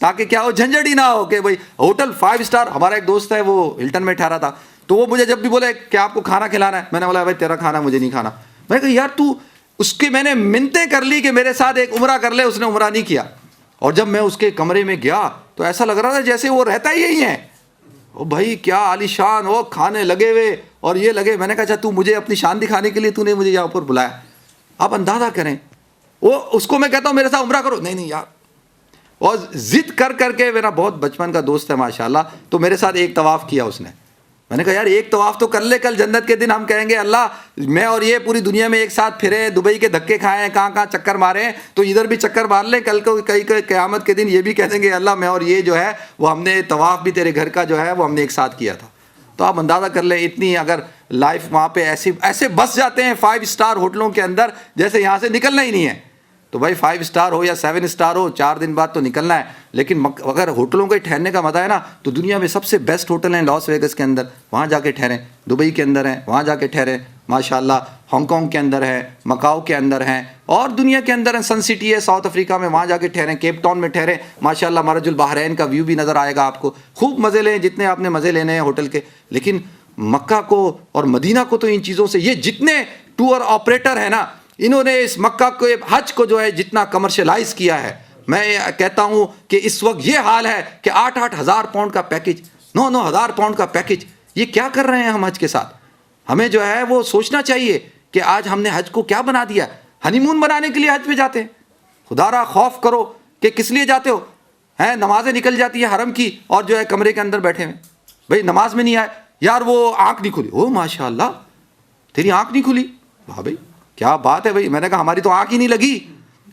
تاکہ کیا ہو جھنجھٹ ہی نہ ہو کہ بھائی ہوٹل 5 اسٹار. ہمارا ایک دوست ہے وہ ہلٹن میں ٹھہرا تھا, تو وہ مجھے جب بھی بولے کہ آپ کو کھانا کھلانا ہے, میں نے بولا بھائی تیرا کھانا مجھے نہیں کھانا. میں نے کہا یار تو اس کی میں نے منتیں کر لی کہ میرے ساتھ ایک عمرہ کر لے, اس نے عمرہ نہیں کیا. اور جب میں اس کے کمرے میں گیا تو ایسا لگ رہا تھا جیسے وہ رہتا ہی یہی ہے. او بھائی کیا عالی شان, وہ کھانے لگے ہوئے اور یہ لگے. میں نے کہا اچھا تو مجھے اپنی شان دکھانے کے لیے تو نے مجھے یہاں پر بلایا. آپ اندازہ کریں, وہ اس کو میں کہتا ہوں میرے ساتھ عمرہ کرو, نہیں یار. اور ضد کر کے, میرا بہت بچپن کا دوست ہے ماشاءاللہ, تو میرے ساتھ ایک طواف کیا اس نے. میں نے کہا یار ایک طواف تو کر لے, کل جنت کے دن ہم کہیں گے اللہ میں اور یہ پوری دنیا میں ایک ساتھ پھرے, دبئی کے دھکے کھائے ہیں, کہاں کہاں چکر مارے ہیں, تو ادھر بھی چکر مار لیں, کل کو کئی قیامت کے دن یہ بھی کہہ دیں گے اللہ میں اور یہ جو ہے وہ ہم نے طواف بھی تیرے گھر کا جو ہے وہ ہم نے ایک ساتھ کیا تھا. تو آپ اندازہ کر لیں اتنی اگر لائف وہاں پہ ایسے بس جاتے ہیں 5 اسٹار ہوٹلوں کے اندر جیسے یہاں سے نکلنا ہی نہیں ہے. تو بھائی 5 اسٹار ہو یا 7 اسٹار ہو 4 دن بعد تو نکلنا ہے, لیکن اگر ہوٹلوں کے ٹھہرنے کا مزہ ہے نا تو دنیا میں سب سے بیسٹ ہوٹل ہیں لاس ویگس کے اندر, وہاں جا کے ٹھہریں, دبئی کے اندر ہیں وہاں جا کے ٹھہریں ماشاءاللہ, ہانگ کانگ کے اندر ہیں, مکاؤ کے اندر ہیں, اور دنیا کے اندر ہیں, سن سٹی ہے ساؤتھ افریقہ میں وہاں جا کے ٹھہریں, کیپ ٹاؤن میں ٹھہریں ماشاءاللہ, مرج البحرین کا ویو بھی نظر آئے گا آپ کو, خوب مزے لیں جتنے آپ نے مزے لینے ہیں ہوٹل کے. لیکن مکہ کو اور مدینہ کو تو ان چیزوں سے, یہ جتنے ٹور آپریٹر ہیں نا انہوں نے اس مکہ کو حج کو جو ہے جتنا کمرشلائز کیا ہے, میں کہتا ہوں کہ اس وقت یہ حال ہے کہ 8-8 ہزار پاؤنڈ کا پیکج, 9-9 ہزار پاؤنڈ کا پیکج, یہ کیا کر رہے ہیں ہم حج کے ساتھ. ہمیں جو ہے وہ سوچنا چاہیے کہ آج ہم نے حج کو کیا بنا دیا. ہنی مون بنانے کے لیے حج پہ جاتے ہیں, خدا را خوف کرو کہ کس لیے جاتے ہو, ہیں نمازیں نکل جاتی ہے حرم کی اور جو ہے کمرے کے اندر بیٹھے ہیں, بھائی نماز میں نہیں آئے, یار وہ آنکھ نہیں کھلی, او ماشاء اللہ تیری آنکھ نہیں کھلی, واہ بھائی کیا بات ہے بھائی. میں نے کہا ہماری تو آنکھ ہی نہیں لگی,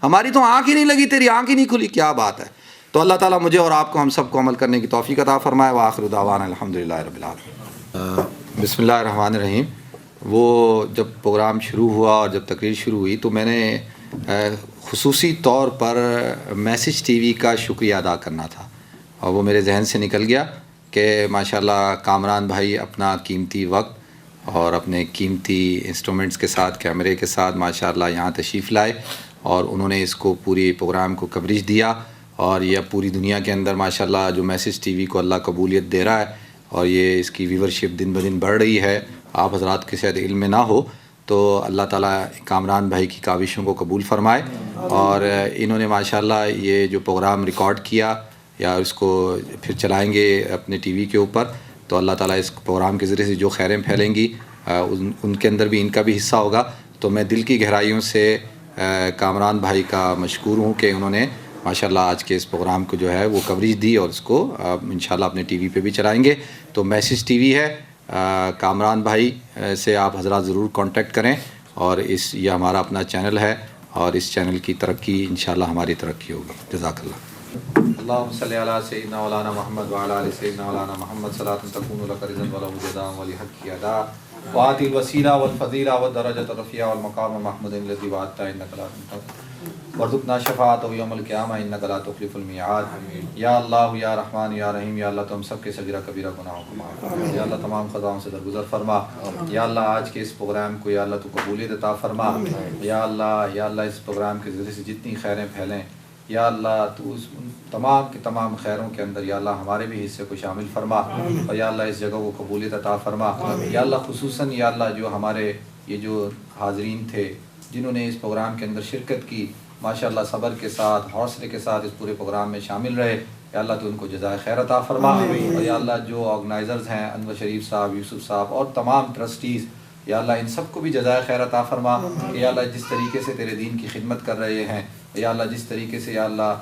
ہماری تو آنکھ ہی نہیں لگی, تیری آنکھ ہی نہیں کھلی, کیا بات ہے. تو اللہ تعالیٰ مجھے اور آپ کو ہم سب کو عمل کرنے کی توفیق عطا فرمائے. وآخر دعوانا الحمدللہ رب العالمین. بسم اللہ الرحمن الرحیم. وہ جب پروگرام شروع ہوا اور جب تقریر شروع ہوئی تو میں نے خصوصی طور پر میسج ٹی وی کا شکریہ ادا کرنا تھا, اور وہ میرے ذہن سے نکل گیا کہ ماشاءاللہ کامران بھائی اپنا قیمتی وقت اور اپنے قیمتی انسٹرومنٹس کے ساتھ, کیمرے کے ساتھ ماشاءاللہ یہاں تشریف لائے, اور انہوں نے اس کو پوری پروگرام کو کوریج دیا, اور یہ پوری دنیا کے اندر ماشاءاللہ جو میسج ٹی وی کو اللہ قبولیت دے رہا ہے, اور یہ اس کی ویورشپ دن بدن بڑھ رہی ہے. آپ حضرات کے شاید علم میں نہ ہو تو اللہ تعالیٰ کامران بھائی کی کاوشوں کو قبول فرمائے, اور انہوں نے ماشاءاللہ یہ جو پروگرام ریکارڈ کیا یا اس کو پھر چلائیں گے اپنے ٹی وی کے اوپر, تو اللہ تعالیٰ اس پروگرام کے ذریعے سے جو خیریں پھیلیں گی ان کے اندر بھی ان کا بھی حصہ ہوگا. تو میں دل کی گہرائیوں سے کامران بھائی کا مشکور ہوں کہ انہوں نے ماشاءاللہ آج کے اس پروگرام کو جو ہے وہ کوریج دی, اور اس کو انشاءاللہ اپنے ٹی وی پہ بھی چلائیں گے. تو میسج ٹی وی ہے, کامران بھائی سے آپ حضرات ضرور کانٹیکٹ کریں, اور یہ ہمارا اپنا چینل ہے, اور اس چینل کی ترقی انشاءاللہ ہماری ترقی ہوگی. جزاک اللہ. اللہم صلی علی سیدنا مولانا محمد وعلی آل سیدنا مولانا محمد صلاۃ تکون لک رضا وله جزاء ولحق ادا وآت الوسیلہ والفضیلہ والدرجۃ الرفیعہ والمقام محمود الذی وعدت انک لا تخلف وارزقنا شفاعتہ یوم القیامہ انک لا تخلف المیعاد. یا اللہ یا رحمان یا رحیم, یا اللہ تو ہم سب کے صغیرہ کبیرہ گناہوں کو معاف فرما, یا اللہ تمام خطاؤں سے درگزر فرما. یا اللہ آج کے اس پروگرام کو یا اللہ تو قبولیت عطا فرما. یا اللہ اس پروگرام کے ذریعے سے جتنی خیریں پھیلیں یا اللہ تو اس تمام کے تمام خیروں کے اندر یا اللہ ہمارے بھی حصے کو شامل فرما, اور یا اللہ اس جگہ کو قبولیت عطا فرما. یا اللہ خصوصاً یا اللہ جو ہمارے یہ جو حاضرین تھے جنہوں نے اس پروگرام کے اندر شرکت کی, ماشاءاللہ صبر کے ساتھ حوصلے کے ساتھ اس پورے پروگرام میں شامل رہے, یا اللہ تو ان کو جزائے خیر عطا فرما. اور یا اللہ جو آرگنائزرز ہیں انور شریف صاحب, یوسف صاحب اور تمام ٹرسٹیز, یا اللہ ان سب کو بھی جزائے خیر عطا فرما. یا اللہ جس طریقے سے تیرے دین کی خدمت کر رہے ہیں, یا اللہ جس طریقے سے یا اللہ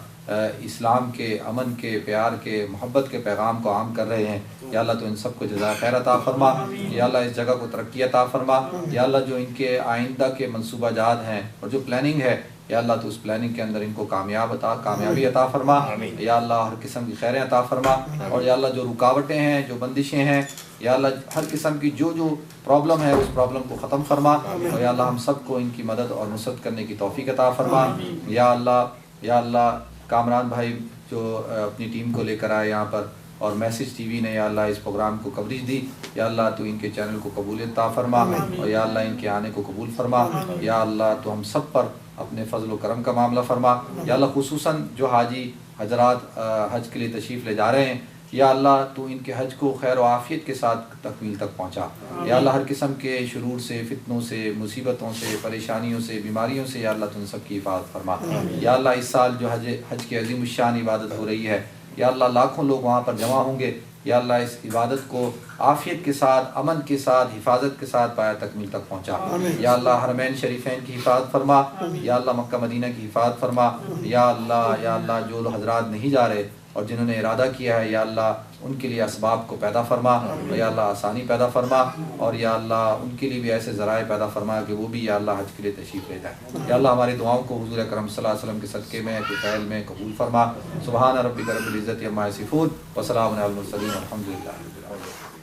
اسلام کے, امن کے, پیار کے, محبت کے پیغام کو عام کر رہے ہیں, یا اللہ تو ان سب کو جزائے خیر عطا فرما. یا اللہ اس جگہ کو ترقی عطا فرما. یا اللہ جو ان کے آئندہ کے منصوبہ جات ہیں اور جو پلاننگ ہے, یا اللہ تو اس پلاننگ کے اندر ان کو کامیابی عطا فرما. یا اللہ ہر قسم کی خیریں عطا فرما. اور یا اللہ جو رکاوٹیں ہیں, جو بندشیں ہیں, یا اللہ ہر قسم کی جو پرابلم ہے اس پرابلم کو ختم فرما. اور یا اللہ ہم سب کو ان کی مدد اور نصرت کرنے کی توفیق عطا فرما. یا اللہ کامران بھائی جو اپنی ٹیم کو لے کر آئے یہاں پر, اور میسج ٹی وی نے یا اللہ اس پروگرام کو کوریج دی, یا اللہ تو ان کے چینل کو قبولیت عطا فرما. اور یا اللہ ان کے آنے کو قبول فرما. یا اللہ تو ہم سب پر اپنے فضل و کرم کا معاملہ فرما. یا اللہ خصوصاً جو حاجی حضرات حج کے لیے تشریف لے جا رہے ہیں, یا اللہ تو ان کے حج کو خیر و عافیت کے ساتھ تکمیل تک پہنچا. یا اللہ ہر قسم کے شرور سے, فتنوں سے, مصیبتوں سے, پریشانیوں سے, بیماریوں سے یا اللہ تو ان سب کی حفاظت فرما. یا اللہ اس سال جو حج کی عظیم الشان عبادت ہو رہی ہے, یا اللہ لاکھوں لوگ وہاں پر جمع ہوں گے. یا اللہ اس عبادت کو عافیت کے ساتھ, امن کے ساتھ, حفاظت کے ساتھ پایا تکمیل تک پہنچا. یا اللہ حرمین شریفین کی حفاظت فرما. یا اللہ مکہ مدینہ کی حفاظت فرما. یا اللہ جو حضرات نہیں جا رہے, اور جنہوں نے ارادہ کیا ہے یا اللہ ان کے لیے اسباب کو پیدا فرما، یا اللہ آسانی پیدا فرما، اور یا اللہ ان کے لیے بھی ایسے ذرائع پیدا فرما کہ وہ بھی یا اللہ حج کے لیے تشریف لے جائیں۔ یا اللہ ہماری دعاؤں کو حضور اکرم صلی اللہ علیہ وسلم کے صدقے میں فعل میں قبول فرما۔ سبحان ربک رب العزت عما یصفون وسلام علی المرسلین والحمد للہ رب العالمین۔